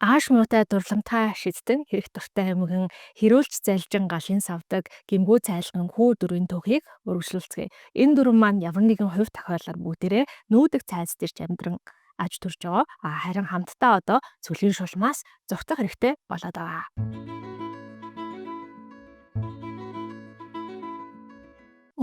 Ааш муутай дурламтай шидтэн хэрэг дуртай эмгэн хэрүүлж залжин галын савдаг гимгүү цайлган хүү дөрвийн төхийг өргөжлүүлцгээе. Энэ дөрвөн маань ямар нэгэн хувь тохиолдолд бүгдээрээ нүүдэг цайз дэрж амьдран аж төрж байгаа. Харин хамтдаа одоо цөлийн шулмаас зугтах хэрэгтэй болоод байгаа.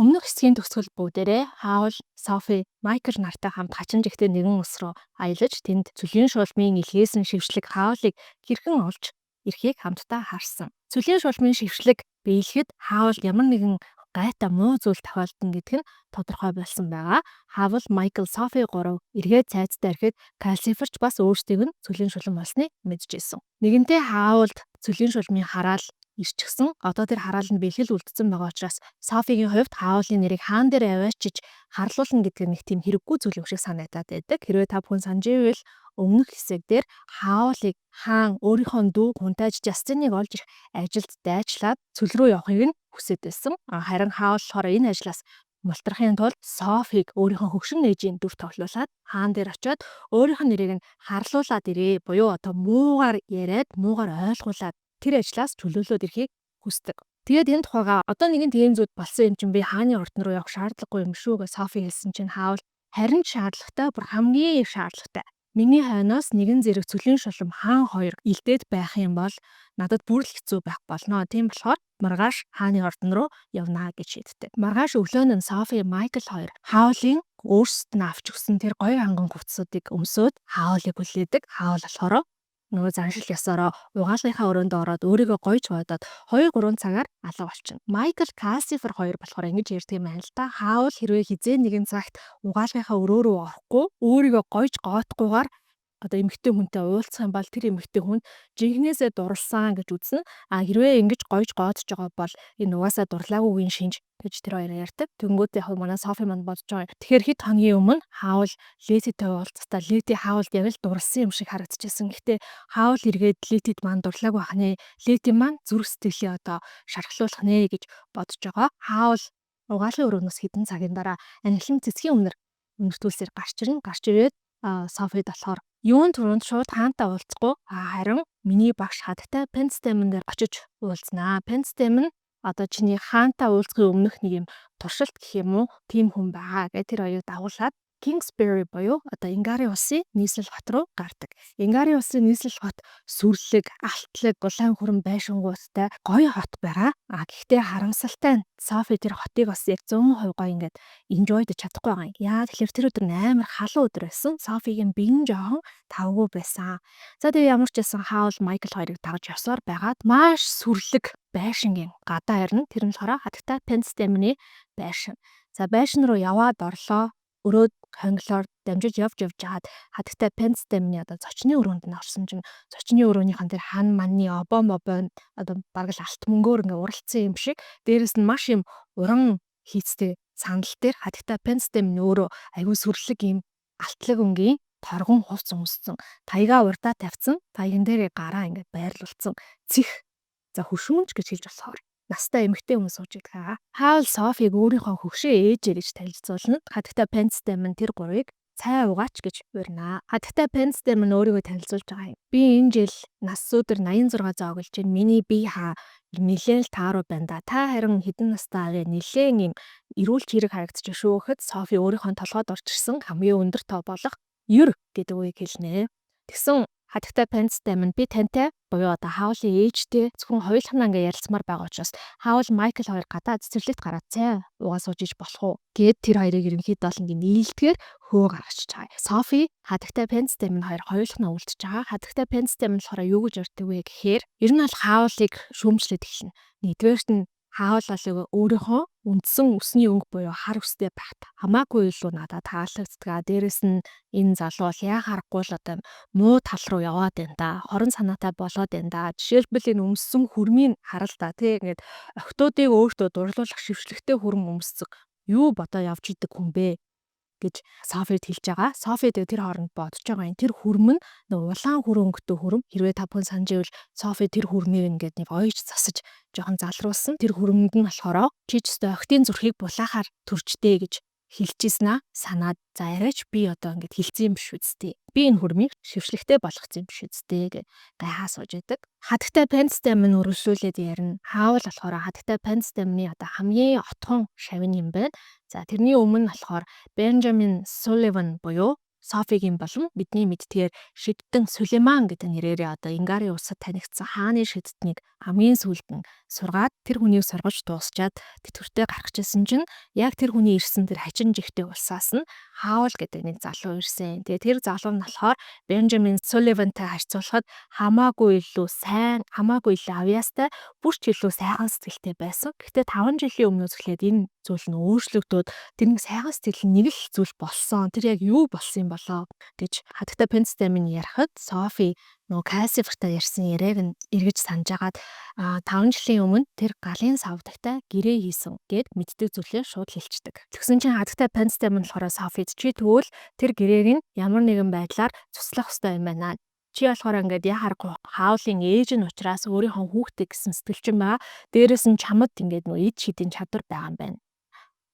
Өмнөх хэсгийн төгсгөл бүгдээрээ Хаул, Софи, Майкл нартай хамт хачин жигтэй нэгэн ус руу аялаж тэнд цөлийн шулмын илгээсэн шившлэг Хаулыг хэрхэн олж ирэхийг хамтдаа харсан. Цөлийн шулмын шившлэг биелэхэд Хаул ямар нэгэн гайтай муу зүйл тохиолдсон гэдг нь тодорхой болсон байгаа. Хаул, Майкл, Софи гурав эргээд цайзтай ирэхэд Калсиферч бас өөрсдийг нь цөлийн шулман болсныг мэдчихсэн. Нэгэнтээ Хаулд цөлийн шулмын хараал ирчихсэн. Одоо тэр хараал нь бэлхэл үлдсэн байгаа учраас Софигийн хувьд Хаулын нэрийг хаан дээр аваачиж харлуулна гэдэг нь нэг тийм хэрэггүй зүйл юм шиг санагдаад байдаг. Хэрвээ та бүхэн санаж ивэл өмнөх хэсэг дээр Хаулыг хаан өөрийнхөө дүү хунтайж Жастиныг олж ирэх ажилд дайчлаад цөл рүү явахыг нь хүсэж байсан. Харин Хаул болохоор энэ ажлаас мултрахын тулд Софиг өөрийнхөө хөгшин ээжийн дүр тоглуулад хаан дээр очиод өөрийнх нь нэрийг нь харлуулад ирээ. Буюу одоо муугаар яриад муугаар ойлгуулад тэр ажлаас чөлөөлөөд ирэхийг хүсдэг. Тэгээд энэ тухайга одоо нэгэн тийм зүйл болсон юм чинь би хааны ордон руу явах шаардлагагүй юм шүү гэж Софи хэлсэн чинь Хаул харин шаардлагатай, бүр хамгийн их шаардлагатай. Миний хойноос нэгэн зэрэг цөлийн шулам хаан хоёр илдээд байх юм бол надад бүр л хэцүү байх болно. Тийм болохоор маргааш хааны ордон руу явнаа гэж шийддэг. Маргааш өглөө нь Софи, Майкл хоёр Хаулын өөрсдөд нь авч өгсөн тэр гоё ханган хувцсуудыг өмсөөд Хаулыг хүлээдэг. Хаул болохоор нөгөө заншил ёсороо угаалгынхаа өрөөнд ороод өөрийгөө гойж бодоод 2-3 цагаар алга болчихно. Майкл, Калсифер хоёр болохоор ингэж ярьдаг юм байна л да. Хаул хэрвээ хизээ нэгэн цагт угаалгынхаа өрөө рүү орохгүй өөрийгөө гойж гоотгүйгээр одоо эмэгтэй хүнтэй уулзах юм бол тэр эмэгтэй хүн жинхнээсээ дурлсан гэж үзнэ. Хэрвээ ингэж гойж гоодж байгаа бол энэ угаасаа дурлаагүйгийн шинж гэж тэр хоёр ярьдаг. Тэнгүүд яг манай Софи манд бодож байгаа. Тэгэхээр хэд хоногийн өмнө Хаул Летитэй уулзтаа Лети Хаулд яг л дурлсан юм шиг харагдчихсан. Гэхдээ Хаул эргээд Летид маань дурлаагүй ханаа. Лети маань зүрх сэтгэлээ одоо шархлуулах нэ гэж бодож байгаа. Хаул угаалгын өрөөнөөс хэдэн цагийн дараа анхлан цэцгийн өмнөр өнөртүүлсээр гарч ирнэ. Гарч ирээд Софид болохоор юун түрүүнд шууд хаантай уулзахгүй харин миний багш хадтай Пенстемэн дээр очиж уулзнаа. Пенстем нь одоо чиний хаантай уулзахын өмнөх нэг юм туршилт гэх юм уу тийм хүн байгаа гэх тэр хоёрыг дагуулад Kingsbury буюу одоо Ингари улсын нийслэл хот руу гардаг. Ингари улсын нийслэл хот сүрлэг, алтлаг, улаан хүрэн байшингуудтай гоё хот байгаа. Гэхдээ харамсалтай нь Софи тэр хотыг бас яг 100% гоё ингээд enjoy дэж чадахгүй байгаа юм. Яа тэгэхээр тэр өдөр нь амар халуун өдөр байсан. Софигийн биеийн жоохон тавгүй байсан. За тэгээ ямар ч байсан Хаул, Майкл хоёрыг дагаж явсаар байгаад маш сүрлэг байшингийн гадаа ирнэ. Тэр нь болохоор хатагтай Пенстемний байшин. За байшин руу яваад орлоо. Өрөөд хонглоор дамжиж явж жаад хатагтай Пенстемний одоо зочны өрөөнд нь орсон чинь зочны өрөөнийхэн тэр хан манны обоо мобоо одоо бараг л алт мөнгөөр ингээ уралцсан юм шиг дээрэс нь маш юм уран хийцтэй сандал дээр хатагтай Пенстемний өөрөө аягүй сүрлэг юм алтлаг өнгийн торгон хувц өмссөн. Таяга урдаа тавьсан. Таяган дээр гараа ингээ байрлуулсан. Цих за хөшүүнч гэж хэлж болохоор настай эмэгтэй хүн сууж байгаа. Хаул Софиг өөрийнхөө хөгшин ээжээ гэж танилцуулна. Хатагтай Пенстем тэр гурвыг цай угаач гэж урина. Хатагтай Пенстем өөрийгөө танилцуулж байгаа юм. Би энэ жил нас өдөр 86 зооглож байна. Миний бие хаа нилээн л тааруу байна да. Та харин хэдэн настай вэ? Нилээн юм эрүүлж хэрэг харагдчих шүү гэхэд Софи өөрийнхөө толгойд орж ирсэн хамгийн өндөр тоо болох 9 гэдэг үгийг хэлнэ. Тэгсэн хатагтай Пенстем би тантай буюу одоо Хаулын ээжтэй зөвхөн хоёулахнаа ингээ ярилцмаар байгаа учраас Хаул, Майкл хоёр гадаа цэцэрлэгт гараад цай угаа сууж иж болох уу гэд тэр хоёрыг ерөнхийдөө л ингээ нийлдгээр хөө гаргачих чаа. Софи хатагтай Пенстем хоёр хоёулахнаа үлдчихэж байгаа. Хатагтай Пенстем болохоор юу гэж ярьдаг вэ гэхээр ер нь бол Хаулыг шүүмжлээд эхэлнэ. Нэгдүгээрт нь Хаул бол өөрийнхөө үндсэн үсний өнгө буюу хар үстэй байхад хамаагүй илүү надад таалагддаг. Дээрэс нь энэ залуу яа харахгүй л одоо муу тал руу яваад байна да. Хорон санаатай болоод байна да. Жишээлбэл энэ өмссөн хүрмийг харал та тий ингээд охтуудыг өөртөө дурлуулах шившлэгтэй хүрм өмссөн. Юу бодоо явж идэг хүн бэ гэж Софид хэлж байгаа. Софид тэр хооронд бодож байгаа юм. Тэр хүрм нь нэг улаан хүрэн өнгөтэй хүрм. Хэрвээ та бүхэн санаж ивэл Софи тэр хүрмийг ингээд нэг ойж засаж жоохон залруулсан. Тэр хүрмэнд нь болохоор чи ч өстой охтын зүрхийг булаахаар төрчтэй гэж хэлчихсэн санаад за арайч би одоо ингэж хэлсэн юм биш үсттэй. Би энэ хүрмийг шившлэгтэй болгоцсон юм биш үсттэй гэж гайхаа сууж идэг. Хатагтай пенстэм нь үргэлжлүүлээд ярина. Хаавал болохоор хатагтай пенстэмний одоо хамгийн отхон шавин юм байна. За тэрний өмнө болохоор Бенджамин Сулливан буюу Софигийн болон бидний мэддгээр Шиддэн Сулейман гэдэг нэрээрээ одоо Ингарын улсад танигдсан хааны шидднийг хамгийн сүүлд нь сургаад тэр хүнийг сургаж дуусчаад тэтгэвртээ гарах гэсэн чинь яг тэр хүний ирсэн тэр хачин жигтэй улсаас нь Хаул гэдэг нэг залуу ирсэн. Тэгээ тэр залуу нь болохоор Бенджамин Сулливантай харьцуулахад хамаагүй илүү сайн, хамаагүй илүү авьяастай, бүр ч илүү сайхан сэтгэлтэй байсан. Гэхдээ 5 жилийн өмнөөс эхлээд энэ зүйл нь өөрчлөгдөөд тэр нэг сайхан сэтгэл нэг л зүйл болсон. Тэр яг юу болсон юм болоо гэж хатагтай пенстэмийн ярахад Софи нөгөө Кассифтай ярьсан яриаг нь эргэж санаж агаад 5 жилийн өмнө тэр галын савдагтай гэрээ хийсэн гэд мэддэг зүйлээ шууд хэлчихдэг. Тэгсэн чинь хатагтай пенстэм нь болохоор Софид чи тэгвэл тэр гэрээг нь ямар нэгэн байдлаар цуслах хэрэгтэй юм байна. Чи болохоор ингээд яхаарахгүй хаулын ээж нь учраас өөрийнхөө хүүхдээ гэсэн сэтгэлчин байгаа. Дээрээс нь чамд ингээд нөгөө эд шидийн чадвар байгаа юм байна.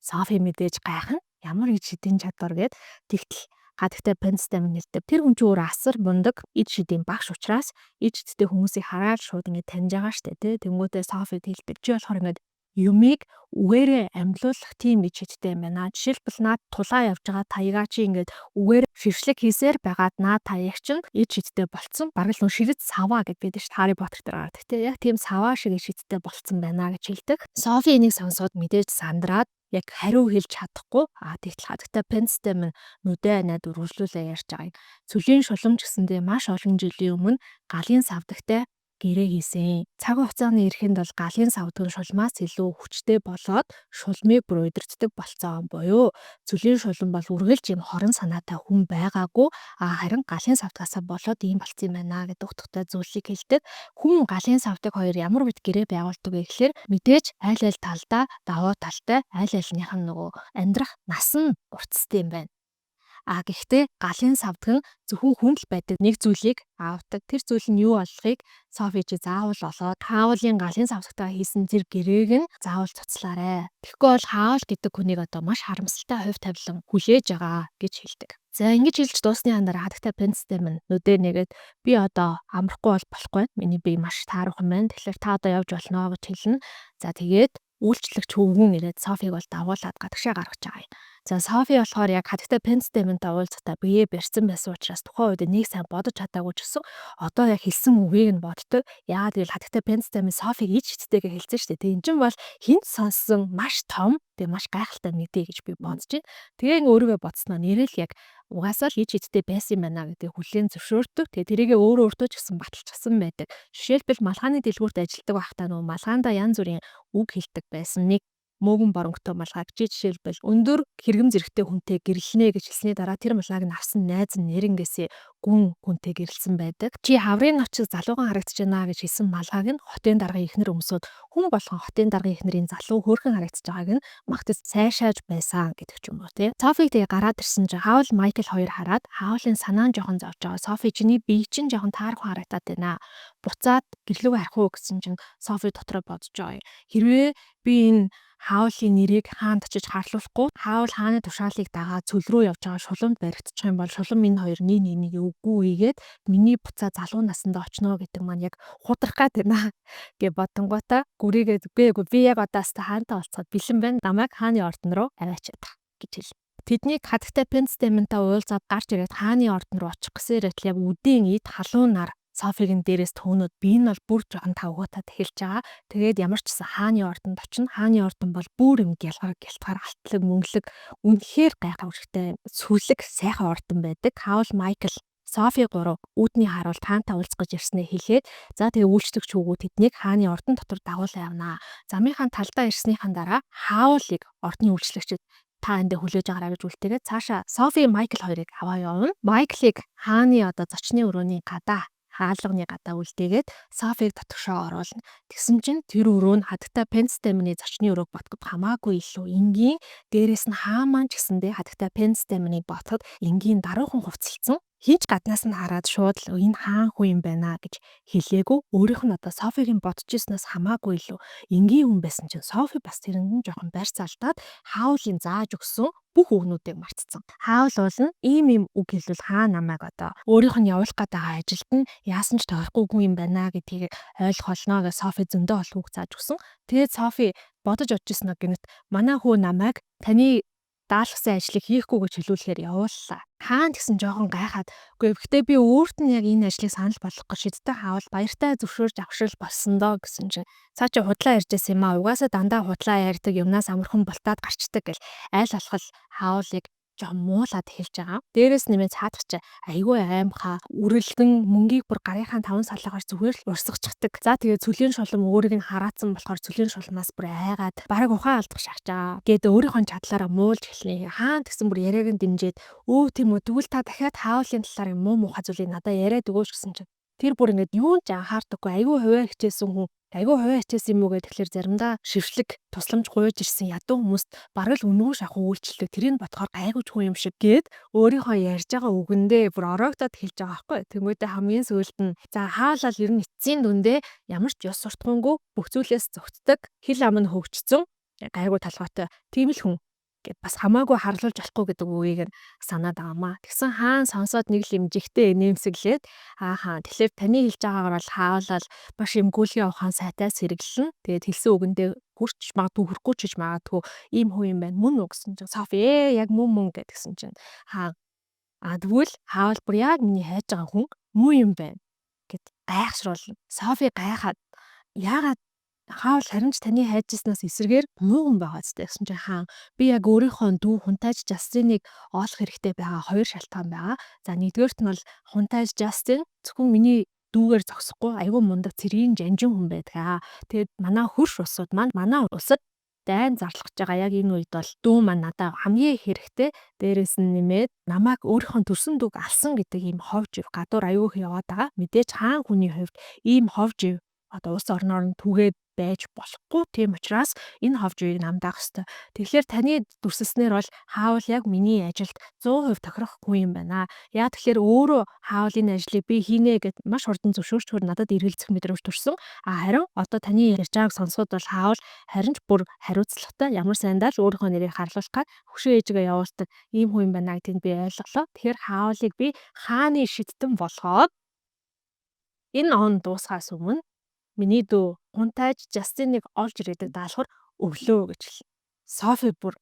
Софи мэдээж гайхна. Ямар эд шидийн чадвар гэд тэгтэл хатагтай пенстэм нэрдэг. Тэр хүн чинь өөр асар мундаг эд шидийн багш учраас эд шидтэй хүмүүсийг хараад шууд ингээд таньж байгаа штэ тий. Тэнгүүтээ Софид хэлдэг. Чи болохоор ингээд юмыг үгээрээ амьлуулах тийм эд шидтэй юм байна. Жишээлбэл наад тулаа явж байгаа таягаа чи ингээд үгээр шившлэг хийсээр байгаад наад таяг чинь эд шидтэй болцсон. Бараг л нөө ширэт саваа гэдэг байдаг штэ. Хари Поттер дээр гардаг тий. Яг тийм саваа шиг эд шидтэй болцсон байна гэж хэлдэг. Софи энийг сонсоод мэдээж сандраад яг хариу хэлж чадахгүй тэгтэл хатагтай пенстэм нь нүдэ найд үргэлжлүүлээ ярьж байгаа. Цөлийн шулам ч гэсэндээ маш олон жилийн өмнө галын савдагтай гэрээ хийсэн. Цаг хугацааны эрэхэнд бол галын савдаг нь шулмаас илүү хүчтэй болоод шулмыг бүр удирддаг болцсон буюу цөлийн шулам бол үргэлж юм хорон санаатай хүн байгаагүй харин галын савдгаасаа болоод ийм болцсон юм байна гэдэг утгатай зүйлсийг хэлдэг. Хүн галын савдаг хоёр ямар үед гэрээ байгуулдаг вэ гэхээр мэдээж айл айл талдаа давуу талтай айл айлных нь нөгөө амьдрах нас нь уртстай юм байна. Гэхдээ галын савдаг нь зөвхөн хүнд л байдаг нэг зүйлийг авдаг. Тэр зүйл нь юу болохыг Софи чи заавал олоод Хаулын галын савдагтайгаа хийсэн тэр гэрээг нь заавал цуцлаарай. Тэгэхгүй бол Хаул гэдэг хүнийг одоо маш харамсалтай хувь тавилан хүлээж байгаа гэж хэлдэг. За ингэж хэлж дуусны хандараа хатагтай пенстэм нь нүдэ нэгээд би одоо амрахгүй болохгүй. Миний бие маш таарах юм байна. Тэгэхээр та одоо явж болно гэж хэлнэ. За тэгээд үйлчлэгч хөвгүн ирээд Софиг бол дагуулад гадагшаа гаргаж байгаа юм. За Софи болохоор яг хатагтай пенстэмэнтэй уулзахдаа биеэ барьсан байсан учраас тухайн үед нэг сайн бодож чадаагүй ч гэсэн одоо яг хэлсэн үгийг нь боддог. Яагаад гэвэл хатагтай пенстэмэн Софиг ич хиттэйгээ хэлсэн шүү дээ. Тэг энэ чинь бол хинт сонссон маш том тэг маш гайхалтай мэдээ гэж би бодож байна. Тэгээ ингээ өөрийгөө бодсноо нэрэл яг угаасаа л ич хиттэй байсан юм байна гэдэг хүлээн зөвшөөрдөг. Тэгээ тэрийгээ өөрөө ч гэсэн баталчихсан байдаг. Жишээлбэл малгааны дэлгүүрт ажилладаг байхдаа нөө малгаанда янз бүрийн үг хэлдэг байсан. Нэг мөөгөн боронгтой малгайг жишээлбэл өндөр хэрэгэм зэрэгтэй хүнтэй гэрлэнэ гэж хэлсний дараа тэр малгайг авсан найз нь нэрнгээсээ гүн хүнтэй гэрэлсэн байдаг. Чи хаврын навчиг залууган харагдаж байна гэж хэлсэн малгайг нь хотын дарга ихнэр өмсөд хүн болгон хотын дарга ихнэрийн залуу хөөрхөн харагдаж байгааг нь магтаж сайшааж байсан гэдэг ч юм уу тий. Софиг тэгээ гараад ирсэн чинь Хаул Майкл хоёр хараад Хаулын санаа нь жоохон зовж байгаа. Софи чиний бие чинь жоохон таархан харагдаад байна. Буцаад гэрлүүг харах уу гэсэн чинь Софи дотроо бодож байгаа. Хэрвээ би энэ Хаулын нэрийг хаанд очиж харлуулахгүй Хаул хааны тушаалыг дагаа цөл рүү явж байгаа шуламд баригдчих юм бол шулам энэ хоёр нэг үгүй ийгээд миний буцаа залуу насанд очно гэдэг маань яг худрах гад байна гэж бодонготой гүрийгээд би яг одоос та хаантай уулзахад бэлэн байна. Намайг хааны ордон руу аваачаад гэж хэл. Тэднийг хатагтай пенстэмэнтэй уулзаад гарч ирээд хааны ордон руу очих гэсээр яг үдийн ид халуунаар Софигийн дээрээс төөнөд би энэ бол бүр жоохон тавгуутаад эхэлж байгаа. Тэгээд ямар ч гэсэн хааны ордонд очино. Хааны ордон бол бүр юм гялгаар алтлаг мөнгөлөг үнэхээр гайхамшигтай сүлэг сайхан ордон байдаг. Хаул Майкл Софи 3 үүдний харуулт хаантай уулзгаж ирснээ хэлээд за тэгээ үйлчлэгч хөвгүүд тэднийг хааны ордон дотор дагуулсан явнаа. Замынхаа талдаа ирснийхэн дараа Хаулыг ордны үйлчлэгчид та эндээ хүлээж агараа гэж үлдээгээд цаашаа Софи Майкл хоёрыг аваа явна. Майклыг хааны одоо зочны өрөөний гадаа хаалганы гадаа үлдээгээд Софиг дотгошоо оруулна. Тэгсэн чинь тэр өрөө нь хатагтай пенстэмний зочны өрөөг ботгод хамаагүй илүү энгийн, дээрээс нь хаамаан ч гэсэндээ хатагтай пенстэмний ботход энгийн даруухан хувцалсан Хинч гаднаас нь хараад шууд л энэ хаан хүн юм байна гэж хэлээгүй. Өөрийнх нь одоо Софигийн бодож ирснээс хамаагүй илүү энгийн хүн байсан чинь Софи бас тэрэнд нь жоохон барьц алдаад Хаулын зааж өгсөн бүх үгнүүдийг мартцсан. Хаул бол ийм үг хэлвэл хаа намайг одоо өөрийнх нь явуулах гээд байгаа ажилд нь яасан ч тохихгүй хүн юм байна гэдгийг ойлгох болно гэж Софи зөндөө олон үг зааж өгсөн. Тэгээд Софи бодож бодож ирсэн гэнэт манай хүү намайг таны даалгасан ажлыг хийхгүй гэж хэлүүлэхээр явууллаа. Хаан гэсэн жоохон гайхаад үгүй гэхдээ би өөрт нь яг энэ ажлыг санал болгох гэж шидтэй хаавал баяртай зөвшөөрж авшрал болсон доо гэсэн чинь цаа чи худлаа ярьжсэн юм аа угаасаа дандаа худлаа ярьдаг юмнаас амархан бултаад гарчдаг гэл айл алхал хаавлыг жоохон муулаад хэлж байгаа. Дээрээс нэмээ цаадах чи айгүй аимхаа үрэлдэн мөнгийг бүр гарынхаа таван салаагаар зүгээр л урсгачдаг. За тэгээ цүлийн шулам өөрийг нь хараацсан болохоор цүлийн шулмаас бүр айгаад бараг ухаан алдах шахчаа. Гээд өөрийнхөө чадлаараа муулж эхлэе. Хаан гэсэн бүр яриаг нь дэмжиж өө тийм үү тэгвэл та дахиад хаавлын талаар муу муухай зүйлийг надад яриад өгөөч гэсэн чинь тэр бүр ингээд юун ч анхаардаггүй айгүй хувиа хичээсэн хүн айгүй хувиа хичээсэн юм уу гэдэг тэгэхээр заримдаа шившлэг тусламж гуйж ирсэн ядуу хүмүүст бараг л үнэгүй шахах үйлчлэг тэрийг бодохоор гайгүйч хүн юм шиг гээд өөрийнхөө ярьж байгаа үгэндээ бүр ороогдоод хэлж байгаа байхгүй. Тэнгүүдээ хамгийн сүүлд нь за хаалал ер нь эцсийн дүндээ ямар ч ёс суртахуунгүй бүх зүйлээс зөгтдөг хил ам нь хөгжцөн гайгүй талгаатай тийм л хүн гэд бас хамаагүй харлуулж болохгүй гэдэг үгийг нь санаад байгаамаа. Тэгсэн хаан сонсоод нэг л юм жигтэй нэмсэглээд хаан тэгэхээр таны хэлж байгаагаар бол хаалал баш юм гүйлгийн ухаан сайтай сэргэлэн. Тэгээд хэлсэн үгэндээ хүрч магадгүй хүрхгүй ч гэж магадгүй ийм хүн юм байна. Мөн үү гэсэн чинь Софи яг мөн гэдгсэн чинь хаан тэгвэл хаавал бүр яг миний хайж байгаа хүн муу юм байна гэд гайхшруулна. Софи гайхаад яагаад хаавал харин ч таны хайжснаас эсрэгээр муу хүн байгаа зү гэсэн чинь хаан би яг өөрийнхөө дүү Хунтайж Жастиныг оолох хэрэгтэй байгаа хоёр шалтгаан байгаа. За нэгдүгээрт нь бол Хунтайж Жастин зөвхөн миний дүүгээр зогсохгүй айгүй мундаг цэргийн жанжин хүн байдаг. Тэгээд манай хөрш улсууд маань манай улсад дайн зарлах гэж байгаа яг энэ үед бол дүү маань надад хамгийн хэрэгтэй дээрээс нь нэмээд намайг өөрийнхөө төрсөн дүүг алсан гэдэг ийм ховж ив гадуур аюух яваад байгаа. Мэдээж хаан хүний хувьд ийм ховж ив одоо улс орноор нь түгээд байж болохгүй. Тийм учраас энэ ховж үеийг намдаах ёстой. Тэгэхээр таны дүрсэлснээр бол хаавал яг миний ажилд 100% тохирох хүн юм байна. Яа тэгэхээр өөрөө хаавал энэ ажлыг би хийнэ гэд маш хурдан зөвшөөрчхөр надад эргэлзэх мэдрэмж төрсөн. Харин одоо таны ярьж байгааг сонсоход бол хаавал харин ч бүр хариуцлагатай ямар сайндаа л өөрийнхөө нэрийг харлуулахад хөшөө ээжигээ явуулдаг ийм хүн юм байна гэдгийг би ойлголоо. Тэгэхээр хаавалыг би хааны шидтэн болгоод энэ он дуусахаас өмнө миний дүү Хунтайж Жастиныг олж ирээдэг даалгавар өглөө гэж хэлнэ. Софи бүр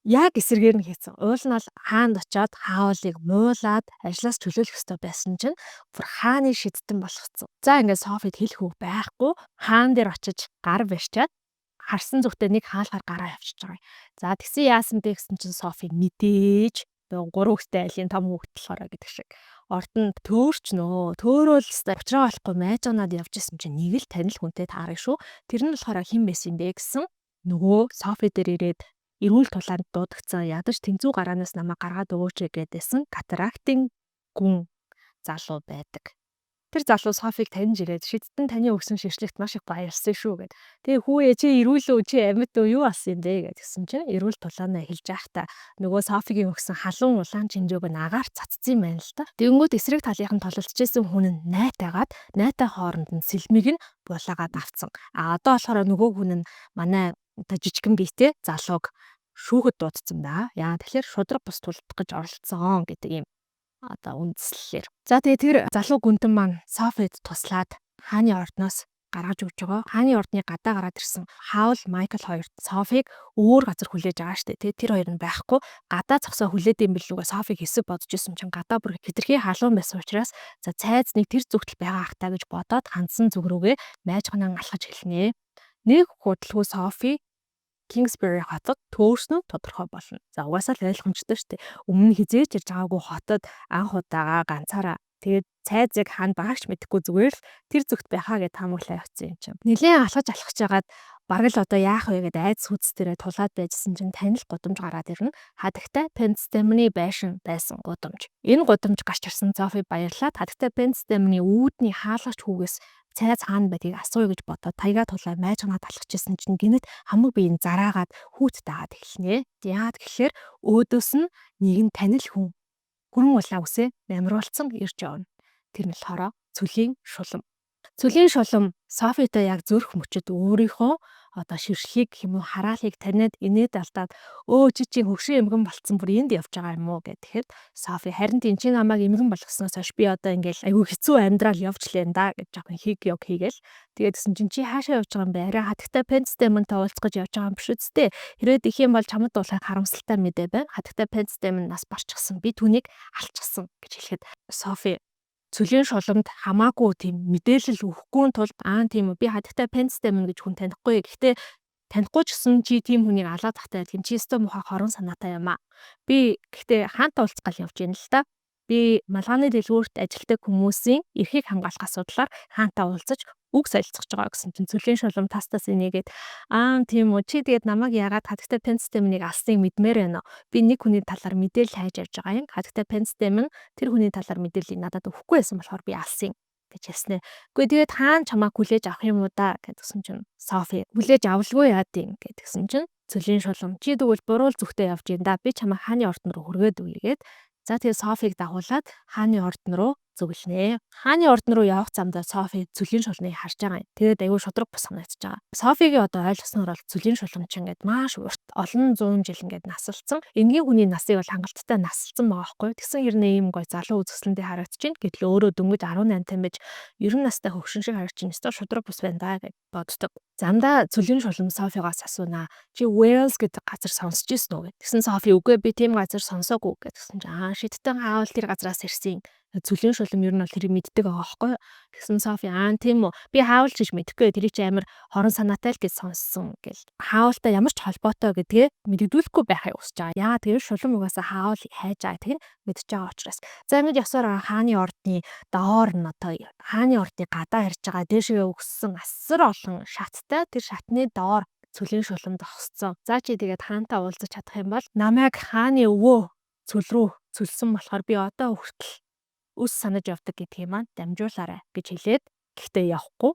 яг эсэргээр нь хийсэн. Уул нь бол хаанд очиод хаавлыг муулаад ажлаас чөлөөлөх ёстой байсан чинь бүр хааны шидтэн болгоцсон. За ингээд Софид хэлэх үг байхгүй хаан дээр очиж гар барьчаад харсан зүгтээ нэг хаалгаар гараа явчихж байгаа. За тэгсэн яасан бэ гэсэн чинь Софи мэдээж 3 хүүхэдтэй айлын том хүүхэд болохоор гэдэг шиг. Орд нь төөрч нөө төөрөөл уучраа болохгүй майжнаад явж исэн чинь нэг л танил хүнтэй таарах шүү. Тэр нь болохоор хэн байсан бэ гэсэн нөгөө Софи дээр ирээд эрүүл тулаанд дуудагцсан ядаж тэнцүү гараанаас намайг гаргаад өгөөч гэдээсэн катарактын гүн залуу байдаг. Тэр залуу Софиг таньж ирээд шидтэн таны өгсөн шишлэгт маш их баярлсан шүү гэд. Тэгээ хүүе чи эрүүл үү чи амьд үү юу асан бэ гэдгсэн чинь эрүүл тулаанаа хэлж байхдаа нөгөө Софигийн өгсөн халуун улаан чинжөөг нь агаар цацсан юм байна л та. Тэгэнгүүт эсрэг талынхан тололцчихсэн хүн нь найтаагаад найтай хооронд нь сэлмийг нь булаагаад авцсан. Одоо болохоор нөгөө хүн нь манай одоо жижигэн биетэй залууг шүүхэд дуудсан да. Яа тэгэхээр шудраг бус тулдах гэж оролцсон гэдэг юм. Одоо үндслэлээр. За тэгээ тэр залуу гүнтэн маань Софид туслаад хааны ордноос гаргаж өгч байгаа. Хааны ордны гадаа гараад ирсэн Хаул Майкл хоёрт Софиг өөр газар хүлээж байгаа штэ. Тэгээ тэр хоёр нь байхгүй гадаа зогсоо хүлээд юм билүүгээ Софиг хэсэг бодож исэн чинь гадаа бүр хэтэрхий халуун байсан учраас за цайз нэг тэр зүгтэл байгаа ах та гэж бодоод хандсан зүг рүүгээ майжганаа алхаж хэлнэ. Нэг хөдөлгөө Софи Kingsbury хотод төөрснө тодорхой болно. За угаасаа л ойлгомжтой шүү дээ. Өмнө хизээж ирж байгаагүй хотод анх удаага ганцаараа тэгээд цайзыг хаана багш мэдэхгүй зүгээр л тэр зүгт байхаа гэж таамаглаа явцсан юм чинь. Нилээн алхаж байгаа бараг л одоо яах вэ гэдээ айц сүнс дээрээ тулаад байжсэн чинь танил гудамж гараад ирнэ. Хадагтай Pennstemony байшин байсан гудамж. Энэ гудамж гарч ирсэн Софи баярлаад хадагтай Pennstemony үүдний хаалгач хүүгээс цайз хаана байдгийг асууя гэж бодоод таяга тулаа майжганаад алхажсэн чинь гинэт хамаг биеийн зараагаад хүүт дагаад эхэлнэ. Яагаад гэхээр өөдөөс нь нэгэн танил хүн хүрэн улаан үсээ намруулсан ирж явна. Тэр нь болохоор цөлийн шулам. Цөлийн шулам Софитой яг зүрх мөчөд өөрийнхөө одоо ширшлийг юм уу хараалыг таниад инээд алдаад чи хөгшин эмгэн болцсон бүр энд явж байгаа юм уу гэхэд Софи харин тийм чи намайг эмгэн болгосноос хойш би одоо ингээл айгүй хэцүү амьдрал явжлаа да гэж жоохон хиг ёг хийгээл тэгээд гэсэн чи хаашаа явж байгаа юм бэ? Арай хатагтай пенцтэй мөнтэй уулзгаж явж байгаа юм биш үсттэй. Хэрвээ их юм бол чамд болох харамсалтай мэдээ байна. Хатагтай пенцтэй мөн нас барчихсан. Би түүнийг алчсан гэж хэлэхэд Софи цөлийн шуламд хамаагүй тийм мэдээлэл өгөхгүй тул тийм би хатагтай пенцтэй мөн гэж хүн танихгүй. Гэхдээ танихгүй ч гэсэн чи тийм хүнийг алаад тахтай адилхан чи өстө муха хорон санаатай юм аа. Би гэхдээ хаантай уулзгал явж байна л да. Би малгааны дэлгүүрт ажилладаг хүмүүсийн эрхийг хамгаалах асуудлаар хаантай уулзаж үг солилцож байгаа гэсэн чинь цөлийн шулам тастаас энийгээд тийм үү чи тэгээд намайг яагаад хатагтай пенцтэй мөнийг алсныг мэдмээр байна уу? Би нэг хүний талаар мэдээлэл хайж явж байгаа юм. Хатагтай пенцтэй мөн тэр хүний талаар мэдээллийг надад өгөхгүй байсан болохоор би алсан гэж хэлснэ. Үгүй тэгээд хаан чамайг хүлээж авах юм уу да гэдгсэн чинь Софи хүлээж авалгүй яа тийм гэдгсэн чинь цөлийн шулам чи тэгвэл буруу зүгтээ явж юм да. Би чамайг хааны ордон руу хүргээд үгээд за тэгээд Софиг дагуулад хааны ордон руу зөвлөнэ. Хааны ордон руу явах замдаа Софи цөлийн шулмыг харж байгаа юм. Тэгээд аюу шудраг бус санагдаж байгаа. Софигийн одоо ойлгосноор бол цөлийн шулам ч ингээд маш урт олон зуун жил ингээд насалсан. Энгийн хүний насыг бол хангалттай насалсан байгаа байхгүй. Тэгсэн хэрнээ ийм гой залуу үзэсгэлэнтэй харагдаж байна. Гэтэл өөрөө дөнгөж 18 тань байж 90 настай хөгшин шиг харагдаж байна. Өстой шудраг бус байна даа гэж боддог. Замдаа цөлийн шулам Софигоос асуунаа. Чи Wales гэдэг газар сонсч ирсэн үү гэд. Тэгсэн Софи үгүй би тийм газар сонсоогүй гэдгсэн чинь шидтэн хаавал тэр газраас ирсэн. Цөлийн шулам ер нь бол тэрийг мэддэг байгаа байхгүй. Тэгсэн Софи тийм үү. Би хаавалч гэж мэдэхгүй. Тэр чи амар хорон санаатай л гэж сонссон гэл. Хаавалтай ямар ч холбоотой гэдгээ мэддэгдүүлэхгүй байхыг хүсэж байгаа. Яа тэр шулам угаасаа хаавал хайж байгаа тэрийг мэдж байгаа учраас. За ингэж явсаар хааны ордны доор нь одоо хааны ордны гадаа харж байгаа дээшээ өгсөн асар олон шаттай тэр шатны доор цөлийн шулам зогсцсон. За чи тэгээд хаантай уулзаж чадах юм бол намайг хааны өвөө цөл рүү цөлсөн болохоор би одоо хүртэл үс санаж явдаг гэдгийг маань дамжуулаарай гэж хэлээд гэхдээ явахгүй.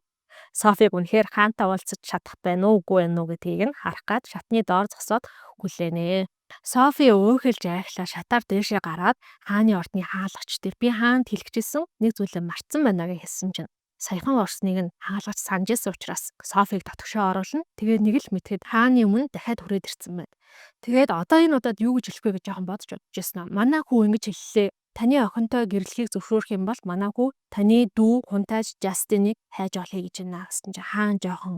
Софиг үнэхээр хаантай уулзаж чадах байна уу үгүй байна уу гэдгийг нь харах гад шатны доор зогсоод хүлээнэ. Софи өөхөлж айхлаа шатаар дээшээ гараад хааны ордны хаалгач дээр би хаанд хэлчихсэн нэг зүйлээ мартсан байна гэж хэлсэн чинь саяхан орсныг нь хаалгач санаж ирсэн учраас Софиг дотгошоо оруулна. Тэгээд нэг л мэдхэд хааны өмнө дахиад хүрээд ирсэн байна. Тэгээд одоо энэ удаад юу гэж хэлэх вэ гэж жоохон бодож бодчихсон. Манай хүү ингэж хэллээ. Таны охинтой гэрлэлийг зөвшөөрөх юм бол манай хүү таны дүү хунтайж Жастиныг хайж олъё гэж байна гэсэн чинь хаан жоохон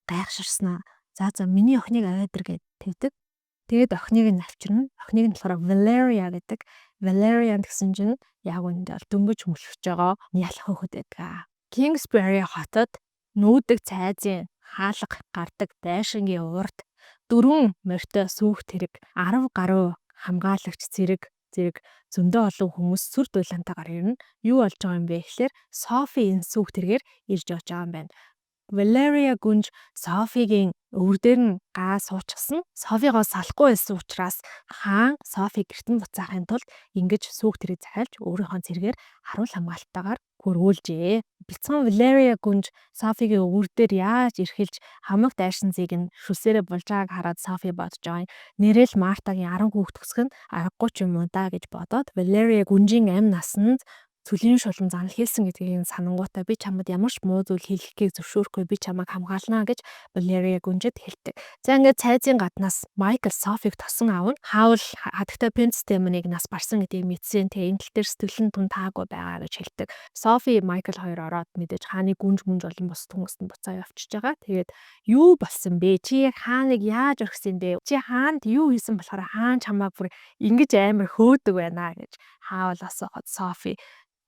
гайхширснаа. За миний охиныг аваад ир гэд тэгдэг. Тэгээд охиныг нь авчирна. Охиныг нь болохоор Valeria гэдэг. Valeria гэсэн чинь яг үндэ дөнгөж мөлхөж байгаа ялах хөхөд байдаг. Kingsbury хотод нүүдэг цайзын хаалга гардаг байшингийн урд 4 морьтой сүүх тэрэг 10 гаруй хамгаалагч зэрэг зөндөө олон хүмүүс сүр дулаантайгаар ирнэ. Юу болж байгаа юм бэ гэхээр Софи энэ сүүх тэргээр ирж явж байгаа юм байна. Valeria гүнж Софигийн өвөр дээр нь гаа суучихсан. Софигоос салахгүй байсан учраас хаан Софиг гертэн буцаахын тулд ингэж сүүх тэрийг захиалж өөрийнхөө зэрэгээр харуул хамгаалалтайгаар хөрвүүлжээ. Бяцхан Valeria гүнж Софигийн өвөр дээр яаж эрхэлж хамаг дайрсан зийг нь шүсээрээ болж байгааг хараад Софи бодож байгаа юм. Нэрэл Мартагийн 10 хүүхэд төгсгөн аргагүй ч юм уу да гэж бодоод Valeria гүнжийн амь насанд цөлийн шулам занал хийсэн гэдгийг санангуудаа би чамд ямар ч муу зүйл хийхийг зөвшөөрөхгүй би чамайг хамгаална гэж Valeria гүнжэд хэлдэг. За ингээд цайзын гаднаас Michael Sophie-г тосон аав нь хаавал хатагтай пенцтэй мөнийг нас барсан гэдгийг мэдсэн. Тэгээ энэ тал дээр сэтгэл нь түн таагүй байгаа гэж хэлдэг. Sophie Michael хоёр ороод мэдээж хааны гүнж олон бос хүмүүст нь буцаа явчихж байгаа. Тэгээд юу болсон бэ? Чи яг хааныг яаж орхисон бэ? Чи хаанд юу хийсэн болохоор хаан чамайг бүр ингэж амар хөөдөг байна гэж хаавал асуухад Sophie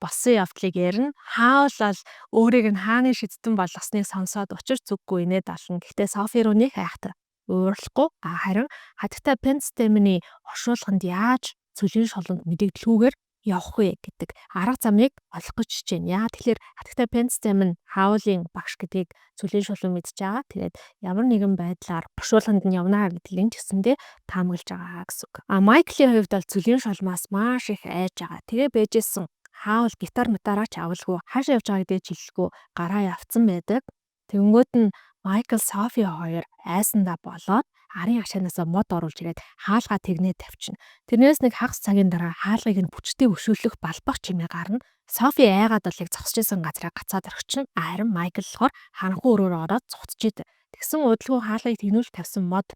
болсон явдлыг ярина. Хаавал өөрийг нь хааны шидтэн болгосныг сонсоод учир зүггүй инээд ална. Гэхдээ Софи руу нэг хайхтар уурахгүй. Харин хатагтай пенцтэй миний оршуулганд яаж цөлийн шуланд мэдэгдлгүйгээр явах вэ гэдэг арга замыг олох гэж хичээнэ. Яа тэгэхээр хатагтай пенцтэй минь хаавлын багш гэдгийг цөлийн шулан мэдж байгаа. Тэгээд ямар нэгэн байдлаар оршуулганд нь явна гэдгийг ч гэсэндээ таамаглаж байгаа гэсэн үг. Майклийн хувьд бол цөлийн шулмаас маш их айж байгаа. Тэгээ бэжсэн хаавал гитар метараач авалгүй хаашаа явж байгаа гэдгийг хэлэхгүй гараа явцсан байдаг. Тэнгүүд нь Michael Sophie хоёр айсандаа болоод арын хашаанаас мод оруулж ирээд хаалгаа тэгнээ тавьчихна. Тэрнээс нэг хагас цагийн дараа хаалгыг нь хүчтэй өшөөлөх балбах чимээ гарна. Софи айгаад бол яг зогсож исэн газраа гацаад орчихно. Харин Майкл болохоор харанхуй өрөөр ороод зогтож идэв. Тэгсэн удалгүй хаалгыг тэгнүүлж тавьсан мод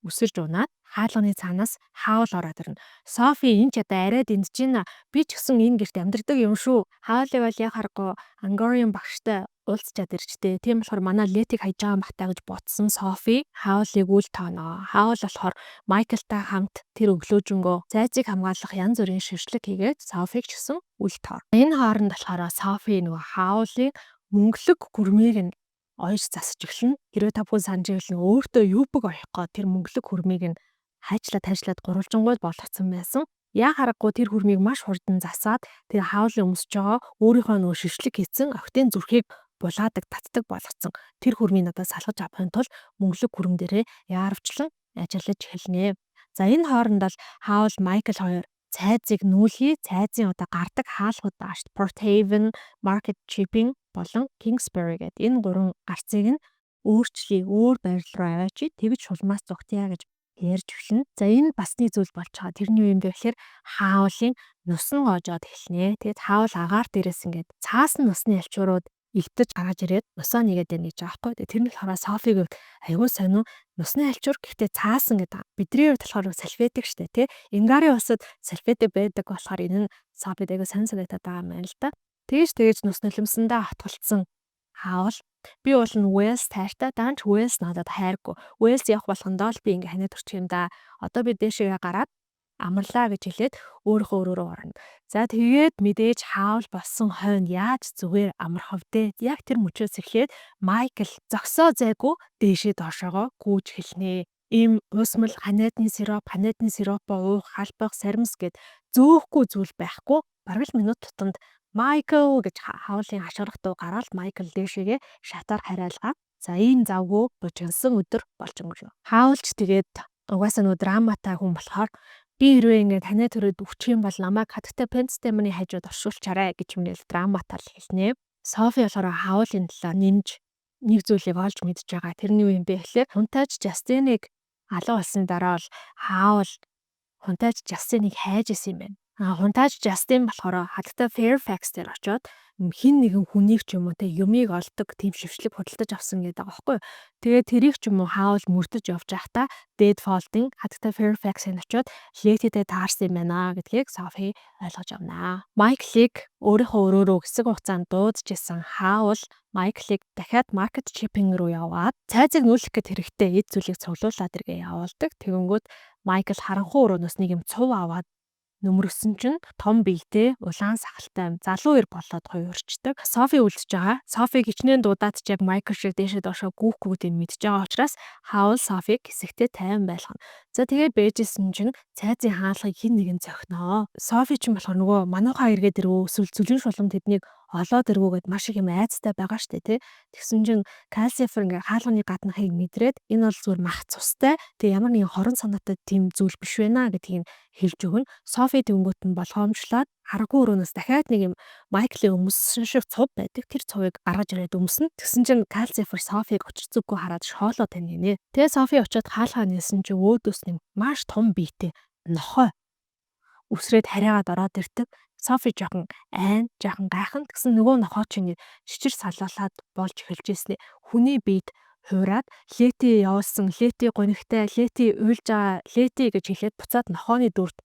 өсөж унаад хаалганы цаанаас хаул ороод ирнэ. Софи энэ ч одоо арай дэмжиж байна. Би ч гэсэн энэ гэрт амьдардаг юм шүү. Хаалыг бол яг харахгүй Ангориан багштай уулзчаад ирчтэй. Тийм болохоор манай Летиг хайж байгаа юм бахтаа гэж бодсон Софи хаулыг үл тооноо. Хаул болохоор Майклтай хамт тэр өглөөжөнгөө зайцыг хамгаалах янз бүрийн шившлэг хийгээд Софиг ч гэсэн үл тоо. Энэ хооронд болохоор Софи нөгөө хаулын мөнгөлөг гүрмийг нь ойж засаж эхэлнэ. Хэрвээ та бүхэн санаж байвал өөртөө юубэг оёхгүй тэр мөнгөлөг хүрмийг нь хайчлаад гурвалжингууд болгоцсон байсан. Яа харахгүй тэр хүрмийг маш хурдан засаад тэр хаулын өмсөж байгаа өөрийнхөө нөгөө шившлэг хийсэн охтын зүрхийг булаадаг татдаг болгоцсон. Тэр хүрмийг надад салгаж авахын тулд мөнгөлөг хүрм дээрээ яарвчлан ажиллаж эхэлнэ. За энэ хооронд бол Хаул Майкл хоёр цайзыг нүүлхий, цайзын одоо гардаг хаалгууд ааш Port Haven, Market Shipping болон Kingsbury гэдэг энэ гурван гарцыг нь өөрчлөе, өөр байрлал руу аваач, тэгж шулмаас зогтъя гэж ярьж эхэлнэ. За энэ бас нэг зүйл болж байгаа. Тэрний юу юм бэ гэхээр хаулын нус нь гоожоод эхэлнэ. Тэгээд хаул агаар дээрээс ингээд цаасан нусны альчуурууд илтэж гараад ирээд нусаа нэгээд байна гэж байгаа байхгүй. Тэр нь болохоор Софиг аягүй сонин нусны альчуур гэхдээ цаасан гэдэг. Бидний хувьд болохоор салфетик штэ тий. Ингари усад салфетик байдаг болохоор энэ нь Софид аягүй сонин санагдаад байгаа юм байна л да. Тэгж нус нулимсандаа хатгалцсан хаул би бол нь Wales тайртай даанч Wales надад хайргүй. Wales явах болгондоо л би ингээ ханиад орчих юм да. Одоо би дээшээ гараад амарлаа гэж хэлээд өөрийнхөө өрөөрөө орно. За тэгээд мэдээж хаул болсон хойно яаж зүгээр амархав дээ. Яг тэр мөчөөс эхлээд Майкл зогсоо зайгүй дээшээ доошоогоо гүйж эхэлнэ. Им уусмал ханиадны сиропоо уух, халбах, саримс гэд зөөхгүй зүйл байхгүй. Бараг л минут тутамд Майкл гэж хаулын хашгирах дуу гараад Майкл дээшээгээ шатаар хараалгаа. За ийм завгүй бужигсан өдөр болж өнгөрөв. Хаулч тэгээд угаасаа нөө драматай хүн болохоор би хэрвээ ингээд танай төрөд өвчих юм бол намайг хатагтай пенстемны хажууд оршуулчаарай гэж мэл драматаар хэлнэ. Софи болохоор хаулын талаа нэмж нэг зүйлийг олж мэдж байгаа. Тэрний юу юм бэ гэхээр хунтайж Жастиныг алуу болсон дараа бол хаул хунтайж Жастиныг хайж исэн юм байна. Хунтайж Жастин болохоор хатагтай Fairfax дээр очиод хин нэгэн хүнийг ч юм уу те юмыг олдог тийм шившлэг худалдаж авсан гэдэг байгаа байхгүй. Тэгээд тэрийг ч юм уу хаул мөрдөж явж байхдаа Deadfall-ын хатагтай Fairfax-ын очиод Letty-тэй таарсан юм байна гэдгийг Sophie ойлгож авнаа. Майклыг өөрийнхөө өрөөрөө хэсэг хугацаанд дуудаж исэн хаул Майклыг дахиад Market Shipping руу яваад цайзыг нүүлэх гээд хэрэгтэй эд зүйлийг цуглуулад иргээ явуулдаг. Тэгэнгүүт Майкл харанхуй өрөөнөөс нэг юм цув аваад нөмрөсөн чинь том биетэй улаан сахалтай залуу ир болоод хуурчдаг. Софи үлдэж байгаа. Софиг хичнээн дуудаад ч яг Майкл шиг дээшээ доошоо гүүхгүүдийг мэдж байгаа учраас Хаул Софиг хэсэгтээ тайван байлгана. За тэгээ бэжсэн чинь цайзын хаалгыг хин нэгэн зохиноо. Софи ч юм болохоор нөгөө манайхаа эргээд ирвөө эсвэл зүлэн шулам тэднийг олоод ирвүүгээд маш их юм айцтай байгаа штэ тий. Тэгсэн чинь Калсифер ингээ хаалганы гаднахыг мэдрээд энэ бол зүгээр мах цустай. Тэгээ ямар нэгэн хорон санаатай тийм зүйл биш байна гэдгийг хэлж өгнө. Софи тэнгуут нь болгоомжлоод харгуу өрөөнөөс дахиад нэг юм Майклийн өмссөн шиг цув байдаг. Тэр цувыг гаргаж ирээд өмснө. Тэгсэн чинь Калсифер Софиг учир зүггүй хараад шоолоо таньнэ. Тэгээ Софи очиод хаалгаа нээсэн чинь өөдөөс нэг маш том биетэй нохой үсрээд хараагаад ороод ирдэг. Софи жоохон гайхан гэсэн нөгөө нохоо чинь шичир салуулаад болж эхэлж ирсэн. Хүний биед хуураад Лети явуулсан, Лети гонигтай, Лети уйлж байгаа, Лети гэж хэлээд буцаад нохооны дүрд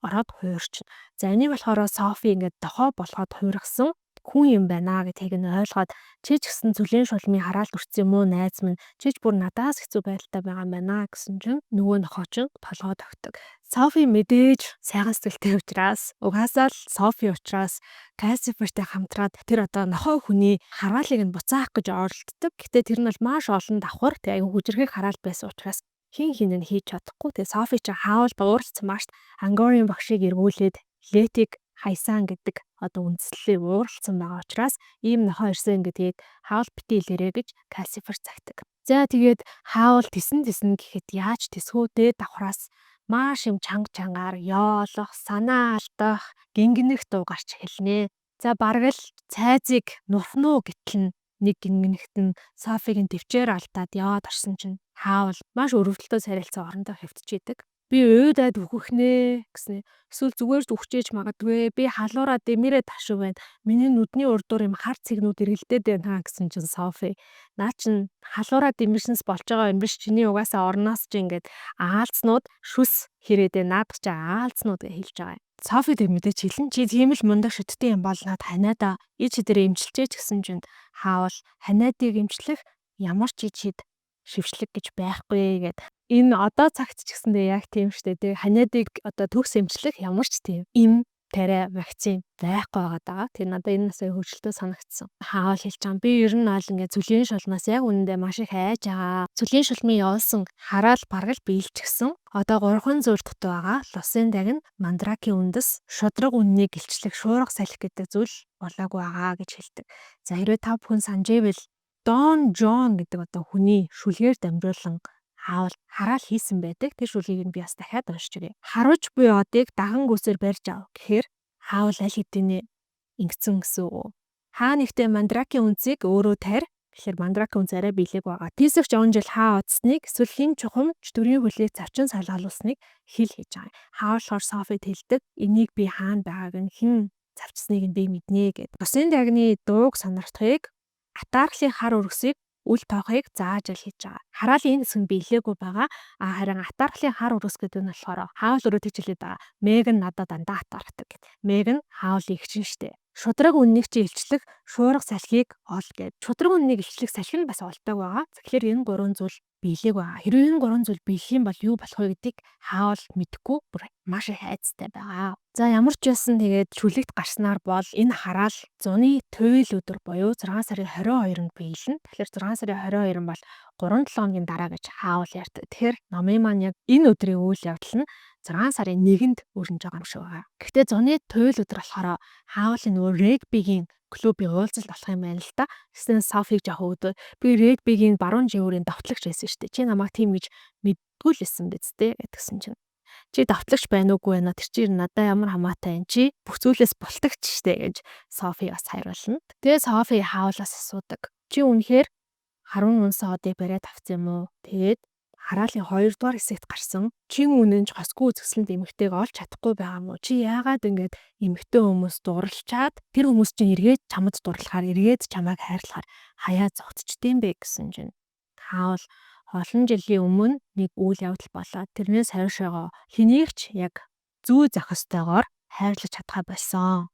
ороод хуурч. За энийг болохоор Софи ингээд дохоо болгоод хуургасан хүн юм байна гэдгийг нь ойлгоод чи ч гэсэн зүлийн шулмын хараалт өрцсөн юм уу найз минь чи ч бүр надаас хэцүү байдалтай байгаа юм байна гэсэн чинь нөгөө нохоо чинь толгой тогтдог. Софи мэдээж сайхан сэтгэлтэй учраас угаасаа л Софи учраас Калсифертэй хамтраад тэр одоо нохой хүний хараалыг нь буцаах гэж оролддог. Гэтэ тэр нь бол маш олон давхар тэг аюу хүчрхэг хараал байсан учраас хин нь хийж чадахгүй. Тэгээ Софи ч хаавал ууралцсан маш Ангориан багшийг эргүүлээд Летиг хайсан гэдэг одоо үндслэлээ ууралцсан байгаа учраас ийм нохоо ирсэн гэдгийг хаавал бити илэрэ гэж Калсифер цагтдаг. За тэгээд хаавал тесэн гэхэд яаж тэсгүүдээ давхраас маш юм чангаар ёолох, санаа алдах, гингэнэх дуу гарч эхэлнэ. За бараг л цайзыг нурхнуу гэтэл нь нэг гингэнэгт нь Софигийн төвчээр алдаад яваад орсон чинь хаавал маш өрөвдөлтөө царилцаа орондоо хэвтчихийдэг. Би өөдөөд үхэх нэ гэснэ. Эсвэл зүгээр ч үхчихэж магадгүй. Би халуураа дэмэрээ ташуу байна. Миний нүдний урдуур юм хар цэгнүүд эргэлдээд байна гэсэн чинь Софи. Наа чин халуураа дэмэрснээс болж байгаа юм биш. Чиний угаасаа орноос чи ингээд аалзнууд шүс хэрээдээ наадах чи аалзнууд гэж хэлж байгаа юм. Софи тэг мэдээч хэлэн чи тийм л мундаг шүтдэг юм бол над ханиада ич дээр эмчилчээч гэсэн чинь хаавал ханиадыг эмчлэх ямар ч ичид шившлэг гэж байхгүй гэд. Энэ одоо цагт ч гэсэндээ яг тийм штэ тий. Ханиадыг одоо төгс эмчлэх ямар ч тийм им тариа вакцин байхгүй байгаа даа. Тэр надад энэ насаа хөвчлөлтөө санагдсан. Хаавал хэлж байгаа. Би ер нь аль ингээ цүлийн шулнаас яг үнэндээ маш их айж байгаа. Цүлийн шулмын явуулсан хараал бараг л биелчихсэн. Одоо 3 зүйл дутуу байгаа. Лусын дагн, мандракийн үндэс, шудраг үннийг гэлчлэх шуурга салхи гэдэг зүйл болоогүй байгаа гэж хэлдэг. За хэрвээ та бүхэн санаж ивэл Дон Жон гэдэг одоо хүний шүлгээр дамжуулан хаавал хараал хийсэн байдаг. Тэр шүлгийг нь би бас дахиад уншиж өгье. Харуулж буй одыг даган гүсээр барьж ав гэхээр хаавал аль хэдийн ингэсэн гэсэн үг. Хаа нэгтээ мандракийн үнцийг өөрөө тарь гэхээр мандракийн үнц арай биелэг байгаа. Тийсвч он жил хаа оцсныг эсвэл хин чухамч төрийн хөлийг зарчин салгаалуулсныг хэл хийж байгаа. Хаавал Софид хэлдэг. Энийг би хаана байгааг нь хэн завчсныг нь би мэднэ гэд. Бусын дагны дууг сонирхохыг атаархлын хар өргөсийг үл тоохыг зааж хийж байгаа. Хараалын энэ хэсэг нь биелээгүй байгаа. Харин атаархлын хар өргөс гэдэг нь болохоор хаавал өөрөө хэлээд байгаа. Мэг нь надад дандаа атаархдаг гэд. Мэг нь хаавал игчин штэ. Шудраг үннийг чи илчлэх шуурга салхийг ол гэд. Шудраг үннийг илчлэх салхи нь бас олдог байгаа. Тэгэхээр энэ 3 зүйл биелэг байгаа. Хэрвээ энэ 3 зүйл биелэх юм бол юу болох вэ гэдгийг хаавал мэдэхгүй бүр маш их айцтай байгаа. За ямар ч байсан тэгээд шүлэгт гарснаар бол энэ хараал зуны туйл өдөр буюу 6 сарын 22-нд биелнэ. Тэгэхээр 6 сарын 22 бол 3-7 хоногийн дараа гэж хаавал ярьдаг. Тэгэхээр номын маань яг энэ өдрийн үйл явдал нь 6 сарын 1-нд өрнөж байгаа юм шиг байна. Гэхдээ зуны туйл өдөр болохоор хаавал нөгөө регбигийн клубийн уулзалт болох юм байна л да. Гэсэн Софиг жоох өгдөө. Би регбигийн баруун живүүрийн давтлагч байсан шүү дээ. Чи намайг тийм гэж мэдгүй л байсан биз дээ гэдгсэн чинь. Чи давтлагч байна уугүй байна. Тэр чинь надад ямар хамаатай юм чи бүх зүйлээс бултагч штэ гэж Софи бас хариулна. Тэгээ Софи хаавлаас асуудаг. Чи үнэхээр харун унсан одыг бариад авсан юм уу? Тэгээд хараалын 2 дугаар хэсэгт гарсан чин үнэнч хосгүй үзэсгэлэнт эмэгтэйг олж чадахгүй байгаа юм уу? Чи яагаад ингэж эмэгтэй хүмүүс дурлалчаад тэр хүмүүс чинь эргээд чамд дурлахаар эргээд чамайг хайрлахаар хаяа зогтчдээм бэ гэсэн чинь. Хаавал олон жилийн өмнө нэг үйл явдал болоод тэрнээс хойшоогоо хэнийг ч яг зүй зохистойгоор хайрлаж чадхаа болсон.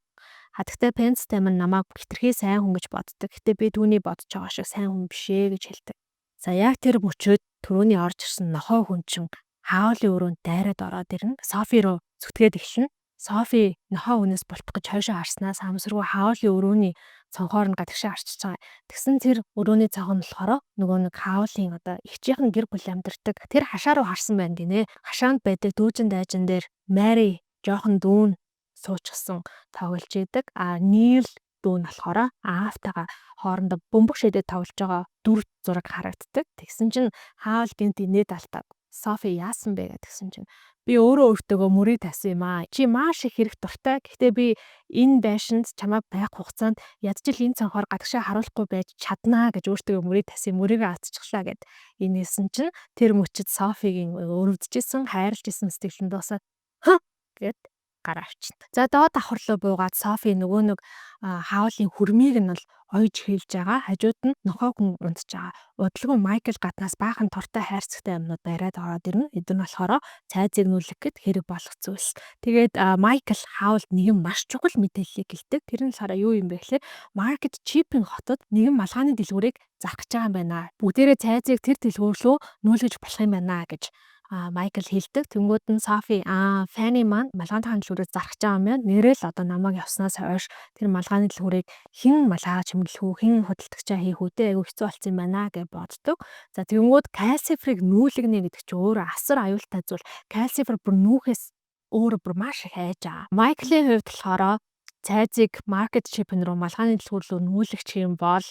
Хатагтай Пенцтэй минь намайг хитрхи сайн хүн гэж боддог. Гэтэ би түүний бодож байгаа шиг сайн хүн бишээ гэж хэлдэг. За яг тэр мөчөөд түрүүний орж ирсэн нохой хүн чинь хаавлын өрөөнд дайраад ороод ирнэ. Софи руу зүтгээд ихшин. Софи нохой хүнээс бултах гэж хойшоо харснаас хаамсруу хаавлын өрөөний цонхоор нь гадагшаа арчиж байгаа. Тэгсэн тэр өрөөний цонх нь болохоор нөгөө нэг хаавлын одоо ихчийнхэн гэр бүл амьдардаг. Тэр хашаа руу харсан байна гинэ. Хашаанд байдаг дүүжин дайжин дээр Мари жоохон дүүн суучихсан тоглож идэг. Нийл дүүн болохоор аавтайгаа хоорондоо бөмбөг шидэд тоглож байгаа дүр зураг харагддаг. Тэгсэн чинь хаавал гинт инээд алдаад Софи яасан бэ гэдгсэн чинь би өөрөө өөртөөгөө мөрийг тавьсан юм аа. Чи маш их хэрэг дуртай. Гэхдээ би энэ байшинд чамайг байх хугацаанд ядчил энэ цонхоор гадагшаа харуулахгүй байж чаднаа гэж өөртөөгөө мөрийг тавьсан. Мөрийгөө авчихлаа гэд инээсэн чинь тэр мөчөд Софигийн өрөвдөжсэн, хайрлж исэн сэтгэлэн дуусаад гэд гараа авчихсан. За доод давхарлуу буугаад Софи нөгөө нэг хаавлын хүрмийг нь л ойж хэлж байгаа. Хажууд нь нохой хүн унтж байгаа. Удалгүй Майкл гаднаас баахан туртай хайрцагтай юмнууд бариад ороод ирнэ. Эдгээр нь болохоор цайзыг нүлэх гэд хэрэг болох зүйлс. Тэгээд Майкл хаавлд нэгэн маш чухал мэдээллийг гэлдэг. Тэр нь болохоор юу юм бэ гэхээр маркет чипийн хотод нэгэн малгайны дэлгүүрийг зарах гэж байгаа юм байна. Бүгдээрээ цайзыг тэр дэлгүүр рүү нүүлгэж болох юм байна гэж Майкл хэлдэг. Тэнгүүд нь Софи Фани маань малгайны дэлгүүрээс зарах гэж байгаа юм байна. Нэрэл одоо намайг явснаас хойш тэр малгайны дэлгүүрийг хэн малгайгаа чимэглэх үү, хэн худалдагчаа хийх үү те айгүй хэцүү болсон юм байна гэж боддог. За тэнгүүд кальцифрыг нүүлгэнэ гэдэг чинь өөрөө асар аюултай зүйл. Кальцифр бүр нүүхээс өөрөө бүр маш их айж байгаа. Майклийн хувьд болохоор цайзыг маркет чипэн рүү малгайны дэлгүүр рүү нүүлгэх юм бол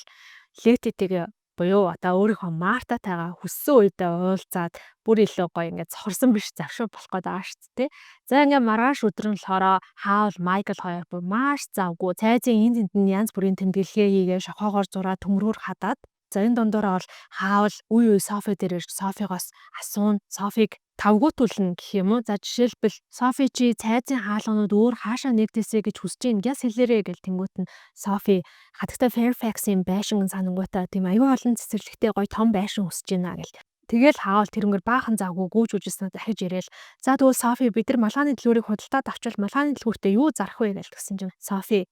летитэйг буюу одоо өөрийнхөө Мартатайгаа хүссэн үедээ уулзаад бүр илүү гоё ингээд цохорсон биш завшуу болох гээд байгаа шүү дээ. За ингээд маргааш өдөр нь болохоор Хаул Майкл хоёр бүр маш завгүй цайзын энд тэнд нь янз бүрийн тэмдэглэгээ хийгээ шохоогоор зураад төмрөөр хадаад за энэ дондороо бол Хаул үе Софи дээр ирж Софигоос асуун Софиг тавгуутуулна гэх юм уу. За жишээлбэл Софи чи цайзын хаалганууд өөр хаашаа нэгдэсэ гэж хүсэж ийн гяс хэлээрэ гэл тэнгуут нь Софи хатагтай Fairfax-ийн байшин санангуйтаа тийм аюул олон цэцэрлэгтэй гоё том байшин хүсэж байна гэл. Тэгэл Хаул тэрнгээр баахан завгүй гүйж үжсэн дахиж ирээл. За тэгвэл Софи бид нар малгааны дэлгүүрийг худалдаад авчвал малгааны дэлгүүртээ юу зарах вэ гэж тэгсэн чинь Софи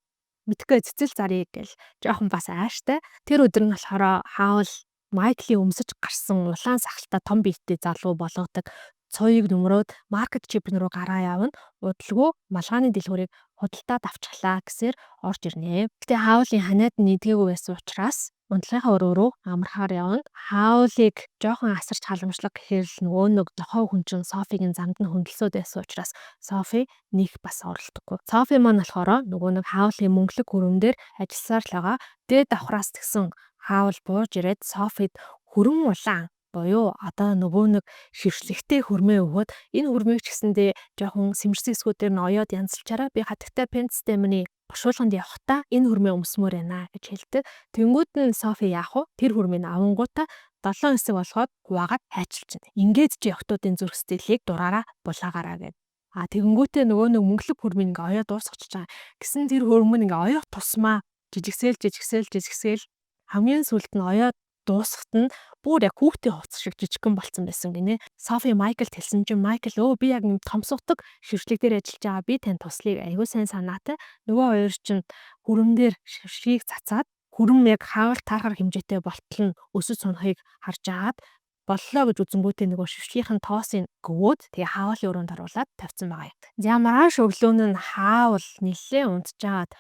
мэдгүй цэцэл зарыг гэл жоохон бас ааштай. Тэр өдөр нь болохоор Хаул Майклийн өмсөж гарсан улаан сахалтай том биеттэй залуу болгодог цоёыг нөмрөөд маркет чип рүү гараа явна. Удалгүй малгааны дэлгүүрийг худалдаад авчлаа гэсээр орж ирнэ. Гэтэ Хаулын ханаад нэгдгээгүй байсан учраас унтлагынхаа өрөө рүү амархаар явна. Хаулыг жоохон асарч халамжлах гэхээр л нөгөө нэг зохио хүн чинь Софигийн замд нь хөндлөсөд байсан учраас Софи нэг бас оролдоггүй. Софи маань болохоор нөгөө нэг Хаулын мөнгөлөг хүрэмдэр ажилласаар л байгаа. Дээд давхраас тэгсэн Хаул бууж ирээд Софид хүрэн улаан буюу одоо нөгөө нэг шившлэгтэй хүрмээ өгөөд энэ хүрмийг ч гэсэндээ жоохон сэмэрсэн эсгүүдээр нь оёод янзлчаараа би хатагтай пенцтэмний бошуулганд явахдаа энэ хүрмээ өмсмөр байна гэж хэлдэг. Тэнгүүд нь Софи яах вэ? Тэр хүрмийг авангуудаа 7 хэсэг болгоод хуваагаад хайчилж байна. Ингээд чи охтуудын зүрх сэтгэлийг дураараа булаагаараа гэд. Тэгэнгүүтээ нөгөө нэг мөнгөлөг хүрмийг ингээ оёо дуусгачих чаа. Гэсэн тэр хүрмэн ингээ оёох тусмаа жижигсээл хамгийн сүлд нь оёо дуусахт нь бүр яг хүүхдийн хувцас шиг жижигхэн болцсон байсан гинэ. Софи Майклд хэлсэн чинь Майкл би яг юм томсгодог шившлэг дээр ажиллаж байгаа. Би тань туслахыг аягүй сайн санаатай. Нөгөө хоёр чинь хүрэмдэр шившгийг цацаад хүрэм яг Хаул таарахар хэмжээтэй болтол нь өсөж сунахыг харж агаад боллоо гэж үзэнгүүтээ нөгөө шившгийнхэн тоосыг гөвөөд тэгээ Хаулийн өрөөнд оруулаад тавьсан байгаа юм. За маргааш өглөө нь Хаул нэлээ унтжгаад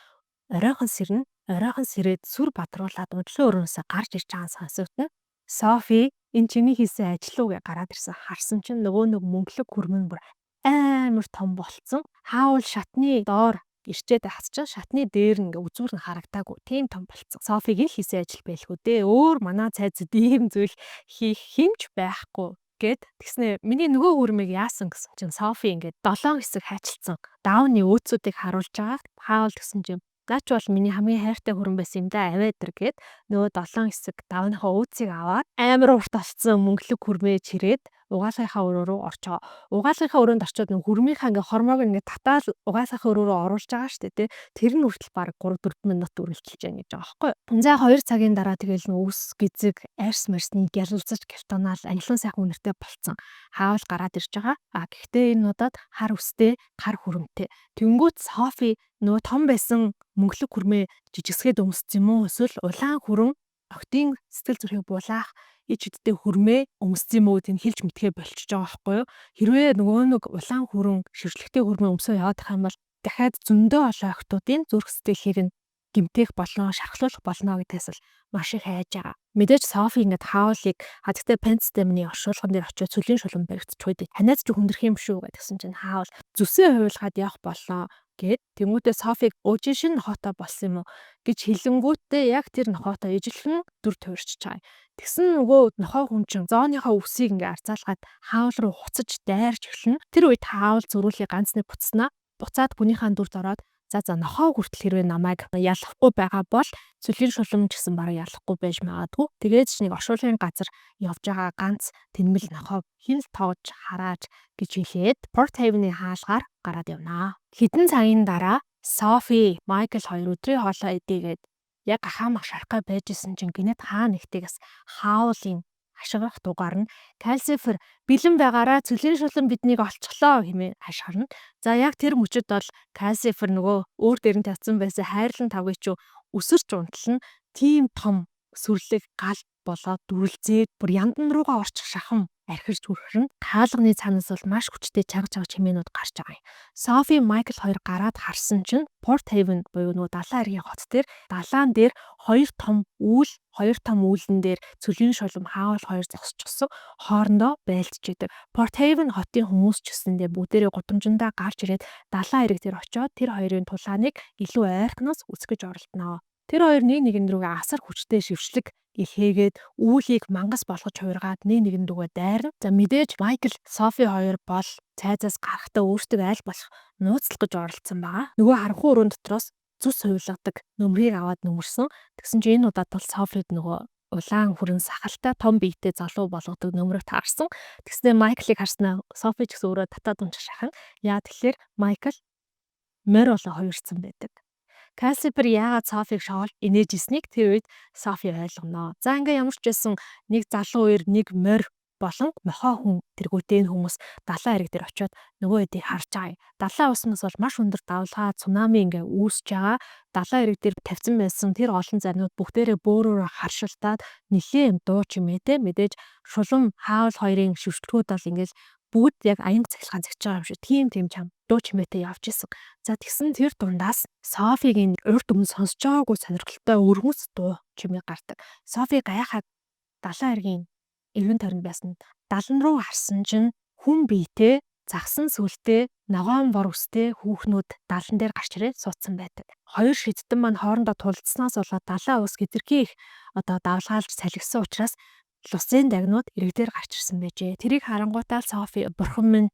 оройхон сэрээд сүр бадруулаад өглөө өрөөсөө гарч ирж байгаа сонсогдно. Софи энэ чиний хийсэн ажил уу гэж гараад ирсэн. Харсан чинь нөгөө нэг мөнгөлөг хүрмэн бүр амар том болцсон. Хаул шатны доор ирчээд хасчаа шатны дээр ингээ үзүүр нь харагдаагүй. Тийм том болцсон. Софигийн хийсэн ажил байлгүй дээ. Өөр манай цайзад ийм зүйл хийх хэмж байхгүй гэд тэгснэ миний нөгөө хүрмийг яасан гэсэн чинь Софи ингээд 7 хэсэг хайчилсан. Даавны өөцүүдийг харуулж байгаа. Хаул гэсэн чинь наач бол миний хамгийн хайртай хүрэн байсан юм да авэдэр гэд нөгөө 7 хэсэг давныхаа өөцийг аваад амар урт олцсон мөнгөлөг хүрмээ чирээд угаалгынхаа өрөө рүү орчоо. Угаалгынхаа өрөөнд орчоод нөгөө хүрмийнхаа ингээ хормоог ингээ татаал угаалгынхаа өрөө рүү оруулж байгаа штэ тий. Тэр нь хүртэл баг 3-4 минут үргэлжилж байгаа гэж байгаа байхгүй. За 2 цагийн дараа тэгэл нөгөө үс гизэг арьс марсны гялалзаж гавтанаал англан сайхан үнэртэй болцсон. Хаул гараад ирж байгаа. Гэхдээ энэ удаад хар үстэй, гар хүрэмтэй. Тэнгүүт Софи нөгөө том байсан мөнгөлөг хүрмээ жижигсгээд өмссөн юм уу? Эсвэл улаан хүрэн октын сэтгэл зүрхийг булаах ич үдтэй хүрмээ өмссөн юм уу? Тэм хэлж мэдхээ болчихж байгаа байхгүй юу? Хэрвээ нөгөө нэг улаан хүрэн ширхлэгтэй хүрмээ өмсөө яваад их юм бол дахиад зөндөө олон охтуудын зүрх сэтгэлийг нь гимтэх болно, шархлуулах болно гэдгээс л маш их хайж байгаа. Мэдээж Софи ингээд Хаулыг хатагтай пенцтэмний оршуулган дээр очиод цөлийн шулуун баригдчих үед танаас ч хүндрэх юм шүү гэдгсэн чинь Хаул зүсээ хуйлгаад явах болоо гэд тэмүүтээ Софиг өөжин шин нохотой болсон юм уу гэж хэлэнгүүтээ яг тэр нохотой ижилхэн дүр туурч чаа. Тэгсэн нөгөө нохой хүн чинь зооныхоо өвсийг ингээ арцаалгаад Хаул руу хуцаж дайрч эхэлнэ. Тэр үед Хаул зөрүүлээ ганцны буцснаа буцаад хүнийхээ дүрд ороод за нохоо хүртэл хэрвээ намайг ялахгүй байгаа бол цөлийн шулуун гэсэн бараг ялахгүй байж магадгүй. Тэгээд ч нэг оршуулгын газар явж байгаа ганц тэнмэл нохоо хин тоож харааж гэж хэлээд Port Haven-ийн хаалгаар гараад явнаа. Хэдэн цагийн дараа Софи, Майкл хоёр өдрийн хоолой идээгээд яг гахаамах шархай байжсэн чинь гинэт хаа нэгтээс Хаулын хашгирах дугаар нь Калсифер бэлэн байгаараа цөлийн шулуун биднийг олцглоо хэмээн хашгирна. За яг тэр мөчөд бол Калсифер нөгөө өөр дээр нь тавьсан байсан хайрлан тавыг чуу өсөрч унтлан тийм том сүрлэг гал болоод дүрлзээд бүр яндан руугаа орчих шахам архирч хүрхэн хаалганы цаанаас бол маш хүчтэй чаг чимээнүүд гарч байгаа юм. Софи Майкл хоёр гараад харсан чинь Port Haven буюу нөгөө далайн эргийн хот дээр далаан дээр хоёр том үүлэн дээр цөлийн шулуун Хаул хоёр зогсчихсон хоорондоо байлдж идэг. Port Haven хотын хүмүүс ч гэсэндээ бүгдээрээ гудамжиндаа гарч ирээд далайн эрэг дээр очиод тэр хоёрын тулааныг илүү ойрхоноос үсгэж оролдноо. Тэр хоёр нэг нэгэн рүүгээ асар хүчтэй шившлэг илгээгээд үүлийг мангас болгож хуургаад нэг нэгэн рүүгээ дайрна. За мэдээж Майкл, Софи хоёр бол цайзаас гарахдаа өөртөө айл болох нууцлах гэж оролцсон байгаа. Нөгөө харанхуй өрөөнд дотроос зүс хувилгадаг нөмрийг аваад нөмөрсөн. Тэгсэн чинь энэ удаад бол Софид нөгөө улаан хүрэн сахалтай том биетэй залуу болгодог нөмрөг таарсан. Тэгснээр Майклыг харснаа Софи ч гэсэн өөрөө татаад унчих шахан. Яа тэгэхээр Майкл морь болоо хувирсан байдаг. Кассипер яагаад Софиг шоолж инээж ирснийг тэр үед Софи ойлгоно. За ингээ ямар ч байсан нэг залуу хоёр нэг морь болон мохоо хүн тэргүүтэй энэ хүмүүс далайн хэрэг дээр очиод нөгөө хэдийг харж байгаа. Далайн усмас бол маш өндөр давлгаа цунами ингээ үүсэж байгаа. Далайн хэрэг дээр тавьсан байсан тэр олон зарнууд бүгдээрээ бөөрөөр харшилтаад нэлийн дуу чимээтэй мэдээж шулам хаавал хоёрын шүвчлгүүд бол ингээл бүгд яг аянга цахилгаан зэгч байгаа юм шиг тийм чам дуу чимээтэй явж исэн. За тэгсэн тэр дундаас Софигийн урд өмнө сонсож байгаагүй сонирхолтой өргөс дуу чимээ гардаг. Софи гайхаад далайн хэргийн эргэн тойронд байсан далан руу харсан чинь хүн биетэй загсан сүлтэй ногоон бор үстэй хүүхнүүд далан дээр гарч ирээд суудсан байдаг. Хоёр шидтэн маань хоорондоо тулдсанаас болоод далайн ус хэтэрхий их давлгаалж салхисан учраас лусын дагнууд иргэдээр гарч ирсэн байжээ. Тэрийг харангуйтаа Софи бурхан минь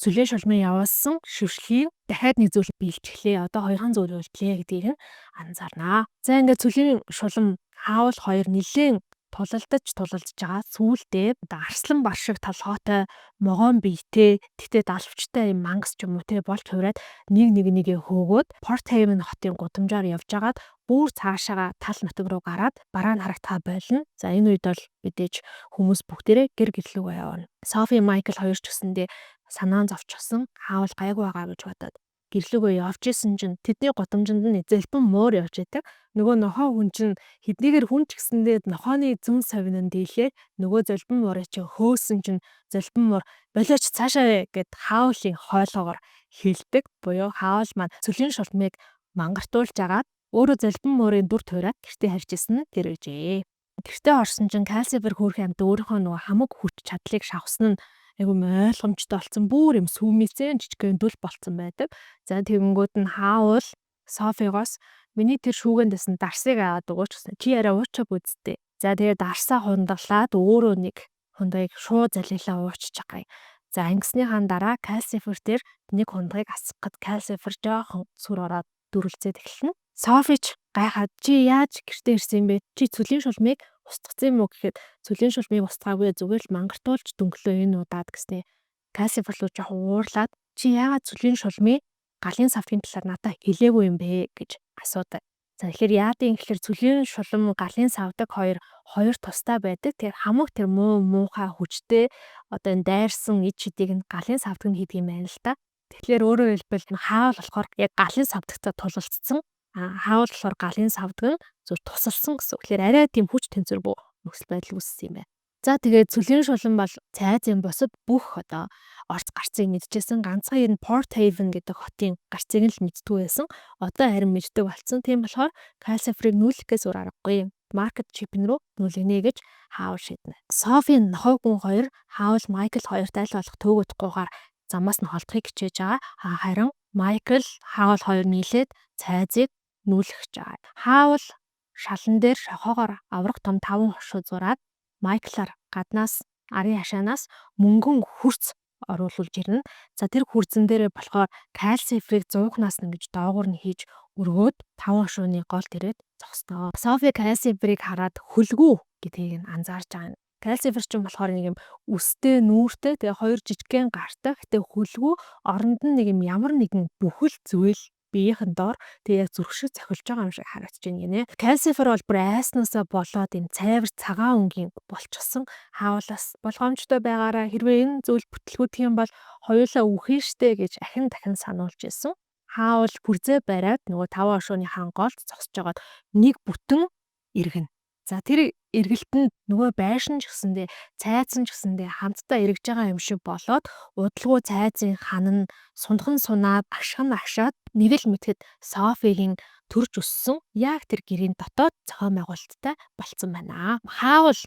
сүлээ шулмын явуулсан шившлийг дахиад нэг зүйл биелчихлээ. Одоо хоёрхан зүйл үйлдлээ гэдгийг нь анзаарнаа. За ингээд сүлийн шулам хаавал хоёр нилээн тулалдаж байгаа. Сүүлдээ арслан бар шиг толгойтой могоон биетэй тэгтээ далвчтай юм мангас ч юм уу те болж хувраад нэгээ хөөгөөд Портхейвен хотын гудамжаар явж агаад бүр цаашаага тал нутаг руу гараад бараа нь харагтаа болно. За энэ үед бол мэдээж хүмүүс бүгдээрээ гэр гэрлүүгээ явна. Софи, Майкл хоёр ч гэсэндээ санаан зовчихсон хаавал гайгүй байгаа гэж бодоод гэрлүүгээ явж исэн чинь тэдний гудамжинд нь зэлбэн муур явж байдаг. Нөгөө нохоо хүн чинь хэдийгээр хүн ч гэсэндээ нохооны зүн совинан дийлээ нөгөө зэлбэн муурыг чи хөөсөн чинь зэлбэн муур болооч цаашаа гэд хаавлын хойлоогоор хилдэг. Буюу хаавал маань цөлийн шулмыг мангартуулж агаад өөрөө зэлбэн муурын дүр туураад гэртээ харж исэн нь тэр үжээ. Гэртээ орсон чинь Кассипер хөөрхөн амт өөрийнхөө нөгөө хамаг хүч чадлыг шавсан нь айгу ойлгомжтой болсон. Бүр юм сүмээсээ жижигхэн дүл болцсон байдаг. За тэгэнгүүт нь хаавал Софигоос миний тэр шүүгэндэсэн дарсыг аваад өгөөч гэсэн. Чи арай уучаа бүзтэй. За тэгээ дарсаа хундаглаад өөрөө нэг хундайг шууд залилаа уучж байгаа юм. За ингэснийхаа дараа Кассипер дээр нэг хундайг асгахад Кассипер жоохон сүр ороод дүрлцээд эхэлнэ. Софич гайхаад чи яаж гэртээ ирсэн бэ? Чи цөлийн шулмыг устгацсан юм уу гэхэд цөлийн шулмыг устгаагүй зүгээр л мангартуулж дөнгөлөө энэ удаад гэснээ. Кассипер руу жоохон уурлаад чи яагаад цөлийн шулмыг галын савтын талаар надад хэлээгүй юм бэ гэж асуудаг. За тэгэхээр яадын гэхээр цөлийн шулам галын савдаг хоёр тустай байдаг. Тэгэхээр хамаг тэр муухай хүчтэй одоо энэ дайрсан ид шидийг нь галын савдаг нь хийдэг юм байна л да. Тэгэхээр өөрөөр хэлбэл хаавал болохоор яг галын савдагтаа тулалдсан. Хаавал болохоор галын савдаг нь зөв тусалсан гэсэн. Тэгэхээр арай тийм хүч тэнцвэр бүү нөхцөл байдал үүссэн юм байна. За тэгээд цөлийн шулан бол цайзын босод бүх одоо орц гарцыг мэдчихсэн. Ганцхан энэ Портхейвен гэдэг хотын гарцыг нь л мэдтгүй байсан. Одоо харин мэддэг болсон. Тийм болохоор Кассипрыг нүүлэхээс өөр аргагүй. Маркет чипэн рүү нүүлгэнэ гэж хаавал шийднэ. Софи нохой хүн хоёр хаавал Майкл хоёрт аль болох төөгөдөхгүйгээр замаас нь холдохыг хичээж байгаа. Харин Майкл хаавал хоёр нийлээд цайзыг нүүлгэж байгаа. Хаавал шалан дээр шохоогоор аврах том 5 хошуу зураад Майклаар гаднаас арын хашаанаас мөнгөн хурц оруулж ирнэ. За тэр хурцэн дээрээ болохоор Кассипрыг зуухнаас нь гэж доогуур нь хийж өргөөд 5 хошууны гол дээрээ зогсноо. Софи Кассипрыг хараад хөлгүү гэдгийг нь анзаарч байгаа. Кассипер ч юм болохоор нэг юм үстэй нүүртэй тэгээ хоёр жижигхэн гартай гэтээ хөлгүү оронд нь нэг юм ямар нэгэн бүхэл зүйл биеийнхэн доор тэгээ яг зүрх шиг цохилж байгаа юм шиг харагдаж байна гинэ. Кассипер бол бүр айснаасаа болоод энэ цайвар цагаан өнгийн болчихсон. Хаавлаас болгоомжтой байгаараа хэрвээ энэ зүйл бүтлгүүдх юм бол хоёулаа үхэн штэ гэж ахин дахин сануулж ирсэн. Хаавал бүрзээ бариад нөгөө 5 хошууны ханголд зогсож байгаад нэг бүтэн эргэнэ. За тэр эргэлтэнд нөгөө байшин ч гэсэндээ цайзан ч гэсэндээ хамтдаа эргэж байгаа юм шиг болоод удалгүй цайзын хан нь сунхан сунаад ашхан ашаад нэвэл мэтгэд Софигийн төрж өссөн яг тэр гэрийн дотоод зохион байгуулалттай болцсон байна. Хаавал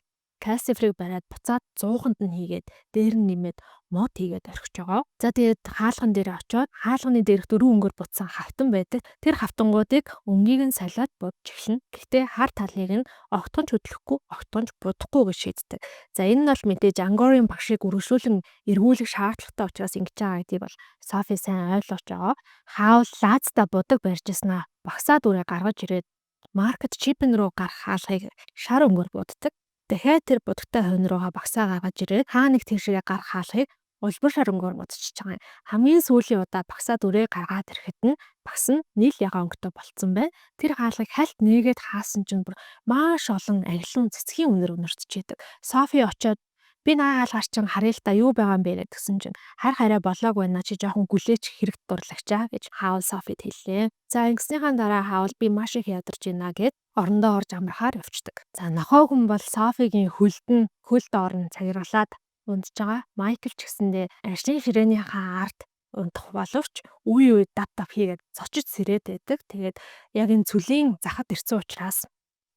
calcium-ыг бариад буцаад 100-нд нь хийгээд дээр нь нэмээд мод хийгээд орхиж байгаа. За тэгээд хаалган дээр очиод хаалганы дээрх 4 өнгөөр бутсан хавтан байдаг. Тэр хавтангуудыг өнгийг нь салиад будж эхэлнэ. Гэхдээ хар талыг нь огтхон ч хөдлөхгүй, огтхон ч будахгүй гэж шийддэг. За энэ нь бол мэдээж Angkor-ын багшийг үргэлжлүүлэн эргүүлэх шаардлагатай учраас ингэж байгаа гэдгийг бол Софи сайн ойлгож байгаа. Хаул Лаазда будаг барьж яснаа багсаа дүрээ гаргаж ирээд маркет чипэн рүү гарах хаалгыг шар өнгөөр буддаг. Дахиад тэр будагтай хойно руугаа багсаа гаргаж ирээд хаа нэг тийшээ гарах хаалгыг улбар шар өнгөөр будчихж байгаа юм. Хамгийн сүүлийн удаа багсаа дүрээ гаргаад ирэхэд нь багс нь нийл ягаан өнгөтэй болцсон байна. Тэр хаалгыг хальт нээгээд хаасан чинь бүр маш олон агилан цэцгийн үнэр өнөртчихэдэг. Софи очиод би наа хаалгаар чинь харъя л да юу байгаа юм бэ гэсэн чинь хараа болоог байна чи жоохон гүлээч хэрэгт дурлагчаа гэж Хаул Софид хэллээ. За ингэснийхаа дараа Хаул би маш их ядарч байна гэд орондоо орж амрахаар явцдаг. За нохой хүн бол Софигийн хөлд орон цагирлаад унтж байгаа. Майкл ч гэсэндээ аршин ширээнийхээ ард унтах боловч үе дав хийгээд цочиж сэрээд байдаг. Тэгээд яг энэ цүлийн захад ирсэн учраас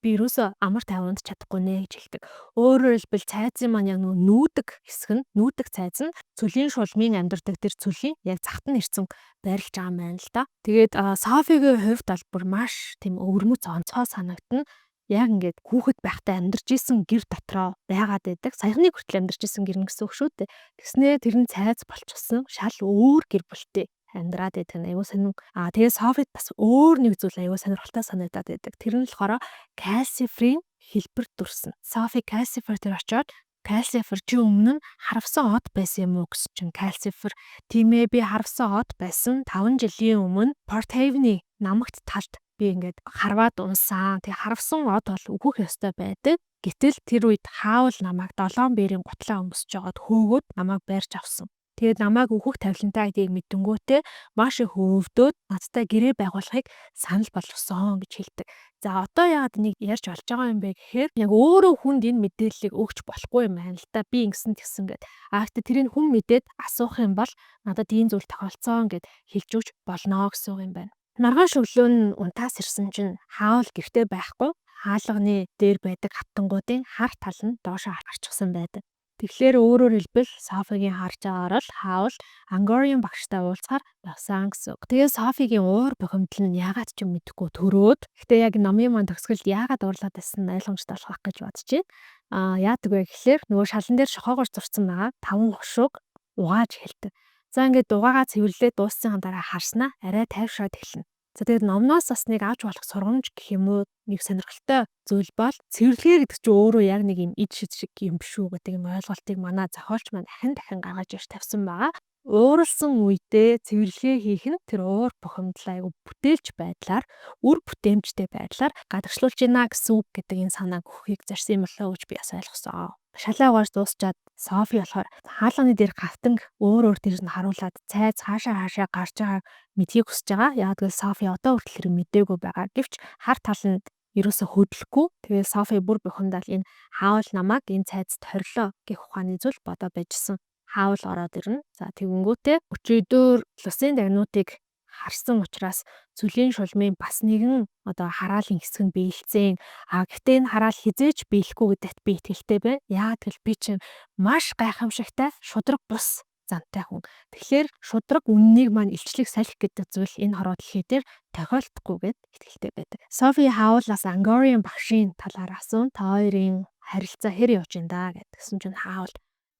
би юусоо амар тайван унтж чадахгүй нэ гэж хэлдэг. Өөрөөр хэлбэл цайзын маань яг нүүдэг хэсэг нь нүүдэг цайз нь цүлийн шулмын амьдардаг тэр цүлийн яг захад нь ирсэн байрлаж байгаа юм байна л да. Тэгээд Софигийн хувьд бол бүр маш тийм өвөрмөц онцгой санагдана. Яг ингээд хүүхэд байхдаа амьдарч исэн гэр дотроо байгаад байдаг. Саяхны хүртэл амьдарч исэн гэр гэсэн үг шүү дээ. Тэгснээ тэр нь цайз болчихсон. Шал өөр гэр бүлтэй амьдраад байдаг нь аюу сонин. Тэгээ Софид бас өөр нэг зүйл аюу сонирхолтой санагдаад байдаг. Тэр нь болохоор calcium-ийн хэлбэр дүрсэн. Софи calcium дээр очиод calcium чи өмнө нь харавсан од байсан юм уу гэсэн чинь calcium тийм ээ би харавсан од байсан 5 жилийн өмнө Port Haven-ийн намагт талд би ингээд харваад унсан. Тэгээ харавсан од бол өгөх ёстой байдаг. Гэтэл тэр үед Хаул намайг 7 бээрийн гутлаа өмсөж жагаад хөөгөөд намайг байрч авсан. Тэгээд намайг өгөх тавилантай гэдгийг мэдэнгүүтээ маш их өвдөөд надтай гэрээ байгуулахыг санал болгосон гэж хэлдэг. За одоо яагаад энийг ярьж болж байгаа юм бэ гэхээр яг өөрөө хүнд энэ мэдээллийг өгч болохгүй юм байна л да. Би ингэсэн тэгсэн гэд. Гэхдээ тэрийг хүн мэдээд асуух юм бол надад ийм зүйл тохиолдсон гэд хэлж өгч болно гэсэн үг юм байна. Маргааш өглөө нь унтаас ирсэн чинь Хаул гэртээ байхгүй. Хаалганы дээр байдаг хавтангуудын хар тал нь доошоо харчихсан байдаг. Тэгэхээр өөрөөр хэлбэл Софигийн харж байгаагаар л Хаул Angkor-ын багштай уулзахаар явсан гэсэн үг. Тэгээ Софигийн уур бухимдал нь яагаад ч юм мэдэхгүй төрөөд. Гэтэ яг номын маань төгсгөлд яагаад уурлаад байсан нь ойлгомжтой болох гэж бодож байна. Яадаг вэ гэхээр нөгөө шалан дээр шохоогоор зурцсан байгаа 5 хушууг угааж хэлдэг. За ингээд угаагаа цэвэрлээ дууссан дараа харснаа арай тайвшраад эхэлнэ. За тэгээд номноос бас нэг авч болох сургамж гэх юм уу нэг сонирхолтой зүйл бол цэвэрлэгээ гэдэг чинь өөрөө яг нэг юм ид шид шиг юм биш үү гэдэг юм ойлголтыг манай зохиолч маань дахин гаргаж ирж тавьсан байгаа. Ууралсан үедээ цэвэрлэгээ хийх нь тэр уур бухимдлаа айгу бүтээлч байдлаар үр бүтээмжтэй байдлаар гадагшлуулж байна гэсэн үг гэдэг энэ санааг өгөхийг зарсан юм болоо гэж би бас ойлгосон. Шалаа угааж дуусчаад Софи болохоор хаалганы дээр гавтанг өөр дээр нь харуулад цайз хаашаа гарч байгаа мэдхийг хүсэж байгаа. Яг л Софи одоо хүртэл мдээгүй байгаа. Гэвч хар тал нь ерөөсө хөдлөхгүй. Тэгээд Софи бүр бухимдал энэ Хаул намайг энэ цайзд хорилоо гэх ухааны зүйл бодоо байжсэн. Хаул ороод ирнэ. За тэгэнгүүтээ өчигдөр Лусын дагнуудыг харсан учраас цүлийн шулмын бас нэгэн одоо хараалын хэсэг нь биелцэн. Гэхдээ энэ хараал хизээж биелэхгүй гэдэгт би итгэлтэй байна. Яагаад гэвэл би чинь маш гайхамшигтай шудраг бус зантай хүн. Тэгэхээр шудраг үннийг маань илчлэх салхи гэдэг зүйл энэ хороо дэлхий дээр тохиолдохгүй гэд итгэлтэй байдаг. Софи Хаулаас Angkor-ын багшийн талаар асуун та хоёрын харилцаа хэр явж байна гэдгсэн чинь Хаул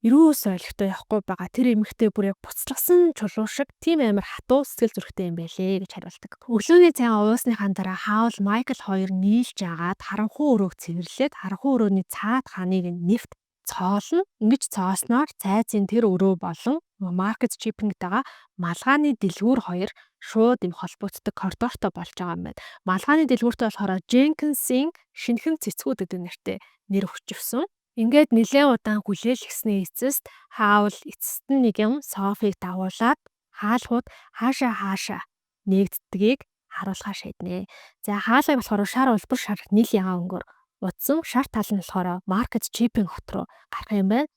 Ирүүс ойлгохтой явахгүй байгаа тэр эмэгтэй бүр яг буцлагсан чулуу шиг тийм амар хатуу сэтгэл зүрэхтэй юм байлээ гэж хариулдаг. Өглөөний цайгаа уусныхаа дараа Хаул Майкл хоёр нийлж агаад харанхуй өрөөг цэвэрлээд харанхуй өрөөний цаад хааныг нефт цоолно. Ингэж цоосноор цайзын тэр өрөө болон маркет чипингтэйгээ малгайны дэлгүүр хоёр шууд им холбогддог коридортой болж байгаа юм байна. Малгайны дэлгүүртэй болохоор Jenkins-ийн шинэхэн цэцгүүд гэдэг нэртэй нэр өгчвсөн. Ингээд нэлээд удаан хүлээл гисний эцэст Хаул эцэст нь нэг юм Софиг дагуулад хаалгууд хаашаа нэгддгийг харуулахаар шийднэ. За хаалгыг болохоор шар улбар шар нийл ягаан өнгөөр утсан, шар тал нь болохоор маркет чипинг хот руу гарах юм байна.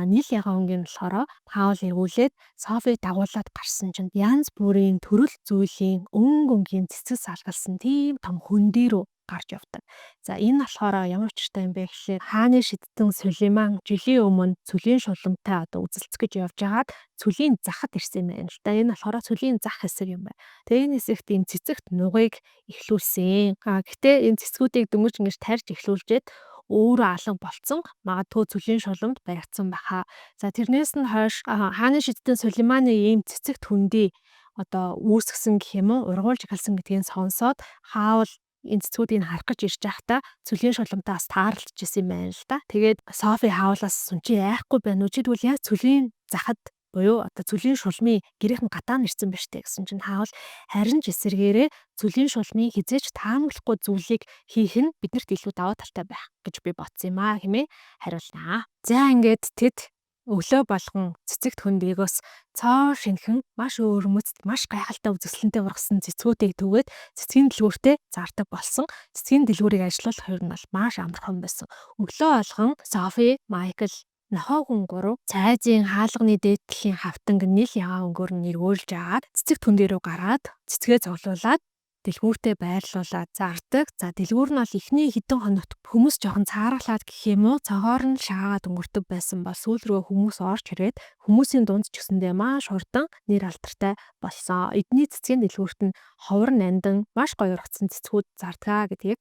Нийл ягаан өнгийн болохоор Хаул эргүүлээд Софиг дагуулад гарсан чинь янз бүрийн төрөл зүйлийн өнгийн цэцэс салгалсан тийм том хөндий рүү гарч явдаг. За энэ болохоор ямар учиртай юм бэ гэхээр хааны шидтэн Сулейман жилийн өмнө цөлийн шуламтай үзэлцгэж явж байгаад цөлийн захад ирсэн юм байна л да. Энэ болохоор цөлийн зах хэсэг юм байна. Тэгээ энэ хэсэгт ийм цэцэгт нугыг эхлүүлсэн. Гэтээ энэ цэцгүүдийг дөнгөж ингэж тарьж эхлүүлжээд өөрөө алга болцсон. Магадгүй цөлийн шуламд баригдсан байхаа. За тэрнээс нь хойш хааны шидтэн Сулейманы ийм цэцэгт хөндий үүсгэсэн гэх юм уу, ургуулж эхэлсэн гэдгийг сонсоод хаавал энэ цэцгүүдийг харах гэж ирж байхдаа цөлийн шуламтай бас таарлаж исэн юм байна л да. Тэгээд Софи хаавлаас сүн чи яахгүй байна уу? Чи тэгвэл яг цөлийн захад буюу цөлийн шулмын гэрийнхэн гадаа нэрсэн байна штэ гэсэн чинь хаавал харин ч эсэргээрээ цөлийн шулмын хизээч таамаглахгүй зүйлийг хийх нь биднэрт илүү даваа талтай байх гэж би бодсон юм хэмээн хариулнаа. За ингээд тэд өглөө болгон цэцэгт хөндийгөөс цоо шинхэн маш өөрмөцт маш гайхалтай үзэсгэлэнтэй ургасан цэцгүүдийг түгээд цэцгийн дэлгүүртээ зардаг болсон. Цэцгийн дэлгүүрийг ажилуулах хоёр нь бол маш амархан байсан. Өглөө болгон Софи, Майкл нохой хүн гурав цайзын хаалганы дээдлийн хавтанг нийл ягаан өнгөөр нь эргүүлж агаад цэцэгт хөндий рүү гараад цэцгээ цуглуулад дэлгүүртээ байрлуулад зардаг. За дэлгүүр нь бол эхний хэдэн хоногт хүмүүс жоохон цааргалаад гэх юм уу цогоор нь шаагаад өнгөрдөг байсан бол сүүл рүү хүмүүс орж ирээд хүмүүсийн дунд ч гэсэндээ маш хурдан нэр алдартай болсон. Эдний цэцгийн дэлгүүрт нь ховор нандан маш гоё ургацсан цэцгүүд зардгаа гэдгийг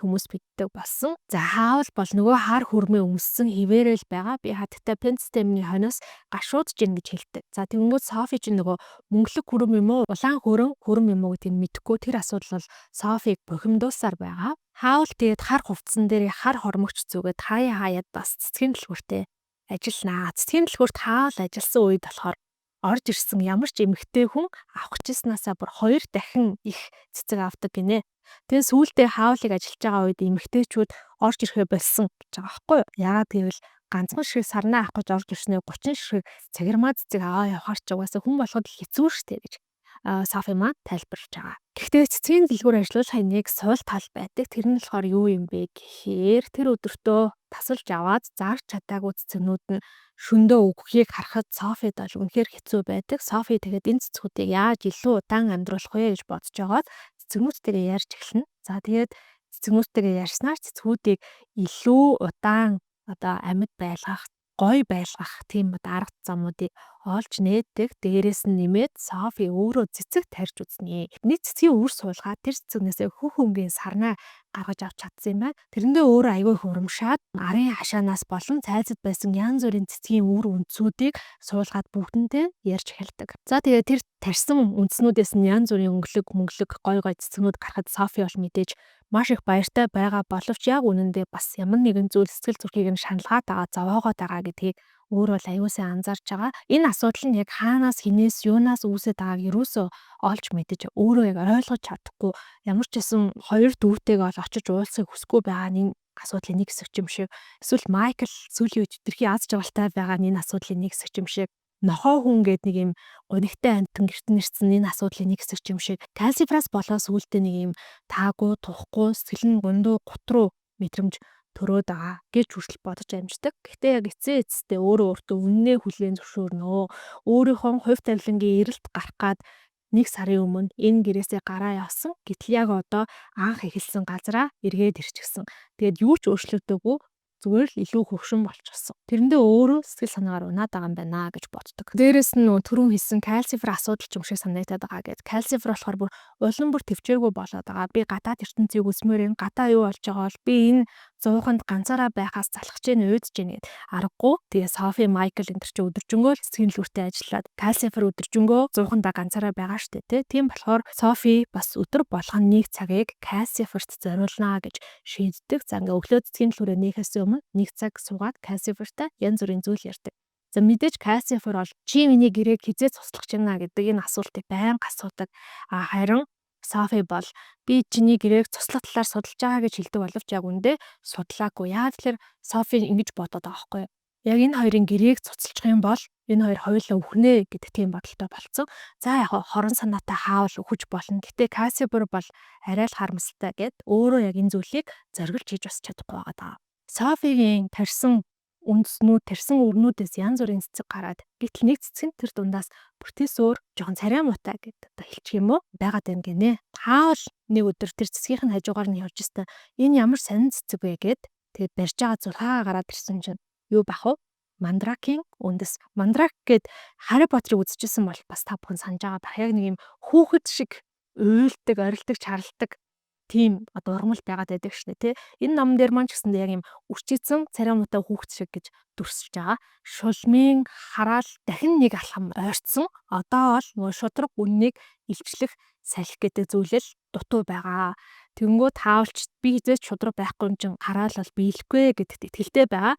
хүмүүс биддэг болсон. За хаавал бол нөгөө хар хүрмээ өмссөн хിവэрэл байгаа. Би хаттай пенцтемний хоноос гашуудж гин гэж хэлдэг. За тэгмүүд Софи ч нөгөө мөнгөлөг хүрм юм уу, улаан хүрм юм уу гэдгийг мэдэхгүй тэр асуудал бол Софиг бухимдуулсаар байгаа. Хаавал тэгээд хар хувцсан дээр хар хормогч зүгээд хаяад бас цэцгийн дэлгүүртээ ажилланаа. Цэцгийн дэлгүүрт хаавал ажилласан үед болохоор орж ирсэн ямар ч эмэгтэй хүн авах гэжснаасаа бүр 2 дахин их цэцэг авдаг гинэ. Тэгээ сүүлдээ хаавлыг ажиллаж байгаа үед эмэгтэйчүүд орж ирэхэ болсон гэж байгаа байхгүй юу? Яагаад гэвэл ганцхан ширхэг сарнаа авах гэж орж ирснээр 30 ширхэг цагирмаа цэцэг аваа явахаар ч угаасаа хүн болоход хэцүү штэ гэж Софи маань тайлбарлаж байгаа. Гэхдээ цэцгийн дэлгүүр ажиллуулахын нэг сул тал байдаг. Тэр нь болохоор юу юм бэ гэхээр тэр өдөртөө тасалж аваад зарж чадаагүй цэцэгнүүд нь шөндөө өгөхийг харахад Софид бол үнэхээр хэцүү байдаг. Софи тэгээд энэ цэцгүүдийг яаж илүү удаан амьдруулах вэ гэж бодож байгаад цэцэгнүүдтэйгээ ярьж эхэлнэ. За тэгээд цэцэгнүүдтэйгээ ярьснаар цэцгүүдийг илүү удаан амьд байлгах, гоё байлгах тийм арга замуудыг олж нээдэг. Дээрээс нь нэмээд Софи өөрөө цэцэг тарьж үзнэ. Эхний цэцгийн үр суулгаад тэр цэцэгнээсээ хөнгийн сарнаа гаргаж авч чадсан юм байна. Тэрэндээ өөрөө аягүй хурамшаад арын хашаанаас болон цайзад байсан янз бүрийн цэцгийн үр үндсүүдийг суулгаад бүгдэнтэй ярьж эхэлдэг. За тэгээд тэр тарьсан үндснүүдээс нь янз бүрийн мөнгөлөг гой цэцэгнүүд гарахад Софи бол мэдээж маш их баяртай байгаа боловч яг үнэндээ бас ямар нэгэн зүйл сэтгэл зүрхийг нь шаналгаад байгаа, зовоогоод байгаа гэдгийг өөр бол аюулсаа анзаарч байгаа. Энэ асуудал нь яг хаанаас хинээс юунаас үүсэж байгааг юусоо олж мэдэж өөрөө яг ойлгож чадахгүй ямар ч гэсэн хоёр дүүтэйгээ очиж уулзахыг хүсэхгүй байгаа нь асуудлын нэг хэсэг юм шиг. Эсвэл Майкл сүүлийн үед тэрхий аз жаргалтай байгаа нь энэ асуудлын нэг хэсэг юм шиг. Нохой хүн гэдэг нэг юм гонигтай амтан гэрт нэрсэн энэ асуудлын нэг хэсэг юм шиг. Калсифрас болоо сүүлдээ нэг юм таагүй, тухгүй, сэтгэл нь гундуу гутруу мэдрэмж төрөөд байгаа гэж хүртэл бодож амждаг. Гэхдээ яг эцсээ өөрөө өөртөө үннээ хүлээн зөвшөөрнөө. Өөрийнхөө хувь тавилангийн эрэлт гарах гад 1 сарын өмнө энэ гэрээсээ гараа явсан. Гэтэл яг одоо анх эхэлсэн газараа эргээд ирчихсэн. Тэгээд юу ч өөрчлөгдөөгүй зүгээр л илүү хөвшин болчихсон. Тэрэндээ өөрөө сэтгэл санаагаар унаад байгаа юм байна гэж боддог. Дээрээс нь түрүүн хэлсэн кальцифер асуудал ч юм шиг санагдаад байгаа гэд. Кальцифер болохоор бүр улам бүр төвчээргүй болоод байгаа. Би гадаад ертөнцийг үзмээр энэ гадаа юу болж байгаа бол би энэ зууханд ганцаараа байхаас залхаж гэнэ уйдж гэнэ гэд аргагүй. Тэгээ Софи, Майкл энэ төр чи өдөржингөө л цэцгийн дэлгүүртээ ажиллаад кальцифер өдөржингөө зуухандаа ганцаараа байгаа штэ тий. Тийм болохоор Софи бас өдөр болгон нэг цагийг кальциферт зориулнаа гэж шийддэг. За ингээ өглөө цэцгийн дэлгүүрээ нээхээс өмнө 1 цаг суугаад кальцифертай янз бүрийн зүйл ярьдаг. За мэдээж кальцифер бол чи миний гэрээг хизээ цуслах гэж байна гэдэг энэ асуултыг байнга асуудаг. Харин Софи бол би чиний гэрээг цуслах талаар судалж байгаа гэж хэлдэг боловч яг үндэ судлаагүй. Яагаад тэгэхээр Софи ингэж бодоод байгаа байхгүй юу? Яг энэ хоёрын гэрээг цуцлчих юм бол энэ хоёр хоёулаа үхнэ гэдэг тийм бодолтой болцсон. За яг хорон санаатай хаавал үхэж болно. Гэтэ кальцифер бол арай л харамсалтай гэд өөрөө яг энэ зүйлийг зориглож хийж бас чадахгүй байгаа даа. Софигийн тарьсан үндэснүүд тарьсан өрнүүдээс янз бүрийн цэцэг гараад гэтэл нэг цэцэг нь тэр дундаас бүтээсөөр жоохон царай муутай гэдэг одоо хэлчих юм уу байгаад байна гинэ. Хаавал нэг өдөр тэр цэцгийнх нь хажуугаар нь явж өстө энэ ямар сонин цэцэг вэ гэд тэгээд барьж байгаа зурхаагаа гараад ирсэн чинь юу бах вэ? Мандракийн үндэс. Мандрак гэд Harry Potter-ыг үзчихсэн бол бас та бүхэн санаж байгаа бах. Яг нэг юм хүүхэд шиг уйлдаг, орилдог, чарладаг тийм одоо ургамал байгаад байдаг шнэ тий. Энэ ном дээр маань ч гэсэндээ яг юм үрчигдсэн царай муутай хүүхэд шиг гэж дүрсэж байгаа. Шулмын хараал дахин нэг алхам ойрцсон. Одоо бол нөгөө шудраг үннийг илчлэх салхи гэдэг зүйлэл дутуу байгаа. Тэнгүүд таавалч би хизээч шудраг байхгүй юм чин хараал бол биелэхгүй гэдэгт итгэлтэй байгаа.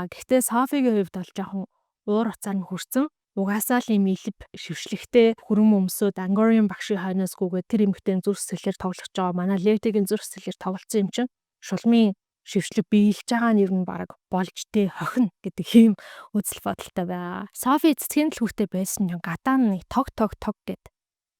Гэхдээ Софигийн хувьд бол жоохон уур уцаар нь хүрсэн. Угаасаа л юм илб шившлэгтэй хүрэн өмсөд Angorian багшийн хойноос гүгээд тэр эмэгтэй зүрх сэтгэлээр тоглож байгаа. Манай Левтигийн зүрх сэтгэлээр тоглолцсон юм чин. Шулмын шившлэг биелж байгаа нэр нь баг болж тэ хохино гэдэг ийм үзэл бодолтой байгаа. Софи цэцгийн төлхөртэй байсан юм гадаа нэг тог гэд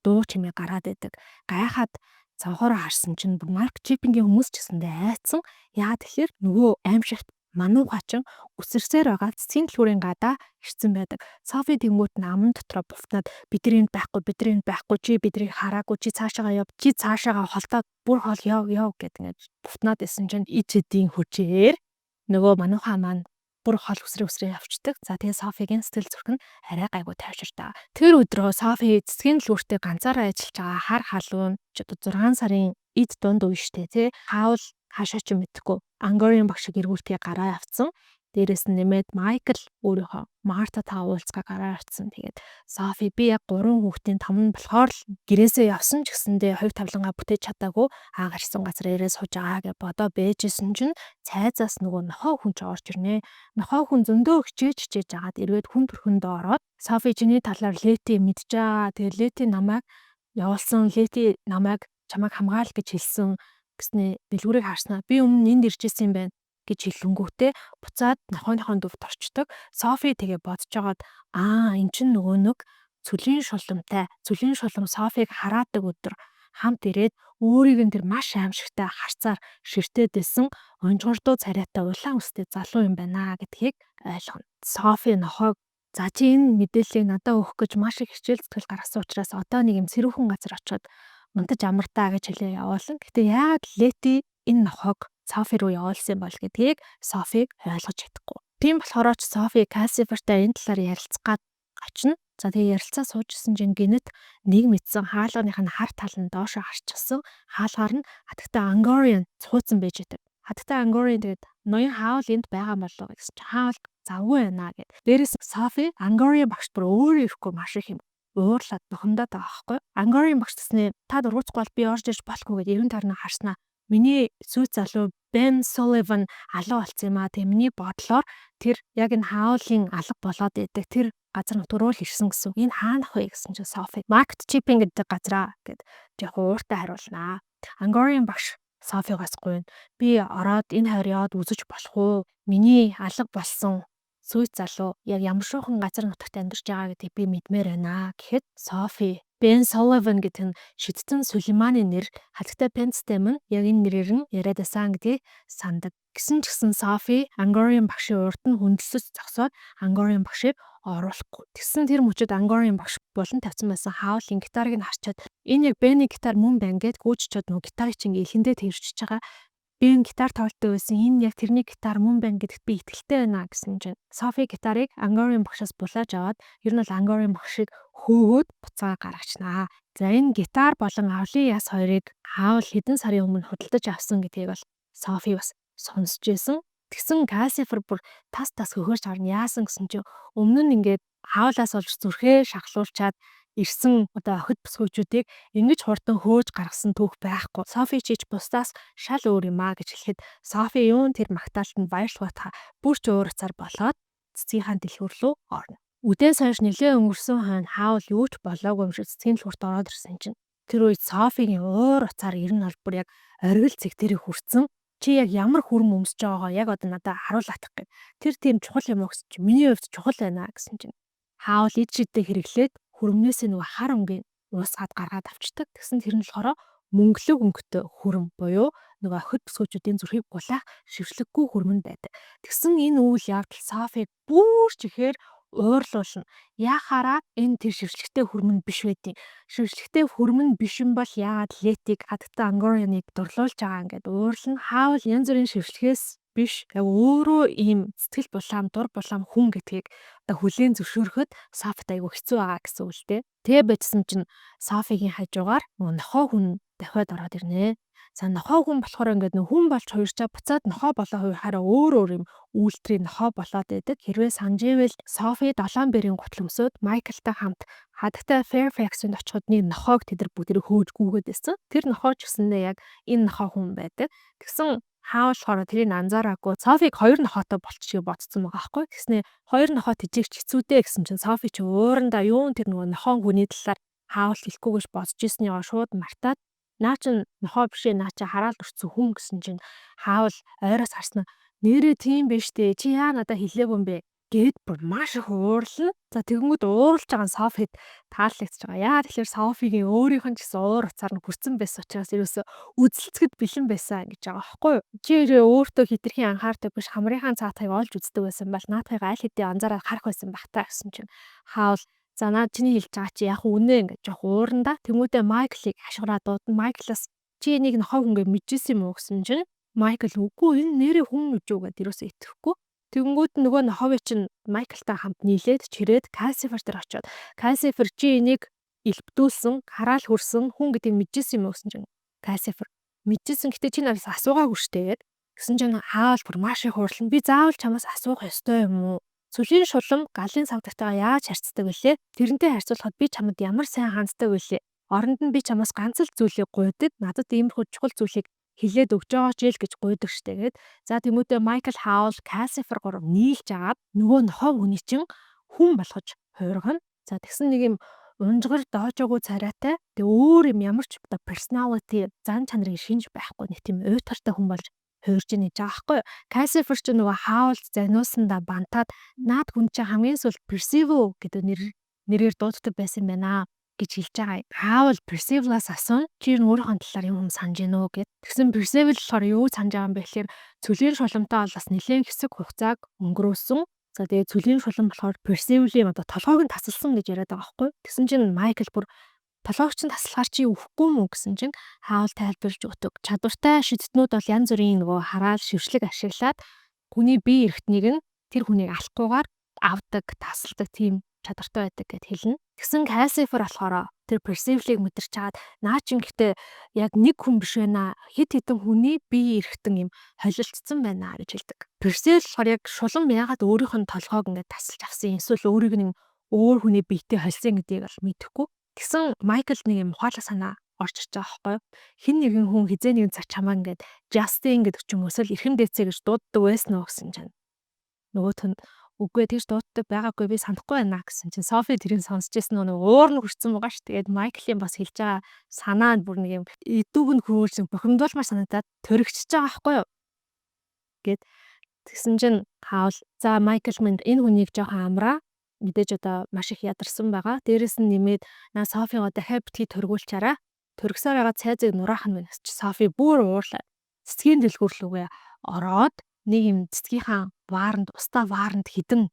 дуу чимээ гараад байдаг. Гайхаад цанхаараа харсан чинь Марк Чиппингийн хүмүүс ч гэсэндээ айцсан. Яа тэгэхээр нөгөө аимшигт мануугачин үсэрсээр байгаа цэцгийн төлхөрийн гадаа ирсэн байдаг. Софи тэнгуут нь аман дотроо буфтаад бидний байхгүй чи бидрийг хараагүй чи цаашаагаа яв чи цаашаагаа холдоод бүр хол яв гэд ингэж буфтнаад исэн чинь ич эдийн хүчээр нөгөө мануухан маань бүр хол үсрээ явцдаг. За тэгээ Софигийн сэтгэл зүрх нь арай гайгүй тайвширтаа. Тэр өдрөө Софи цэцгийн төлхөртэй ганцаараа ажиллаж байгаа хар халуун ч одоо 6 сарын эд дунд үе штэ тий. Хаавал хаашаа ч мэдэхгүй Angorian багшиг эргүүлтгээ гараа авцсан. Дээрээс нь нэмээд Майкл өөрийнхөө Мартатай уулзгаа гараа авцсан. Тэгээд Софи би яг 3 хүүхдийн том нь болохоор л гэрээсээ явсан ч гэсэндээ хоёр тавлангаа бүтээж чадаагүй гарсан газар ирээ сууж байгаа гэж бодоо бэжсэн чинь цайзаас нөгөө нохоо хүн ч орж ирнэ. Нохоо хүн зөндөө хичээж жагаад эргээд хүн төрхөндөө ороод Софи чиний талаар Лети мэдж байгаа. Тэгээд Лети намайг явуулсан. Лети намайг чамайг хамгаал гэж хэлсэн гэснээ дэлгүүрийг харснаа. Би өмнө энд ирж исэн юм байна гэж хэлэнгүүтээ буцаад нохооныхон дөвд орчдөг. Софи тэгээ бодож жагаад эн чинь нөгөө нэг цүлийн шулам Софиг хараадаг өдөр хамт ирээд өөрийг нь тэр маш аимшигтай харцаар ширтээдсэн онжгордуу царайтай улаан үстэй залуу юм байна гэдгийг ойлгоно. Софи нохойг за чи энэ мэдээллийг надад өгөх гэж маш их хичээл зүтгэл гаргасан учраас одоо нэг юм сэрүүхэн газар очиод унтаж амартаа гэж хэлээ явуулсан. Гэтэ яг Лети энэ нохойг Софи руу явуулсан бол гэдгийг Софиг ойлгож чадахгүй. Тийм болохоор ч Софи Кассифертай энэ талаар ярилцах гад очино. За тэгээ ярилцаа суужсэн чинь гинэт нэг мэдсэн хаалганых нь хар тал нь доошо харчихсан. Хаалгаар нь хатагтай Angorian цууцсан байж байдаг. Хатагтай Angorian тэгээд ноён хаавал энд байгаа болов гэсэн чинь хаавал завгүй байна гэд. Дээрээс Софи Angorian багш бүр өөрөө ирэхгүй маш их юм уурлаад бухимдаад байгаа байхгүй. Angorian багш гэснээр та дургуцгүй бол би орж иж болохгүй гэд 90 тарна харснаа. Миний сүйт залуу Ben Sullivan алга болсон юм аа. Тэгээ миний бодлоор тэр яг энэ хаавлын алга болоод идэг тэр газар нутгаар ирсэн гэсэн. Энэ хаанах вэ гэсэн чинь Софи Mark Chipping гэдэг газраа гэд яг ууртай хариулнаа. Angorian багш Софигоос гуйна. Би ороод энэ хайр яваад үзэж болох уу? Миний алга болсон сүйт залуу яг ямар шуухан газар нутагт амьдарч байгаа гэдгийг би мэдмээр байна гэхэд Софи Ben Sullivan гэдэг нь шидсэн Сулейманы нэр хатагтай Пенцтэм нь яг энэ нэрээр нь яриад байсан гэдгийг сандаг. Гэсэн ч гэсэн Софи Angorian багшийн урд нь хүндэлсэж зогсоод Angorian багшийг оруулахгүй. Тэгсэн тэр мөчөд Angorian багш болон тавьсан байсан хаавлын гитарыг нь харчаад энэ яг Бэний гитар мөн байна гэд гүйжчихэд нөгөө гитарыг чинь эхэндээ тэрчж байгаа. Би энэ гитар тоглолттой байсан. Энэ яг тэрний гитар мөн байна гэдэгт би итгэлтэй байна гэсэн чинь Софи гитарыг Angorian багшаас булааж аваад ер нь бол Angorian багшийг хөөгөөд буцаа гаргачнаа. За энэ гитар болон авлын яс хоёрыг хаавал хэдэн сарын өмнө худалдаж авсан гэдгийг бол Софи бас сонсч байсан. Тэгсэн Кассифер бүр тас хөхөрч харна яасан гэсэн чинь өмнө нь ингээд хаавлаас олж зүрхээ шахлуулчаад ирсэн одоо охид бүсгүйчүүдийг ингэж хурдан хөөж гаргасан түүх байхгүй. Софи чич бусдаас шал өөр юм аа гэж хэлэхэд Софи юун тэр магтаалтанд баярлах бүр ч өөр цаар болоод цэцгийнхаа дэлгүүр рүү орно. Үдээс хойш нэлээ өнгөрсөн хойно хаавал юу ч болоогүй юм шиг цэцгийн дэлгүүрт ороод ирсэн чинь тэр үед Софигийн уур уцаар ер нь бол бүр яг оргил цэгтэрийг хүрсэн. Чи яг ямар хүрм өмсөж байгаагаа яг одоо надад харуулах гэх. Тэр тийм чухал юм уу гэсэн чинь миний хувьд чухал байна гэсэн чинь хаавал ид шидтэй хэрэглээд хүрмнээс нөгөө хар өнгийн уусгаад гаргаад авчдаг. Тэгсэн тэр нь болохоор мөнгөлөг өнгөтэй хүрэн буюу нөгөө охид бүсгүүчүүдийн зүрхийг булаах шившлэггүй хүрмэн байдаг. Тэгсэн энэ үйл явдал Софиг бүр чихээр уурлуулна. Яхаараа энэ тэр шившлэгтэй хүрмэн биш байдیں۔ Шившлэгтэй хүрмэн биш юм бол яагаад Летиг хадагтай Ангорианыг дурлуулж байгаа ингээд уурлна. Хаавал янз бүрийн шившлэгээс биш яг өөрөө ийм сэтгэл булаам, дур булаам хүн гэдгийг одоо хүлээн зөвшөөрөхөд Софит айгу хэцүү байгаа гэсэн үг л дээ. Тэгээ бичсэн чинь Софигийн хажуугаар нөгөө нохой хүн дахиад ороод ирнэ. За нохой хүн болохоор ингээд нөх хүн болж хуурчаа буцаад нохой болоо хуурахаараа өөр юм үйлдвэрийн нохой болоод байдаг. Хэрвээ санаж ивэл Софи 7 бэрийн гутал өмсөд Майклтай хамт хадагтай Fairfax-д очиход нэг нохойг тэд бүгд хөөж гүгээд байсан. Тэр нохой ч гэсэндээ яг энэ нохой хүн байдаг. Тэгсэн хаалхаар тэрийг анзаараагүй Софиг хоёр нохойтой болчихгийг бодсон байгаа байхгүй. Тэгснээ хоёр нохой тижээгч хэцүүдээ гэсэн чинь Софи ч уурандаа юун тэр нөгөө нохой хүний талаар хаавал хэлэхгүйгэж бодож ирсний шууд мартаад наа чин нохой бишээ наа чи хараад өрцсөн хүн гэсэн чинь хаавал ойроос харснаа нэрээ тийм биш дээ чи яа надад хэлээгүй юм бэ гээд бүр маш их уурлаа. За тэгэнгүүт ууралж байгаа Софид таалагдж байгаа. Яа тэгэхээр Софигийн өөрийнх нь ч гэсэн уур уцаар нь хүрсэн байсан учраас ерөөсө үзэлцэхэд бэлэн байсан гэж байгаа байхгүй юу. Чи өөртөө хитрхийн анхаардаг биш хамрынхаа цаатайг олж үздэг байсан бол наадхыг аль хэдийн анзаараад харах байсан бах та гэсэн чинь хаавал за наад чиний хэлж байгаа чи яг үнэ ингэж жоох уурандаа тэмүүдээ Майклыг хашгираа дуудана. Майклаас чи энийг нохой хүнгээ мэдчихсэн юм уу гэсэн чинь Майкл үгүй энэ нэрээ хүн гэж үгээд ерөөсөө итгэхгүй. Тэгэнгүүт нөгөө нохой чинь Майклтай хамт нийлээд чирээд Кассифер дээр очиод Кассифер чи энийг илбдүүлсэн, хараал хүрсэн хүн гэдгийг мэдчихсэн юм уу гэсэн чинь Кассифер мэдчихсэн гэтээ чи надаас асуугаагүй штэ гэсэн чинь хаавал бүр маш их хурдлан би заавал чамаас асуух ёстой юм уу? Цүлийн шулам галын савдагтайгаа яаж харьцдаг вүлээ? Тэрнтэй харьцуулахад би чамд ямар сайн ханддаг вүлээ? Оронд нь би чамаас ганц л зүйлийг гуйдаг. Надад иймэрхүү чухал зүйлийг хилээд өгч байгаа ч ил гэж гуйдаг штэ гэд. За тэмүүтэ Майкл Хаул Кассифер гурав нийлж агаад нөгөө нохой хүний чинь хүн болгож хуургана. За тэгсэн нэг юм унжгар доожоогүй царайтай. Тэгээ өөр юм ямар ч одоо personality зан чанарыг шинж байхгүй нэг тийм уйтартай хүн болж хуурж ийн гэж байгаа байхгүй юу. Кассифер ч нөгөө Хаулт заниусандаа бантаад наад хүн чинь хамгийн сүүлд Percival гэдэг нэрээр дууддаг байсан байна гэж хэлж байгаа юм. Хаавал Percival-аас асуун чи өөрийнхөө талаар юм санаж гинөө гэд. Тэгсэн Percival болохоор юу санаж байгаа юм бэ гэхээр цөлийн шуламтай бол бас нэлээд хэсэг хугацааг өнгөрөөсөн. За тэгээ цөлийн шулам болохоор Percival-ийн одоо толгойг нь тасалсан гэж яриад байгаа байхгүй. Тэгсэн чинь Майкл бүр толгойг чинь таслахаар чи өвөхгүй мүү гэсэн чинь хаавал тайлбарлаж өгдөг. Чадвартай шидэднүүд бол янз бүрийн нөгөө хараал шившлэг ашиглаад хүний бие эрхтнийг нь тэр хүнийг алахгүйгээр авдаг, тасалдаг тийм чадвартай байдаг гэд хэлнэ. Тэгсэн Кассифер болохоор тэр Percival-ийг мэдэрч чаад наа чин гэхдээ яг нэг хүн биш байна. Хит хитэн хүний бие эрхтэн юм холилдсон байна гэж хэлдэг. Percival болохоор яг шулам яагаад өөрийнх нь толгойг ингээд тасалж авсан эсвэл өөрийг нь өөр хүний биетэй холсон гэдгийг бол мэдэхгүй. Тэгсэн Майкл нэг юм ухаалаг санаа орж ирж байгаа байхгүй. Хин нэгэн хүн хизээ нэгэн цаг чамаа ингээд Justin гэдэг ч юм уу эсвэл эрхэм дээцээ гэж дууддаг байсан уу гэсэн чинь нөгөөт нь үгүй тэгж дууддаг байгаагүй би санахгүй байна гэсэн чинь Софи тэрийг сонсч ирсэн нөгөө уур нь хүрсэн байгаа ш. Тэгээд Майклийн бас хэлж байгаа санаа нь бүр нэг юм эдүүг нь хөрвүүлсэн бухимдуулмаар санагдаад төрөгчж байгаа байхгүй юу гэд. Тэгсэн чинь хаавал за Майкл минь энэ хүнийг жоохон амраа мэдээж одоо маш их ядарсан байгаа. Дээрээс нь нэмээд наа Софигаа дахиад битгий төргүүлчаараа. Төргсөөр байгаа цайзыг нураахан минь ч Софи бүр уурлаа. Цэцгийн дэлгүүрлүүгээ ороод нэг юм цэцгийнхаа вааранд устаа вааранд хідэн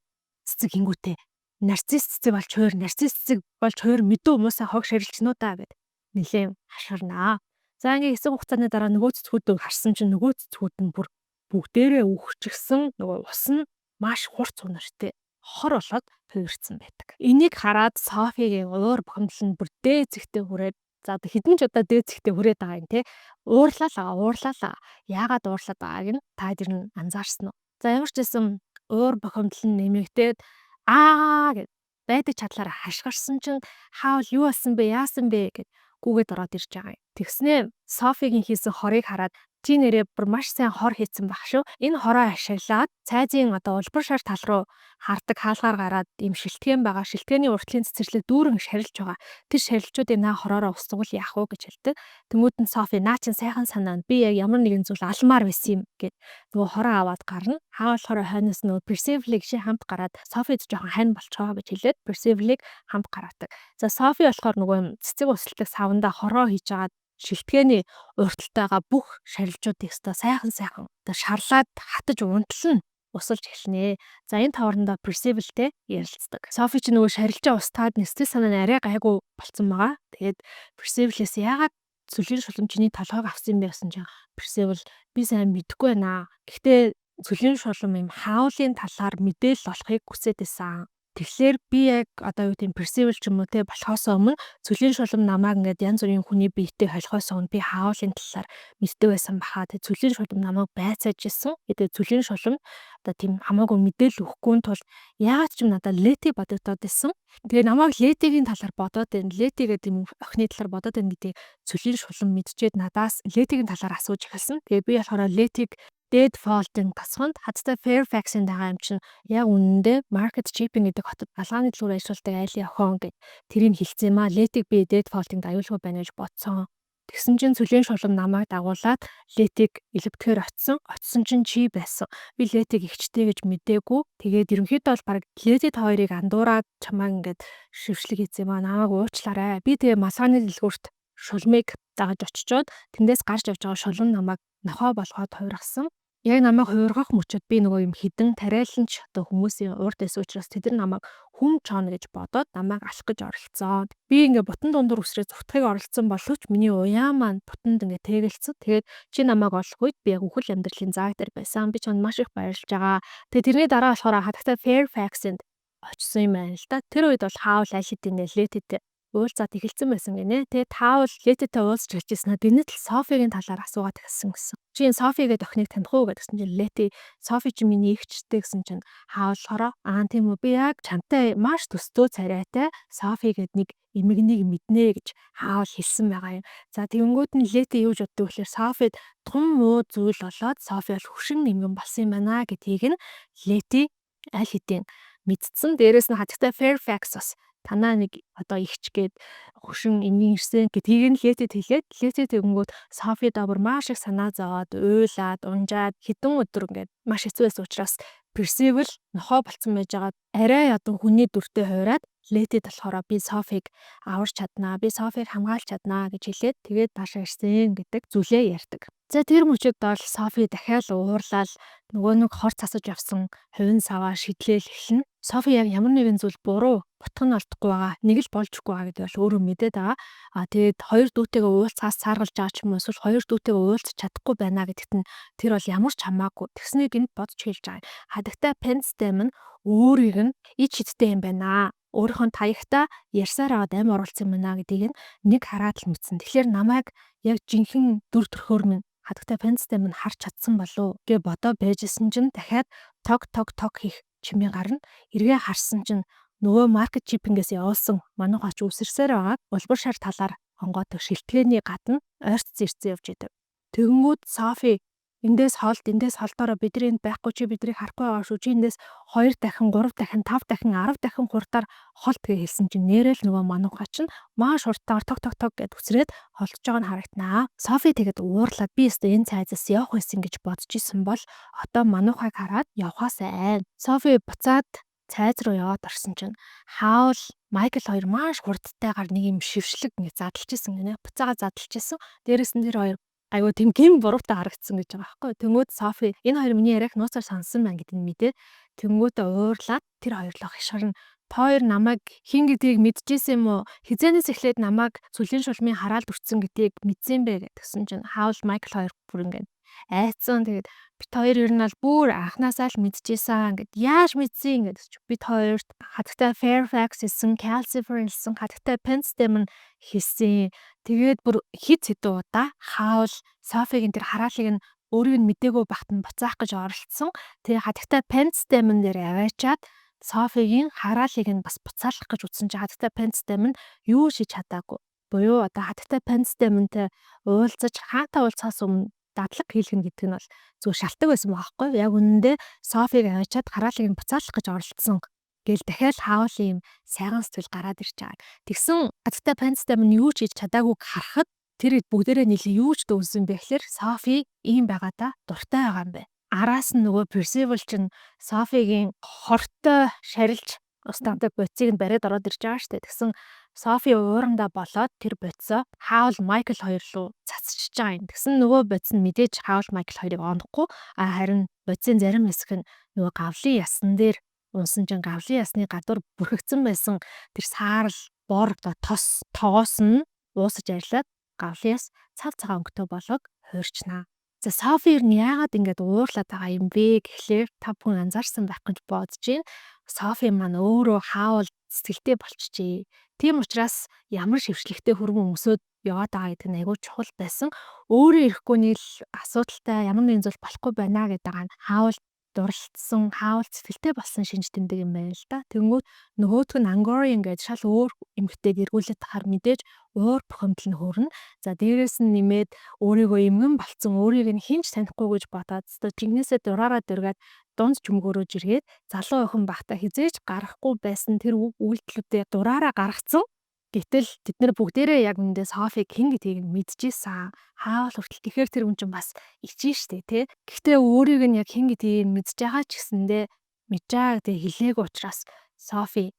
цэцэг хингүүтээ нарцисс цэцэг болж хойр нарцисс цэцэг болж хойр мэдүү хүмүүсээ хог шарилчнуу даа гэд нилээн хашгирнаа. За ингээ хэсэг хугацааны дараа нөгөө цэцгүүдийг харсан чинь нөгөө цэцгүүд нь бүр бүгдээрээ үхчихсэн нөгөө ус нь маш хурц унартай хор болоод хувирсан байдаг. Энийг хараад Софигийн уур бухимдал нь бүр дээд зэгтээ хүрээд за хэдэн ч удаа дээд зэгтээ хүрээд байгаа юм те. Уурлаа. Яагаад уурлаад байгааг нь та дэр нь анзаарсан уу? За ямар ч байсан уур бухимдал нь нэмэгдээд гэд байдаг чадлаараа хашгирсан чинь хаавал юу болсон бэ? Яасан бэ гэд гүгээд ороод ирж байгаа юм. Тэгснээ Софигийн хийсэн хорыг хараад чи нэрээ бүр маш сайн хор хийцэн баг шүү. Энэ хороо ашиглаад цайзын одоо улбар шар тал руу хардаг хаалгаар гараад ийм шилтгэн байгаа. Шилтгэний уртлын цэцэрлэг дүүрэн шарилж байгаа. Тэр шарилчуудыг наа хороороо устгал яах вэ гэж хэлдэг. Тэмүүт нь Софи наа чин сайхан санаа би яг ямар нэгэн зүйл алмаар байсан юм гэд нөгөө хороо аваад гарна. Хаавал хороо хойноос нөгөө Percival-ийг ши хамт гараад Софид жоохон хань болчихоо гэж хэлээд Percival-ийг хамт гаргадаг. За Софи болохоор нөгөө цэцэг усалдаг савндаа хороо хийж агаад шилтгэний урталтайгаа бүх шарилжуудыг өстой сайхан одоо шарлаад хатаж унтлан усалж эхэлнэ. За энэ таварндаа Percival-тэй ярилцдаг. Sophie ч нөгөө шарилжаа устгаад нэстэ санаа нь арай гайгүй болцсон байгаа. Тэгээд Percival-ээс яагаад цүлийн шуламжны толгойг авсан юм бэ гэсэн чинь Percival би сайн мэдэхгүй байна. Гэхдээ цүлийн шулам юм хаулын талаар мэдээлэл олохыг хүсэж байсан. Тэгэхээр би яг одоо юу гэдэм Percival ч юм уу те болохоос өмнө цүлийн шулам намайг ингээд янз бүрийн хүний биетэй холихоос өмнө би хаулын талаар мэддэг байсан баха. Тэгээ цүлийн шулам намайг байцааж исэн. Тэгээ цүлийн шулам одоо тийм хамаагүй мэдээлэл өгөхгүй тул яагаад ч юм надад Letty бодогдоод исэн. Тэгээ намайг Letty-гийн талаар бодоод байна. Letty гэдэг юм охины талаар бодоод байна гэдгийг цүлийн шулам мэдчихэд надаас Letty-гийн талаар асууж эхэлсэн. Тэгээ би болохоор Letty-г Dead Fault-ын тасганд хаттай Fairfax-ын дагаа юм чинь яг үнэндээ Market Shipping гэдэг хотод галгааны дэлгүүр ажилладаг айлын охин гэд тэрийг хэлсэн юм а. Letty-г би Dead Fault-ыг аюулгүй байна гэж бодсон. Тэгсэн чинь цүлийн шулам намайг дагуулад Letty-г элбэхээр очсон чинь чи байсан. Би Letty-г ихчтэй гэж мэдээгүй. Тэгээд ерөнхийдөө бол баг Letty хоёрыг андуураад чамаа ингээд шившлэг хийсэн юм а. Намайг уучлаарай. Би тэгээ масгааны дэлгүүрт шулмыг дагаж очичоод тэндээс гарч явж байгаа шулам намайг нохоо болгоод хувиргасан. Яг намайг хувиргах мөчөд би нөгөө юм хідэн тариаланч одоо хүмүүсийн урд эс учраас тэд нар намайг хүм чоно гэж бодоод намайг алах гэж оролцсон. Би ингээ бутан дундуур үсрээ зүгтхийг оролцсон боловч миний уяа маань бутанд ингээ тэгэлцсэн. Тэгээд чи намайг олох үед би яг үхэл амьдралын зааг дээр байсан. Би чонд маш их баярлж байгаа. Тэгээд тэрний дараа болохоор хатагтай Fairfax-д очсон юм байна л да. Тэр үед бол хаавал аль хэдийн Letty-тэй уулзаад эхэлсэн байсан гинэ. Тэгээ таавал Letty-тэй уулзч хэлжсэн. Тэрнэт л Sophie-гийн талаар асуугаад гэсэн. Чи энэ Sophie гэдэг охиныг таних уу гэдгсэн чинь Letty Sophie чи миний эгчтэй гэсэн чинь хаавлахороо тийм үү би яг чамтай маш төстөө царайтай Sophie гэдэг нэг эмэгнийг мэднэ гэж хаавал хэлсэн байгаа юм. За тэгэнгүүт нь Letty юу ч боддог вэхлээр Sophie-д тун муу зүйл болоод Sophie бол хөшин эмгэн болсон юм байна гэдгийг нь Letty аль хэдийн мэдсэн. Дээрээс нь хатагтай Fairfax бас танаа нэг одоо ихч гээд хөшин эмгэн ирсэн гэдгийг нь Letty хэлээд Letty тэгэнгүүт Sophie добор маш их санаа зовоод уйлаад унжаад хэдэн өдөр ингээд маш хэцүү байсан учраас Percival нохоо болцсон байж байгаа арай одоо хүний дүртэй хуураад Letty болохоор би Sophie-г аварч чаднаа, би Sophie-г хамгаалж чаднаа гэж хэлээд тэгээд даашаа ирсэн гэдэг зүйлээ ярьдаг. За тэр мөчөд бол Sophie дахиад уурлал нөгөө нэг хор цасаж явсан хувин саваа шидлээл эхэлнэ. Sophie яг ямар нэгэн зүйл буруу бутган олдохгүй байгаа, нэг л болж өгөхгүй байгаа гэдэг бол өөрөө мэдээд байгаа. Тэгээд хоёр дүүтэйгээ уулзахаас цааргалж байгаа ч юм уу эсвэл хоёр дүүтэйгээ уулзах чадахгүй байна гэдэгт нь тэр бол ямар ч хамаагүй. Тэгснийг энд бодож хэлж байгаа. Хадагтай Penstem нь өөрийг нь ич хиттэй юм байна. Өөрийнхөө таягтай ярьсаар аваад амь оруулсан юм байна гэдгийг нэг хараад л мэдсэн. Тэгэхээр намайг яг жинхэнэ дүр төрхөөр минь хадагтай Penstem нь харж чадсан болов гэ бодоо байжсэн чинь дахиад тог хийх чимээ гарна. Эргээ харсан чинь нөгөө Market Shipping-ээс явуулсан мануугач үсэрсээр байгаад улбар шар талаар хонгоодог шилтгэний гадна ойрт зэрцэн явж идэв. Тэгэнгүүт Sophie эндээс холдороо бидний энд байхгүй чи бидрийг харахгүй байгаа шүү. Чи эндээс 2 дахин 3 дахин 5 дахин 10 дахин хурдаар холт гэж хэлсэн чинь нэрэл нөгөө мануугач нь маш хурдтайгаар тог гэд үсрээд холдож байгааг нь харагданаа. Sophie тэгээд уурлаад би өстө энэ цайзаас явах байсан гэж бодож исэн бол одоо мануухайг хараад явхаас айна. Sophie буцаад цайз руу яваад орсон чинь хаавал Michael хоёр маш хурдтайгаар нэг юм шившлэг ингэ задлж исэн гинэ. Буцаага задлж исэн. Дээрээс нь тэр хоёр айгуу тийм гин буруутай харагдсан гэж байгаа байхгүй. Тэнгүүд Sophie энэ хоёр миний яриаг нууцаар сонсон байна гэдгийг мэдээ. Тэнгүүдээ уурлаад тэр хоёрлоо хашгирна. Та хоёр намайг хин гэдгийг мэдчихсэн юм уу? Хизээнээс эхлээд намайг цүлийн шулмын хараалд өртсөн гэдгийг мэдсэн бэ гэдгсэн чинь хаавал Michael хоёр бүр ингэ айцсан. Тэгээд бит хоёр ер нь бол бүр анханасаа л мэдчихсэн гэд яаж мэдсэн гэдэг чи бит хоёрт хатагтай Fairfax хэлсэн, Calcifer хэлсэн, хатагтай Penstem нь хэлсэн. Тэгээд бүр хит хэдэн удаа хаавал Sophie-гийн тэр хараалыг нь өөрийг нь мэдээгүй багт нь буцаах гэж оролцсон. Тэгээ хатагтай Penstem дээр аваачаад Sophie-гийн хараалыг нь бас буцаалах гэж утсан чи хатагтай Penstem нь юу шиж чадаагүй. Буюу одоо хатагтай Penstem-тэй уулзаж хаатаа уулзахаас өмнө дадлаг хийлгэн гэдэг нь бол зөв шалтгаан байсан байхгүй яг үнэндээ Sophie-г аваачаад хараалыг нь буцаалах гэж оролцсон гэл дахиад хаавал юм сайхан сэтгэл гараад ирж байгаа. Тэгсэн хатагтай Penstem нь юу ч хийж чадаагүй харахад тэр бүгдээрээ нийлээ юу ч дүүсэн бэ гэхээр Sophie ийм байгаадаа дуртай байгаа юм бэ. Араас нь нөгөө Percival чинь Sophie-гийн хортой шарилж устамтай бодисыг нь бариад ороод ирж байгаа штэ. Тэгсэн Софи уурандаа болоод тэр бодисоо Хаул Майкл хоёр руу цацчихж байгаа юм. Тэгсэн нөгөө бодис нь мэдээж Хаул Майкл хоёрыг онохгүй харин бодисын зарим хэсэг нь нөгөө гавлын ясан дээр унсан чинь гавлын ясны гадуур бүрхэгдсэн байсан тэр саарл бор тос тоогоос нь уусаж арилаад гавлын яс цав цагаан өнгөтэй болоод хуурчнаа. За Софи нь яагаад ингэж уурлаад байгаа юм бэ гэхлээр та бүхэн анзаарсан байх гэж бодож байна. Софи маань өөрөө хаавал сэтгэлтэй болчихжээ. Тийм учраас ямар шившлэгтэй хөргөн өмсөд яваад байгаа гэдэг нь айгүй чухал байсан. Өөрөө ирэхгүй нийл асуудалтай ямар нэгэн зүйл болохгүй байна гэдэг нь хаавал дурлцсан, хаавал сэтгэлтэй болсон шинж тэмдэг юм байна л да. Тэнгүүд нөгөөтг нь Angorian гэж шал өөр эмгтэйг эргүүлээд тахаар мэдээж уур бухимдал нь хөрнө. За дээрэс нь нэмээд өөрийгөө эмгэн болцсон, өөрийг нь хинч танихгүй гэж бодоод тэгнээсээ дураараа дөргээд дунд чүмгөрөөж иргээд залуу охин бахта хизээж гарахгүй байсан тэр үйлдэлүүдээ дураараа гаргацсан. Гэтэл тэд нар бүгдээрээ яг үндэ Софиг хэн гэдгийг нь мэдчихсэн. Хаавал хүртэл тэгэхээр тэр хүн чинь бас ичэн штэ тий. Гэхдээ өөрийг нь яг хэн гэдгийг нь мэдж байгаа ч гэсэндээ мэдж байгаа гэдэг хэлээгүй учраас Софи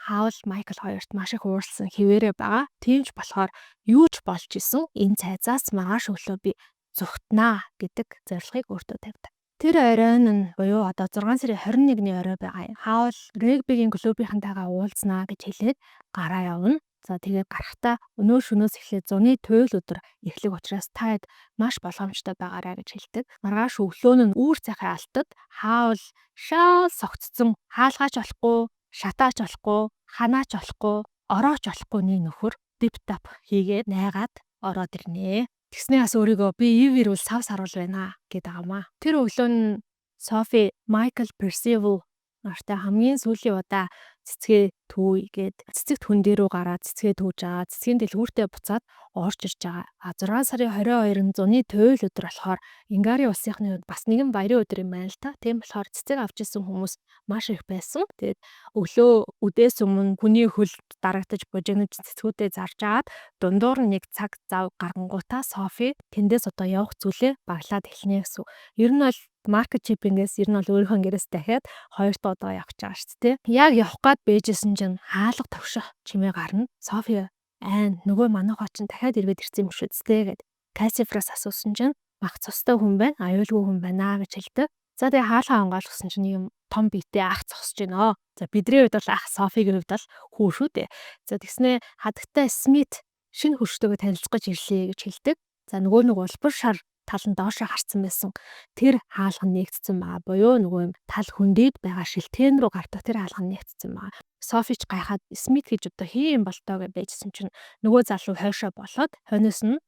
Хаул Майкл хоёрт маш их уурсан хിവэрэ байгаа. Тиймч болохоор юу ч болж исэн энэ цайзаас маргааш өглөө би зүгтнаа гэдэг зорилгыг өөртөө тавьдаг. Тэр оройн нь буюу одоо 6 сарын 21-ний орой байгаа юм. Хаул регбигийн клубийнхантайгаа уулзнаа гэж хэлээд гараа явна. За тэгээд гарахтаа өнөө шөнөөс эхлээд зуны туйл өдөр эхлэх учраас таад маш болгоомжтой байгаарай гэж хэлдэг. Маргааш өглөө нь үүр цайхын алтад Хаул шал согтцсон, хаалгаач болохгүй, шатаач болохгүй, ханаач болохгүй, орооч болохгүй нэг нөхөр дип тап хийгээд найгаад ороод ирнэ. Тэгснээ бас өөрийгөө би ивэр үл сав саруул байна гэдэг амаа. Тэр өглөө нь Софи Майкл Персивал нартай хамгийн сүүлийн удаа цэцгээ түүгээд цэцэгт хүн дээр рүү гараад цэцгээ түүж байгаа. Цэцгийн дэлгүүртээ буцаад орж ирж байгаа. 6 сарын 22-нд зуны туйл өдөр болохоор Ингари улсынхны бас нэгэн баярын өдөр юм байна л та. Тийм болохоор цэцэг авч ирсэн хүмүүс маш их байсан. Тэгээд өглөө үдээс өмнө хүний хөл дарагдаж бужигнаж цэцгүүдээ зарж агаад дундуур нь нэг цаг зав гаргангуудаа Софи тэндээс одоо явах зүйлээ баглаад эхлэнэ гэсэн. Ер нь бол маркет чипингээс ер нь бол өөрийнхөө гэрээс дахиад 2 доо явах гэж байгаа шүү дээ. Яг явах гад бэжсэн чинь хаалга товших чимээ гарна. Софи нөгөө манайхаа чинь дахиад ирээд ирсэн юм шүү дээ гэд Кассифраас асуусан чинь мах цустай хүн байна, аюулгүй хүн байна гэж хэлдэг. За тэгээ хаалгаа хамгаалчихсан чинь юм том биетэй ах зогсож байна. За бидний хувьд бол ах Софигийн хувьд бол хүү шүү дээ. За тэгснээ хадагтай Смит шинэ хөрштөөгөө танилцгаж ирлээ гэж хэлдэг. За нөгөө нэг улбар шар тал нь доошоо харцсан байсан. Тэр хаалга нь нэгтсэн байгаа. Буюу нөгөө тал хөндөд байгаа шилтгэн рүү гардаг тэр хаалга нь нэгтсэн байгаа. Софич гайхаад Смит гэж одоо хийм болтоо гэж байжсэн чинь нөгөө залуу хойшоо болоод хойноос нь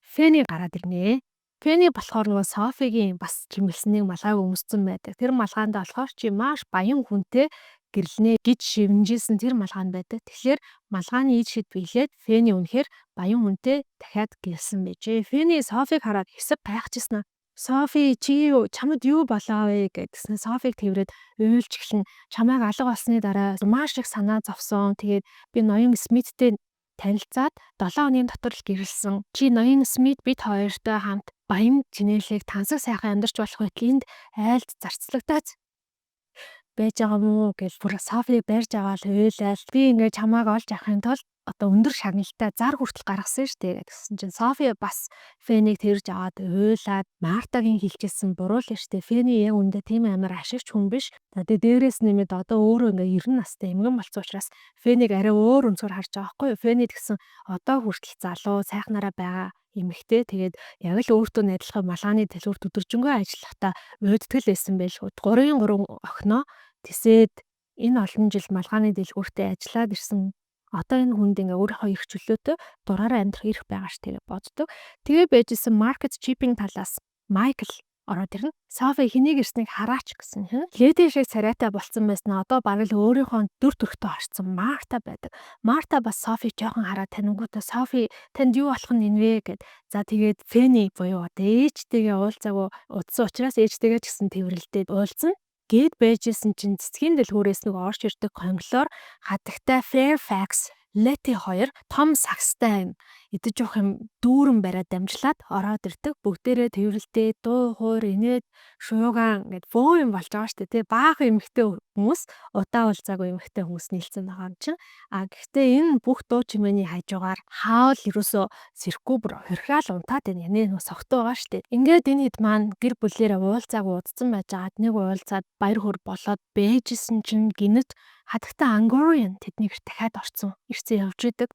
Фэни гараад ирнэ. Фэни болохоор нөгөө Софигийн бас жимэлснийг малгааг өмссөн байдаг. Тэр малгаанд болохоор чи маш баян хүнтэй гэрлэнэ гэж шивнэжсэн тэр малгаан байдаг. Тэгэхээр малгааны ид шид биелээд Фэни үнэхээр баян хүнтэй дахиад гэлсэн байжээ. Фэни Софиг хараад хэсэг гайхажсэн. Софи чи чамд юу болоо вэ гэдгсэн. Софиг тэрвэрэд уйлж эхлэн чамайг алга болсны дараа маш их санаа зовсон. Тэгээд би ноён Смиттэй танилцаад 7 хоногийн дотор л гэрэлсэн. Чи ноён Смит бид хоёртой хамт баян чинэлэг тансаг сайхан амьдарч болох байдлыг айлд зарцлагтаач байж байгаа мó гэж бүр Софиг барьж аваад уйлал. Би ингээд чамайг олж авахын тулд одоо өндөр шагналтай зар хүртэл гаргасан шүү дээ гэсэн чинь Софи бас Фэнийг тэрж аваад уйлаад Мартагийн хэлчихсэн буруул штэ. Фэни яг үндэ тийм амар ашигч хүн биш. За тэгээ дээрээс нэмээд одоо өөрөө ингээ 90 настай эмгэн болсон учраас Фэнийг арай өөр өнцгөр харж байгаа байхгүй юу. Фэни гэсэн одоо хүртэл залуу сайхнараа байгаа эмэгтэй. Тэгээд яг л өөртөө найдлахаа малгааны дэлгүүрт өдөржингөө ажиллахдаа уйддаг л байсан байл шүү. 3 охиноо тисээд энэ олон жил малгааны дэлгүүртээ ажиллаад ирсэн. Одоо энэ хүнд ингээ өөрийнхөө эрх чөлөөтэй дураараа амьдрах эрх байгаа ш тэгээ боддог. Тэгээ байжсэн маркет чипинг талаас Майкл ороод ирнэ. Софи хэнийг ирснийг хараач гэсэн хин. Леди шиг царайтай болцсон байснаа одоо бараг л өөрийнхөө дүр төрхтөө харцсан Марта байдаг. Марта бас Софи жоохон хараад танингуудаа Софи танд юу болох нь вэ гэд. За тэгээд Фэни буюу одоо ээжтэйгээ уулзаагүй удсан учраас ээжтэйгээ ч гэсэн тэрвэрлдээд уулзсан. Гээд байжсэн чинь цэцгийн дэлгүүрээс нэг орж ирдэг хонглоор хатагтай Fairfax Letty хоёр том сагстай идэж явах юм дүүрэн бариад дамжлаад ороод ирдэг. Бүгдээрээ тэрвэрлдээ дуу хуур инээд шуугаан гэд бөө юм болж байгаа шүү дээ. Баахан эмэгтэй хүмүүс удаа уулзаагүй эмэгтэй хүмүүс нийлцэн байгаа юм чинь. Гэхдээ энэ бүх дуу чимээний хажуугаар хаал ерөөсөө сэрхгүй бүр хорхиал унтаад байна. Яны нөө согтуу байгаа шүү дээ. Ингээд энэ хэд маань гэр бүлээрээ уулзаагүй удцсан байж байгаад нэг уулзаад баяр хөөр болоод бэжсэн чинь гинэт хатагта Angorian тэднийг дахиад орцсон ирсэн явж идэг.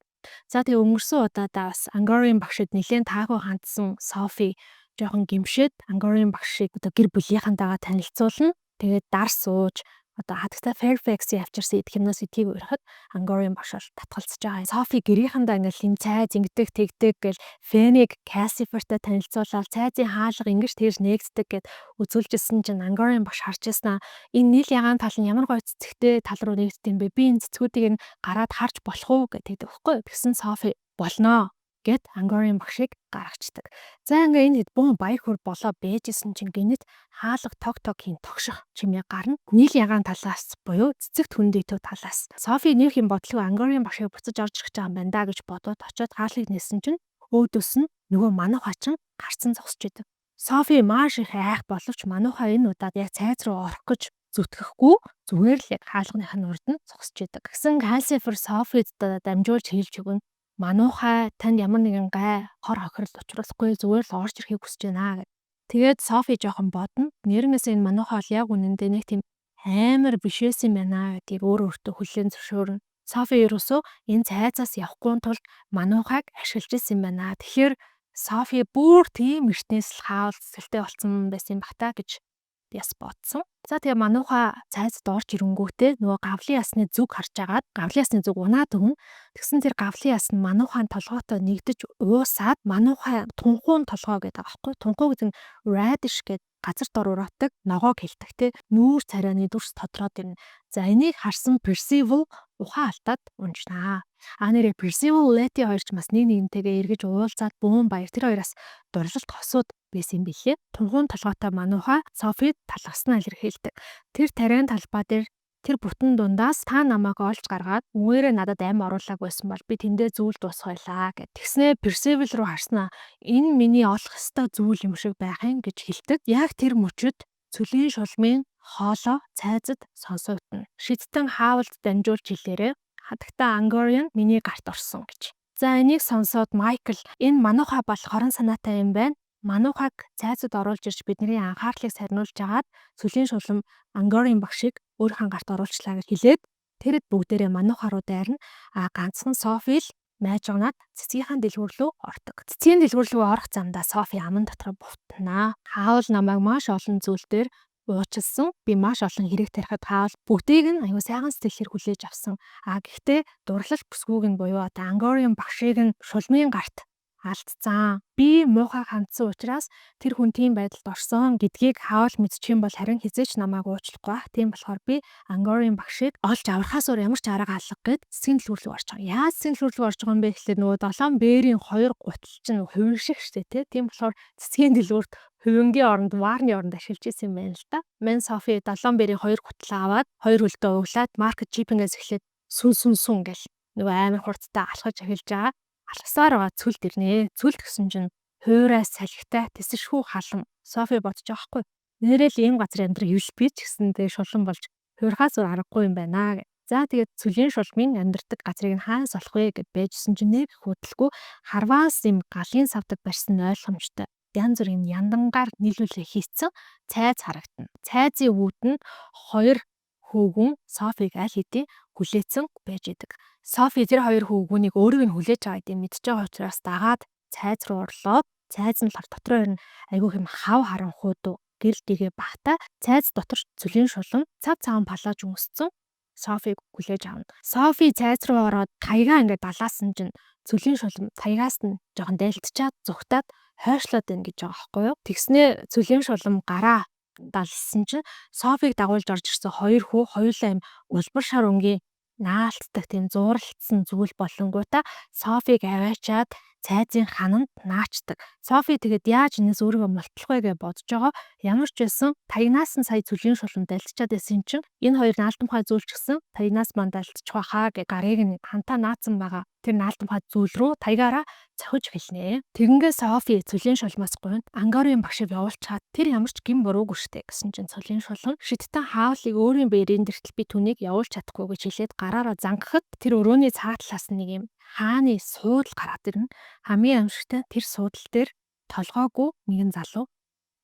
За тэгээ өнгөрсөн удаадаа бас Angorian багшид нэлээд таагүй хандсан Софи жоохон гимшээд Angorian багшийг одоо гэр бүлийнхэнтэйгээ танилцуулна. Тэгээд дар сууж одоо хатагта Fairfax-ийн авчирсан идэх юмнаас идхийг уурахад Angorian багш бол татгалзаж байгаа. Софи гэрийнхэндээ ингээл юм цайз ингэдэг тэгдэг гэл Фэнийг Cassifer-тай танилцуулаад цайзын хаалга ингэж тэрж нээгддэг гэд үзүүлжсэн чинь Angorian багш харж яснаа энэ нийл ягаан тал нь ямар гоё цэцэгтэй тал руу нээгддэг юм бэ? Би энэ цэцгүүдийг гараад харж болох уу гэдэг байхгүй. Тэгсэн Софи болноо гэд Angorian багшийг гаргацдаг. За ингээ энэ хэд бүүн баяр хөөр болоо бэжсэн чинь гинэт хаалга тог хийн тогших чимээ гарна. Нийл ягаан талаас буюу цэцэгт хүндийтэй талаас. Софи нэр хэм бодлого Angorian багшийг буцаж орж ирэх гэж байгаа юм байна да гэж бодоод очиод хаалгыг нээсэн чинь өөдөөс нь нөгөө мануухан гарцсан зогсож идэв. Софи маш их айх боловч мануухан энэ удаад яг цайз руу орох гэж зүтгэхгүй зүгээр л яг хаалганыхын урд нь зогсож идэг. Гэсэн Cassifer Софид дамжуулж хэлж өгнө. Мануухай танд ямар нэгэн гай хор хохирол учруулахгүй зүгээр л орж ирэхийг хүсэж байна гэд. Тэгээд Софи жоохон бодно. Нэрнээс энэ мануухай бол яг үнэндээ нэг тийм амар бишээс юм байна гэдгийг өөртөө хүлээн зөвшөөрнө. Софи ерөөсөө энэ цайзаас явахгүй тулд мануухайг ашиглаж ирсэн юм байна. Тэгэхээр Софи бүр тийм эртнээс л хаал цэцэлтэй болсон байсан юм бата гэж яс бодсон. За тэгээ манууха цайзад орж ирэнгүүтээ нөгөө гавлын ясны зүг харж агаад гавлын ясны зүг унаад өгнө. Тэгсэн тэр гавлын яс нь мануухан толгойтой нэгдэж уусаад манууха тунхуун толгой гэдэг аахгүй. Тунхуу гэдэг нь radish гэдэг газар дор ураадаг ногоог хэлдэг те. Нүүр царайны дүрс тодроод ирнэ. За энийг харсан Percival ухаан алдаад унжнаа. Нэрээ Percival Letty хоёрч бас нэг нэгнтэйгээ эргэж уулзаад бүүн баяр тэр хоёроос дурлалт хосууд байсан юм билээ. Тунхуун толгойтой манууха Софид талгаснаа илэрхийлдэг. Тэр тариан талбай дээр тэр бүтэн дундаас та намайг олж гаргаад үгээрээ надад амь оруулаагүй байсан бол би тэндээ зүйл дуусгайлаа гэд. Тэгснээ Percival руу харснаа энэ миний олох ёстой зүйл юм шиг байх юм гэж хэлдэг. Яг тэр мөчөд цөлийн шулмын хоолоо цайзад сонсогдно. Шидтэн хаавалд дамжуулж хэлээрээ хатагта Angorian миний гарт орсон гэж. За энийг сонсоод Майкл энэ манууха бол хорон санаатай юм байна. Мануухайг цайзад оруулж ирж бидний анхаарлыг сарниулж агаад цөлийн шулам Angorian багшийг өөрийнхөө гарт оруулчлаа гэж хэлээд тэрэд бүгдээрээ манууха руу дайрна. Ганцхан Софи л майжгнаад цэцгийнхаа дэлгүүр рүү ордог. Цэцгийн дэлгүүр рүү орох замдаа Софи аман дотор бувтнаа. Хаавал намайг маш олон зүйл дээр уучлсан. Би маш олон хэрэг тарихад хаавал бүгдийг нь аюу сайхан сэтгэлээр хүлээж авсан. Гэхдээ дурлал бүсгүйг нь буюу одоо Angorian багшийг нь шулмын гарт алдцсан. Би муухай хандсан учраас тэр хүн тийм байдалд орсон гэдгийг хаавал мэдчих юм бол харин хизээч намайг уучлахгүй бах. Тийм болохоор би Angorian багшийг олж аврахаас өөр ямар ч арга алга гэд цэцгийн дэлгүүр рүү орж байгаа. Яаж цэцгийн дэлгүүр рүү орж байгаа юм бэ гэхлээр нөгөө 7 бээрийн 2 гутал чинь хувин шиг штэ тий. Тийм болохоор цэцгийн дэлгүүрт хувингийн оронд ваарны оронд ашиглаж исэн юм байна л да. Мен Софи 7 бээрийн 2 гутал аваад 2 хөлдөө углаад маркет чипингээс эхлээд сүн гэл нөгөө амар хурцтай алхаж эхэлж байгаа. Алгасаар байгаа цүлд ирнэ. Цүлд гэсэн чинь хуурай салхитай тэсэршгүй халам. Софи бодож байгаа хгүй. Нэрэл ийм газар амьдрах юус би ч гэсэн тэгээ шулан болж хуурхаас өөр аргагүй юм байна гэ. За тэгээд цүлийн шулмын амьдрдаг газрыг нь хаанаас олох вэ гэд бэжсэн чинь нэг хөдөлгөө харваас юм галын савдаг барьсан ойлгомжтой. Янз бүрийн яндангаар нийлүүлээ хийцэн цайз харагдана. Цайзын үүд нь 2 хөөгүн Софиг аль хэдийн хүлээцэн байж идэг. Софи тэр 2 хөөгүнийг өөрийг нь хүлээж байгаа гэдэг мэдж байгаа учраас дагаад цайз руу орлоо. Цайз нь л дотроо ирнэ. Айгүйх юм хав харанхууд гэрэл дэгээ багта цайз дотор цөлийн шулан цав цагаан палаж өмссөн Софиг хүлээж авна. Софи цайз руу ороод таягаа ингээд далаасан чинь цөлийн шулан таягаас нь жоохон дайлтчаад зүгтаад хойшлоод байна гэж байгаа байхгүй юу. Тэгснээ цөлийн шулам гараа далсан чинь Софиг дагуулж орж ирсэн 2 хүү хоёулаа юм улбар шар өнгийн наалтдаг тийм зууралцсан зүйл болонгуудаа Софиг аваачаад цайзын хананд наачдаг. Софи тэгээд яаж энэс өөрийгөө мултлах вэ гэж бодож байгаа. Ямар ч байсан таянаас нь сая цөлийн шулуун дальчаад байсан чинь энэ хоёр наалтамхай зүйлчгсэн таянаас манд алдчих байхаа гэж гарыг нь хантаа наацсан байгаа. Тэр наалтамхай зүйл рүү таягаараа цохиж хэлнэ. Тэгэнгээс Софи цөлийн шулмаас гуйнд Ангорын багшийг явуулчаад тэр ямар ч гин буруугүй штэ гэсэн чинь цөлийн шулуун шидтэн хаалыг өөрийн биерийн дэртэл би түүнийг явуулж чадахгүй гэж хэлээд гараараа зангахад тэр өрөөний цаатлаас нэг юм хааны суудал гараад ирнэ. Хамгийн амжигтай тэр суудал дээр толгоогүй нэгэн залуу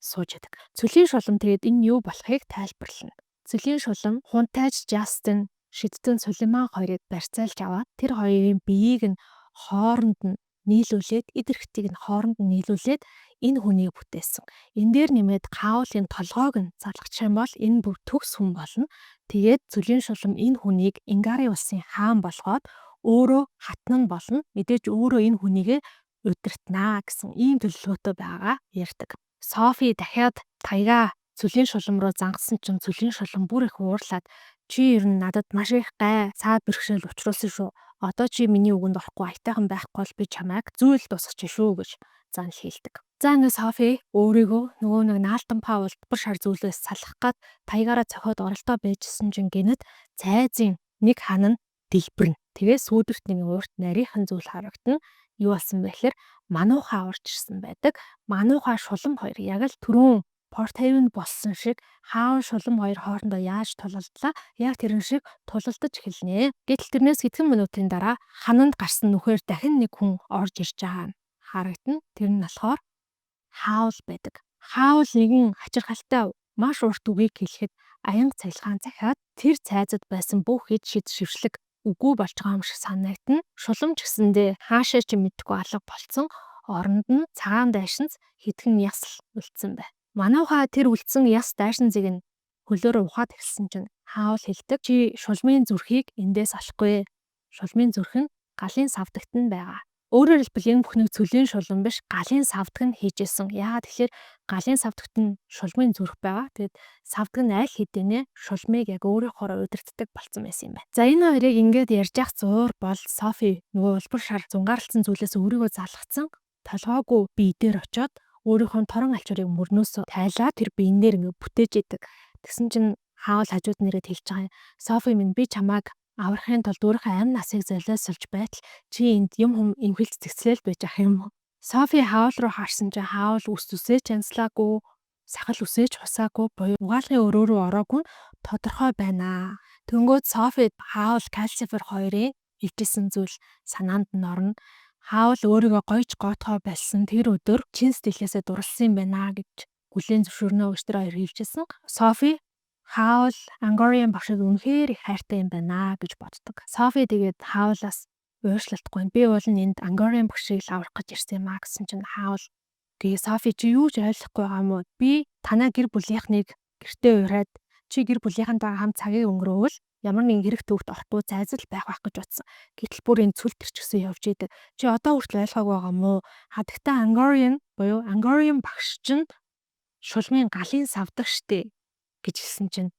сууж байдаг. Цөлийн шулуун тэгээд энэ юу болохыг тайлбарлана. Цөлийн шулуун хунтайж Жастин шидтэн Сулейман хоёрыг барьцаалж аваад тэр хоёрын биеийг нь хооронд нь нийлүүлээд идэрхтийг нь хооронд нь нийлүүлээд энэ хүнийг бүтээсэн. Энэ дээр нэмээд Хаулын толгойг нь залгачих юм бол энэ бүр төгс хүн болно. Тэгээд цөлийн шулуун энэ хүнийг Ингари улсын хаан болгоод өөрөө хатна болно. Мэдээж өөрөө энэ хүнийгээ удирднаа гэсэн ийм төлөвлөгөөтэй байгаа ярьдаг. Софи дахиад таяга цөлийн шулуун руу зангасан чинь цөлийн шулуун бүр их уурлаад чи ер нь надад маш их гай цаад бэрхшээл учруулсан шүү. Одоо чи миний үгэнд орохгүй аятайхан байхгүй бол би чамайг зүйл тусгach шүү гэж зан хэлдэг. За ингээд Софи өөрийгөө нөгөө нэг наалтампаа улбар шар зүйлээс салах гад таягаараа цохиод оролдоо байжсэн чинь гинэд цайзын нэг хан нь дэлбэрнэ. Тэгээ сүүдэрт нэг уурт нарийнхан зүйл харагдана. Юу болсон бэ гэхээр мануухай орж ирсэн байдаг. Мануухай шулам хоёр яг л түрүүн Портхейвэнд болсон шиг хаан шулам хоёр хоорондоо яаж тулалдлаа. Яг тэрэн шиг тулалдаж эхэлнэ. Гэтэл тэрнээс хэдхэн минутын дараа хананд гарсан нүхээр дахин нэг хүн орж ирж байгаа нь харагдана. Тэр нь болохоор Хаул байдаг. Хаул нэгэн хачирхалтай маш урт үгийг хэлэхэд аянга цайлгаан захиад тэр цайзад байсан бүх хэд шид шившлэг үгүй болж байгаа юм шиг санагдана. Шулам ч гэсэндээ хаашаа ч мэдгүй алга болцсон. Оронд нь цагаан дайшинз хэдхэн яс үлдсэн бай. Манайхаа тэр үлдсэн яс дайшинзыг нь хөлөөрөө ухаад эхэлсэн чинь Хаул хэлдэг. Чи шулмын зүрхийг эндээс олохгүй. Шулмын зүрх нь галын савдагт нь байгаа. Өөрөөр хэлбэл энэ бүхнийг цөлийн шулуун биш галын савдаг нь хийжсэн. Яагаад тэгэхээр галын савдагт нь шулмын зүрх байгаа. Тэгээд савдаг нь аль хэдийнэ шулмыг яг өөрийнхөө удирддаг болсон байсан юм байна. За энэ хоёрыг ингээд ярьж явах зуур бол Софи нөгөө улбар шар зунгаарлсан зүйлээс өөрийгөө залгацсан толгоогүй бие дээр очиод өөрийнхөө торон алчуурыг мөрнөөсөө тайлаад тэр биенээр ингээд бүтээж идэг. Тэгсэн чинь Хаул хажууд нэрэд хэлж байгаа юм. Софи минь би чамайг аврахын тулд өөрийнхөө амь насыг золиослж байтал чи энд юм эмхэлж зэгцлээл байж ах юм уу? Софи Хаул руу харсан чинь Хаул үс үсэж янзлаагүй, сахал үсэж хусаагүй, буюу угаалгын өрөө рүү ороогүй тодорхой байна. Тэнгүүд Софи Хаул Калсифер хоёрын илжсэн зүйл санаанд нь орно. Хаул өөрийгөө гойж гоотгоо болсон тэр өдөр чин сэтгэлээсээ дурлсан юм байна гэж хүлээн зөвшөөрнө гэж тэр хоёр хэлжсэн. Софи Хаул Ангорын багшид үнэхээр их хайртай юм байна гэж боддог. Софи тэгээд Хаулаас ууршлалтгүй. Би бол энд Ангорын багшийг л аврах гэж ирсэн юм а гэсэн чинь Хаул тэгээ Софи чи юу ч ойлгохгүй байгаа юм уу? Би танаа гэр бүлийнхнийг гэртээ ураад чи гэр бүлийнхэнтэйгээ хамт цагийг өнгөрөөвөл ямар нэгэн хэрэг төвд орохгүй зайзал байх гэж бодсон. Гэтэл бүр энэ цүл төрчихсөн явж идэг. Чи одоо хүртэл ойлгоогүй байгаа юм уу? Хадагтай Ангорын буюу Ангорын багш чинь шулмын галын савдаг штэ гэж хэлсэн чинь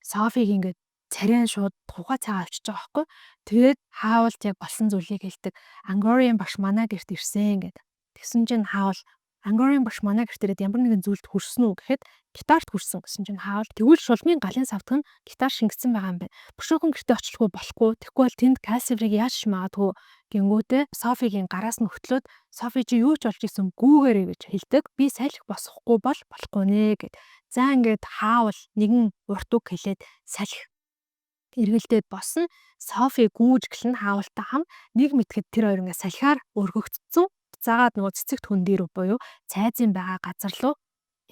Софиг ингээд царайн шууд тухай цаа авчиж байгаа байхгүй. Тэгээд Хаулт яг болсон зүйлийг хэлдэг. Ангорын багш манай гэрт ирсэн гэдэг. Тэгсэн чинь Хаул Ангорын багш манай гэрт ирээд ямар нэгэн зүйлд хүрсэн үү гэхэд гитарт хүрсэн гэсэн чинь Хаул тэгвэл шулмын галын савдаг нь гитар шингэсэн байгаа юм байна. Бушуухан гэртээ очихгүй болохгүй. Тэгэхгүй бол тэнд Калсифрыг яаж магадгүй гингүүтээ Софигийн гараас нь хөтлөөд Софи чи юу ч олж исэн гүүгээрэй гэж хэлдэг. Би салхи босохгүй бол болохгүй нэ гэд. За ингээд Хаул нэгэн урт үг хэлээд салхи эргэлдээд босно. Софи гүүж гэлэн Хаултай хам нэг мэтгэд тэр хоёр ингээд салхиар өргөгдсөн. Заагаад нөгөө цэцэгт хүн дээр буюу цайзын байгаа газар руу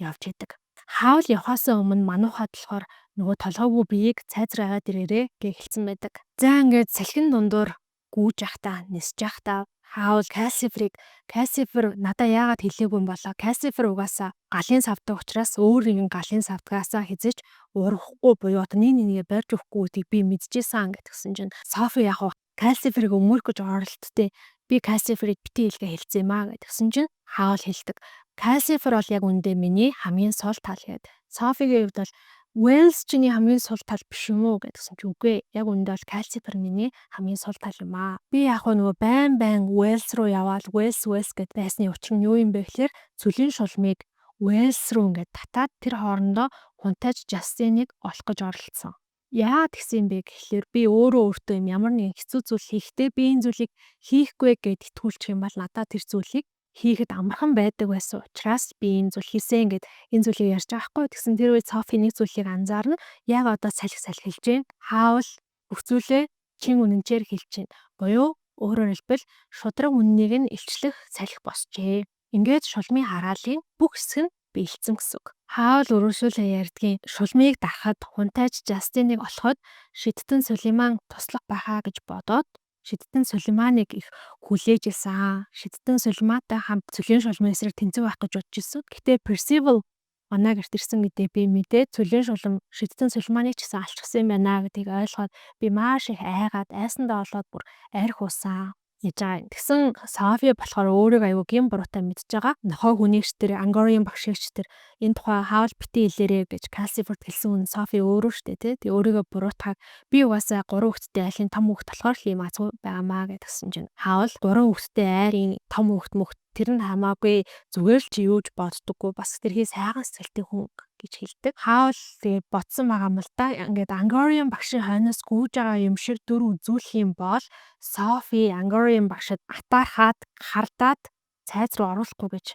явж идэг. Хаул явахаас өмнө мануухад болохоор нөгөө толгойгүй биеийг цайз руу аваад ирээрээ гэж хэлсэн байдаг. За ингээд салхин дундуур гүүж явахдаа нисж явахдаа Хаул Калсифер надаа яагаад хэлээгүй юм болоо? Калсифер угаасаа галын савдаг учраас өөр нэгэн галын савдгаасаа хизэж урахгүй буюу одоо нэгээ барьж өгөхгүй гэдгийг би мэдчихсэн гэтгсэн чинь Софи яг Калсиферийг өмөрөх гэж оролдтыг би Калсиферийг бити хэлгээ хэлсэн юм аа гэтгсэн чинь Хаул хэлдэг. Калсифер бол яг үндэ миний хамгийн сул тал гээд. Софигийн хувьд бол Wales чиний хамгийн сул тал биш юм уу гэдгсэн чи үгүй. Яг үүндээ бол Calcifer миний хамгийн сул тал юм аа. Би яг нөгөө байн Wales руу яваад Wales гэд байсны учир нь юу юм бэ гэхээр цөлийн шулмыг Wales руу ингээд татаад тэр хоорондоо хунтайж Justin-ыг олох гэж оролцсон. Яагаад тэгсэн юм бэ гэхлээр би өөртөө юм ямар нэгэн хэцүү зүйл хийхдээ би энэ зүйлийг хийхгүй гэд итгүүлчих юм бол надад тэр зүйлийг хийхэд амархан байдаг байсан учраас би энэ зүйл хийсэн гэд энэ зүйлийг ярьж байгаа хгүй. Тэгсэн тэр үед Софи нэг зүйлийг анзаарна. Яг одоо салхи хэлж байна. Хаавал бүхцүүлээ чин үнэнчээр хэлж байна. Буюу өөрөөр хэлбэл шудраг үннийг нь илчлэх салхи босчээ. Ингээд шулмын хараалын бүх хэсэг нь биелсэн гэсэн үг. Хаавал өрөөшүүлээ ярьдгийн шулмыг дарахад хунтайж Justin-ыг олоход Шидтэн Сулейман туслах байхаа гэж бодоод Шидтэн Сулейманыг их хүлээж илсэн. Шидтэн Сулеймантай хамт цөлийн шулмын эсрэг тэнцэх байх гэж бодож ирсэн. Гэтэ Percival оноо гэрт ирсэн гэдэг би мэдээ цөлийн шулам Шидтэн Сулейманыг ч гэсэн алчихсан юм байна гэдгийг ойлгоод би маш их айгаад айсандаа олоод бүр арх уусан. Яж байгаа. Тэгсэн Софи болохоор өөрийг аюу гин буруутай мэдж байгаа. Нохой хүнийгч тэр Angorian багшигч тэр энэ тухай хаавал бити хэлээрээ гэж Calcifer хэлсэн хүн Софи өөрөө штэ тий. Тэг өөрийгөө буруутахаг би угаасаа 3 хүүхэдтэй айлын том хүүхэд болохоор л ийм азгүй байгаамаа гэдгсэн чинь хаавал 3 хүүхэдтэй айрын том хүүхэд мөхт тэр нь хамаагүй зүгээр л чи юуж боддоггүй бас тэрхий сайхан сэтгэлтэй хүн гэж хэлдэг. Хаавал тэгээ ботсон байгаа юм л да. Ингээд Angorian багшийн хойноос гүйж байгаа юм шиг дүр үзүүлэх юм бол Софи Angorian багшид атаархаад хардаад цайз руу оруулахгүй гэж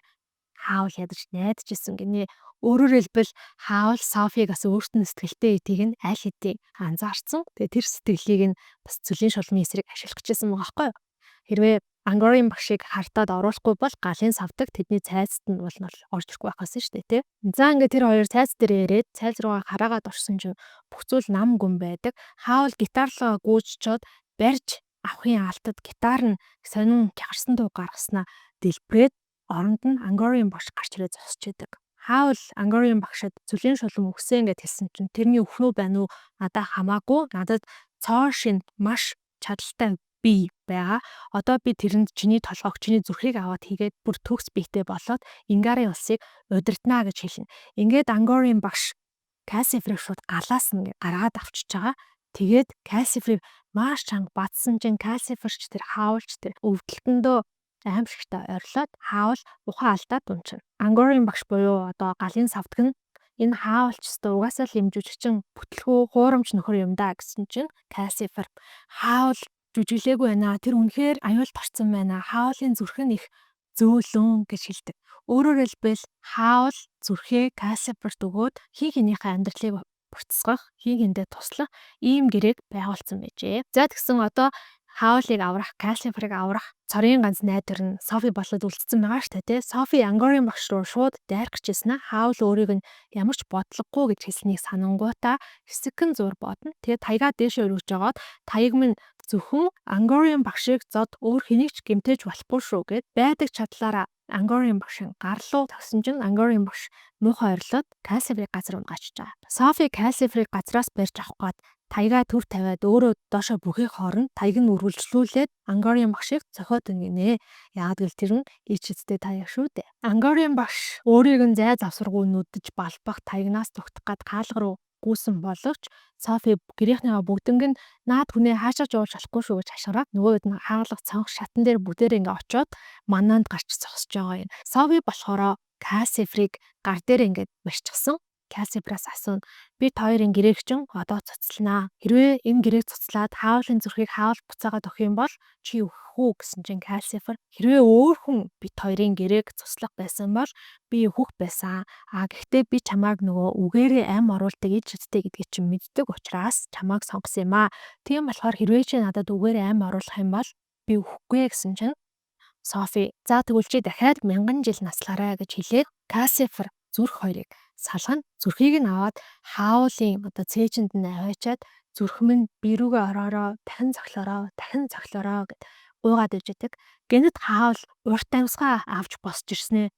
хаавал ядаж найдаж исэн гинэ. Өөрөөр хэлбэл хаавал Софиг бас өөртөө сэтгэлтэй эдийг нь аль хэдийн анзаарсан. Тэгээ тэр сэтгэлийг нь бас цөлийн шулмын эсрэг ашиглах гэжсэн байгаа байхгүй юу? Хэрвээ Angorian багшийг хартаад оруулахгүй бол галын савдаг тэдний цайзд нь бол орж ирэхгүй байхаас шүү дээ тий. За ингээд тэр хоёр цайз дээр ирээд цайз руугаа хараагаад орсон чинь бүх зүйл нам гүн байдаг. Хаавал гитарлаа гүйжчоод барьж авахын алдад гитар нь сонин кягарсан дуу гаргаснаа дэлбрээд оронд нь Angorian багш гарч ирээ зогсож идэг. Хаавал Angorian багшид цөлийн шулам өгсөн гэд хэлсэн чинь тэрний өхнөө байна уу надад хамаагүй надад цоо шин маш чадaltaй би байгаа. Одоо би тэрэнд чиний толгойг чиний зүрхийг аваад хийгээд бүр төгс биетэй болоод Ингарын улсыг удирднаа гэж хэлнэ. Ингээд Angorian багш Calcifer-ыг шууд галаас нь гаргаад авчиж байгаа. Тэгээд Calcifer-ыг маш чанга бадсан чинь Calcifer-ч тэр хаавалч тэр өвдөлтөндөө аимшигтай ойрлоод хаавал ухаан алдаад унчна. Angorian багш буюу одоо галын савдаг нь энэ хаавалч өстө угаасаа л юм жүжигчин бүтлгүү хуурамч нөхөр юм да гэсэн чинь Calcifer хаавал жүжиглээгүй байна. Тэр үнэхээр аюулт орсон байна. Хаавлын зүрх нь их зөөлөн гэж хэлдэг. Өөрөөр хэлбэл хаавал зүрхээ Calcifer-т өгөөд хин хинийхээ амьдралыг буцасгах, хин хиндээ туслах ийм гэрээг байгуулсан байжээ. За тэгсэн одоо хаавлыг аврах, Calcifer-ыг аврах цорын ганц найдвар нь Софи болоод үлдсэн байгаа шүү дээ. Софи Angorian багш руу шууд дайрах гэжсэн нь хаавал өөрийг нь ямар ч бодлогогүй гэж хэлснийг санангуйтаа хэсэгхэн зур бодно. Тэгээд таягаа дээшээ өргөж жагаад таяг минь зөвхөн Angorian багшийг зод өөр хэнийг ч гэмтээж болохгүй шүү гэд байдаг чадлаараа Angorian багшийн гарлуу тагсан чинь Angorian багш муухай ойрлоод Calcifer-ыг газар унгаач байгаа. Софи Calcifer-ыг газраас барьж авах гээд таягаа төр тавиад өөрөө доошоо бүхий хоорон таяг нь үргэлжлүүлээд Angorian багшийг цохиод өгнө. Яагаад гэвэл тэр нь ичэцтэй таяг шүү дээ. Angorian багш өөрийг нь зай завсаргуу нүдэж балбах таягнаас зүгтэх гээд хаалга руу гүйсэн боловч Софи гэрийнхнийгаа бүгднг нь наад хүнээ хаашаа жуулж болохгүй шүү гэж хашгираад нөгөөд нь хаалга цонх шатан дээр бүгдээр ингээ очоод мананд гарч зогсож байгаа юм. Софи болохоор Calcifer-ыг гар дээр ингээд барьчихсан. Calcifer-аас асууна. Бид хоёрын гэрээг чинь одоо цуцлнаа. Хэрвээ энэ гэрээг цуцлаад хаавлын зүрхийг хаавал буцаагаад өгөх юм бол чи өгөх үү гэсэн чинь Calcifer хэрвээ өөр хүн бид хоёрын гэрээг цуцлах байсан бол би өгөх байсан. Гэхдээ би чамааг нөгөө үгээрээ ам оруулдаг ид шидтэй гэдгийг чинь мэддэг учраас чамааг сонгосон юм аа. Тийм болохоор хэрвээ чи надад үгээрээ ам оруулах юм бол би өгөхгүй гэсэн чинь Софи за тэгвэл чи дахиад 1000 жил наслаарай гэж хэлээд Calcifer зүрх хоёрыг салгана. Зүрхийг нь аваад хаавлын одоо цээжинд нь аваачаад зүрх минь би рүүгээ ороороо дахин цохлороо гэд гуйгаад иж идэг. Гэнэт хаавал урт амьсгаа авч босч ирснэ.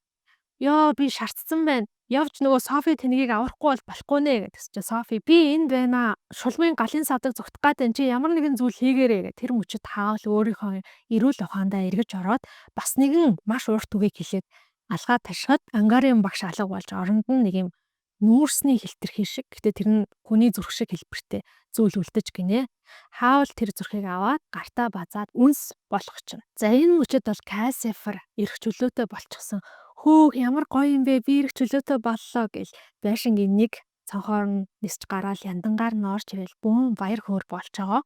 Йоо би шартсан байна. Явж нөгөө Софи тэнгийг аврахгүй бол болохгүй нэ гэдгс чи Софи би энд байна. Шулмын галын савдаг зүгтэх гээд энэ чи ямар нэгэн зүйл хийгээрэй гэх тэр мөчөд хаавал өөрийнхөө эрүүл ухаандаа эргэж ороод бас нэгэн маш урт үгийг хэлээд алгаа ташхад Angorian багш алга болж оронд нь нэг юм нүүрсний хилтерхий шиг. Гэтэ тэр нь хүний зүрх шиг хэлбэртэй зүйл үлдэж гинэ. Хаул тэр зүрхийг аваад гартаа базаад үнс болгочихно. За энэ мөчөд бол Кассифер эрх чөлөөтэй болчихсон. Хөөх ямар гоё юм бэ? Би эрх чөлөөтэй боллоо гэл байшингийн нэг цонхоор нь нисч гараад яндангаар нь орж ирэл бүүн баяр хөөр болж байгаа.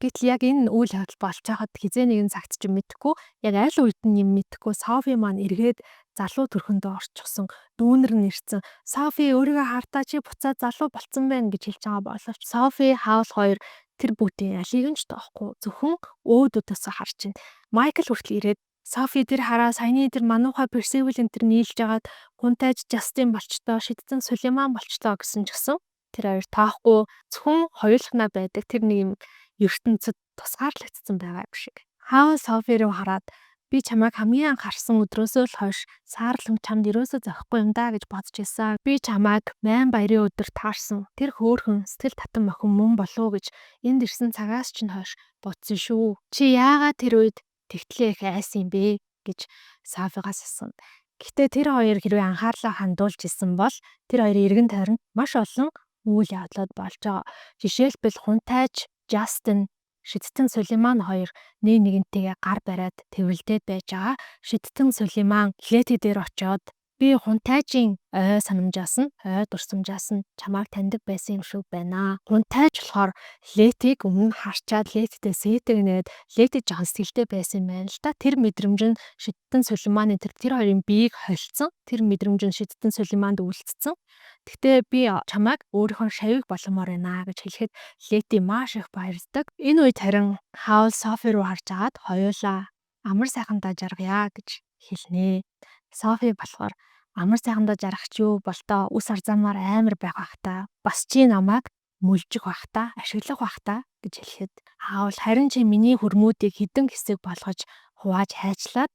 Гэтэл яг энэ үйл явдал болж байхад хизээ нэгэн цагт ч мэдэхгүй яг аль үед нь юм мэдэхгүй Софи маань эргээд залуу төрхөндөө орчихсон. Дүүнэр нь ирсэн. Софи өөрийгөө хартаа чи буцаад залуу болцсон байна гэж хэлж байгаа боловч Софи Хаул хоёр тэр бүгдийн алийг нь ч тоохгүй зөвхөн өөдөөдөөс харж байна. Майкл хүртэл ирээд Софи тэр хараа саяны тэр манууха Персивал энэ тэр нийлж агаад гунтайж Жастин болчтоо шидсэн Сулейман болчтоо гэсэн ч гэсэн тэр хоёр таахгүй зөвхөн хоёулахнаа байдаг тэр нэг юм ертөнцид тусгаарлагдсан байгаа юм шиг. Хаул Софи руу хараад би чамайг хамгийн анх харсан өдрөөсөө л хойш саарлам чамд ерөөсөө зовихгүй юм да гэж бодож байсан. Би чамайг майн баярын өдөр таарсан. Тэр хөөхөн сэтгэл татан охин мөн болов уу гэж энд ирсэн цагаас ч хойш бодсон шүү. Чи яагаад тэр үед тэгтлээ их айсан юм бэ гэж Софигаас асуув. Гэтэ тэр хоёр хэрвээ анхаарлаа хандуулж исэн бол тэр хоёрын эргэн тойронд маш олон үйл явдлууд болж байгаа. Жишээлбэл хунтайж Жастин Шидтэн Сулейман хоёр нэг нэгнтэйгээ гар бариад тэврэлдээд байж байгаа. Шидтэн Сулейман Лети дээр очиод би хунтайжийн ой санамжаас нь ой дурсамжаас нь чамайг таньдаг байсан юм шиг байна. Хунтайж болохоор Летиг өмнө харчаад Летитэй сэтгнээд Лети жоон сэтгэлтэй байсан юм байна л да. Тэр мэдрэмж нь Шидтэн Сулейманы тэр хоёрын биеийг холилдсон. Тэр мэдрэмж нь Шидтэн Сулейманд үлдсэн. Гэтэ би чамайг өөрийнхөө шавийг боломоор байна гэж хэлэхэд Лети маш их баярдаг. Энэ үед харин Хаул Софи руу харж агаад хоёулаа амар сайхандаа жаргая гэж хэлнэ. Софи болохоор амар сайхандаа жаргах ч юу болтоо үс арзаамаар амар байх бах та. Бас чи намайг мүлжих бах та, ашиглах бах та гэж хэлэхэд Хаул харин чи миний хөрмүүдийг хідэн хэсэг болгож хувааж хайчлаад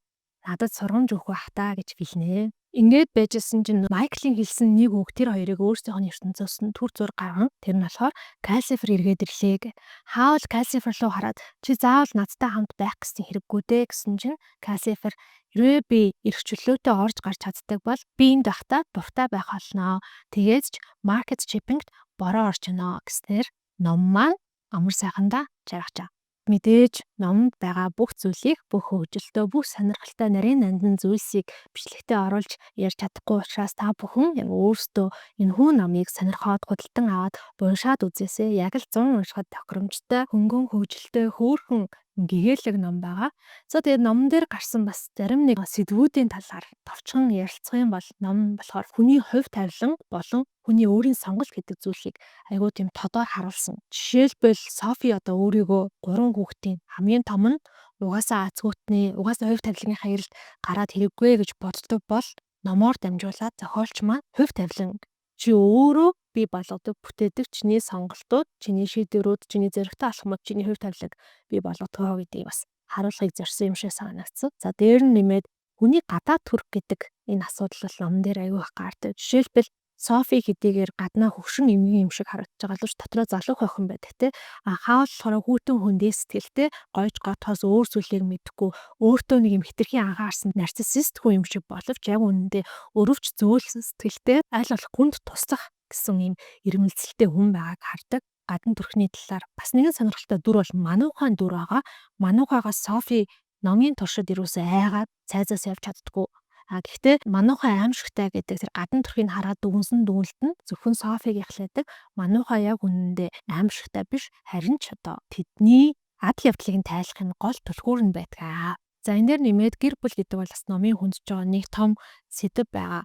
надад сургамж өгөх бах та гэж хэлнэ. Ингээд байжсэн чинь Майклийн хэлсэн нэг үг тэр хоёрыг өөрсдийнх нь ертөнцөөс нь түр зур гарган тэр нь болохоор Кассифер эргээд ирлээ. Хаул Кассифер руу хараад чи заавал надтай хамт байх гэсэн хэрэггүй дээ гэсэн чинь Кассифер хэрвээ би эрх чөлөөтэй орж гарч чаддаг бол би энд байхдаа дуртай байх болно. Тэгээс ч маркет шиппингт бороо орж гинэ гэснээр ном маань амар сайхандаа жаргачаа. Мэдээж номд байгаа бүх зүйлийг бүх хөгжилтөө бүх сонирхолтой нарийн нандин зүйлсийг бичлэгтээ оруулж ярьж чадахгүй учраас та бүхэн яг өөрсдөө энэ хүн номыг сонирхоод худалдан аваад уншаад үзээсэй. Яг л 100 уншихад тохиромжтой хөнгөн хөгжилтэй хөөрхөн гэгээлэг ном байгаа. За тэгээд номон дээр гарсан бас зарим нэг сэдвүүдийн талаар товчхон ярилцах юм бол ном болохоор хүний хувь тавилан болон хүний өөрийн сонголт гэдэг зүйлийг айгүй тийм тодор харуулсан. Жишээлбэл Софи одоо өөрийгөө 3 хүүхдийн хамгийн том нь угаасаа угаасаа хувь тавилангийнхаа эрэлд гараад хэрэггүй гэж боддог бол номоор дамжуулаад зохиолч маань хувь тавилан чи өөрөө бий болгодог бүтээдэг чиний сонголтууд, чиний шийдвэрүүд, чиний зоригтой алхмууд, чиний хувь тавиланг бий болгодог гэдгийг бас харуулахыг зорьсон юм шиг санагдсан. За дээр нь нэмээд хүний гадаад төрх гэдэг энэ асуудал бол номон дээр аюул их гардаг. Жишээлбэл Софи хэдийгээр гаднаа хөвшин эмгэн юм шиг харагдаж байгаа л ч дотроо залуу охин байдаг те. Хаул болохоор хүүтэн хөндөө сэтгэлтэй гойж готоос өөр зүйлийг мэдхгүй өөртөө нэг юм хитрхи анхаарсан нарциссист хүн юм шиг боловч яг үнэндээ өрөвч зөөлсөн сэтгэлтэй аль болох хүнд туслах гэсэн юм ирмэлцэлтэй хүн байгааг хардаг. Гадна төрхний талаар бас нэгэн сонирхолтой дүр бол мануухайн дүр байгаа. Мануухайгаас Софи номын туршид ирүүсээ айгаад цайзаас явж чаддгүй. Гэхдээ мануухай аимшигтай гэдэг тэр гадна төрхийг хараад дүнсэн дүнэлт нь зөвхөн Софиг ихлээдэг. Мануухай яг үнэндээ аимшигтай биш харин ч одоо тэдний адал явдлыг нь тайлахын гол түлхүүр нь байдаг. За энэ дээр нэмээд гэр бүл гэдэг бол бас номын хүндж байгаа нэг том сэдэв байгаа.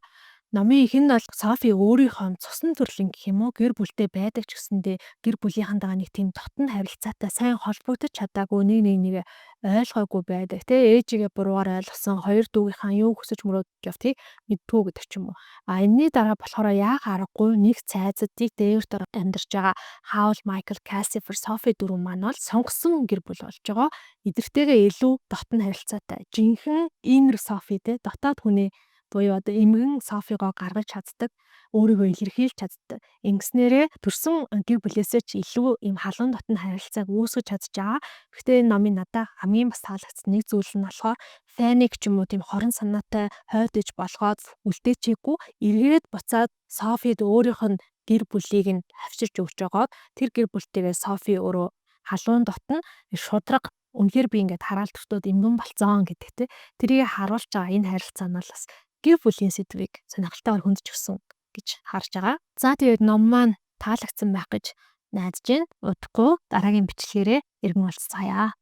Номын ихэнд бол Софи өөрийнхөө цусны төрлийн гэх юм уу гэр бүлтэй байдаг ч гэсэндээ гэр бүлийнхэнтэйгээ нэг тийм дотн харилцаатай сайн холбогдож чадаагүй нэг ойлгоогүй байдаг. Тэ ээжигээ буруугаар ойлгосон хоёр дүүгийнхаа юу хүсэж мөрөөдөж явтыг мэдтгүү гэдэг ч юм уу. Энэний дараа болохоор яах аргагүй нэг цайзад тийг дээр дор амьдарч байгаа Хаул Майкл Кассифер Софи дөрөв маань бол сонгосон гэр бүл болж байгаа. Эдэртэйгээ илүү дотн харилцаатай. Жинхэнэ иннер Софи тэ дотоод хүний буюу одоо эмгэн Софигоо гаргаж чаддаг, өөрийгөө илэрхийлж чаддаг. Ингэснээрээ төрсэн гэр бүлээсээ ч илүү ийм халуун дотн харилцааг үүсгэж чадж байгаа. Гэхдээ энэ номын надад хамгийн бас таалагдсан нэг зүйл нь болохоор Фэнийг ч юм уу тийм хорон санаатай хойд иж болгоод үлдээчихгүй эргээд буцаад Софид өөрийнх нь гэр бүлийг нь авчирч өгч байгаад тэр гэр бүлтэйгээ Софи өөрөө халуун дотн шудраг үнэхээр би ингээд хараалт төтөөд эмгэн болцоон гэдэг те тэрийг харуулж байгаа энэ харилцаа нь бол бас гэр бүлийн сэдвийг сонирхолтойгоор хөндөж өгсөн гэж харж байгаа. За тэгээд ном маань таалагдсан байх гэж найдаж байна. Удахгүй дараагийн бичлэгээрээ иргэн уулзцаая.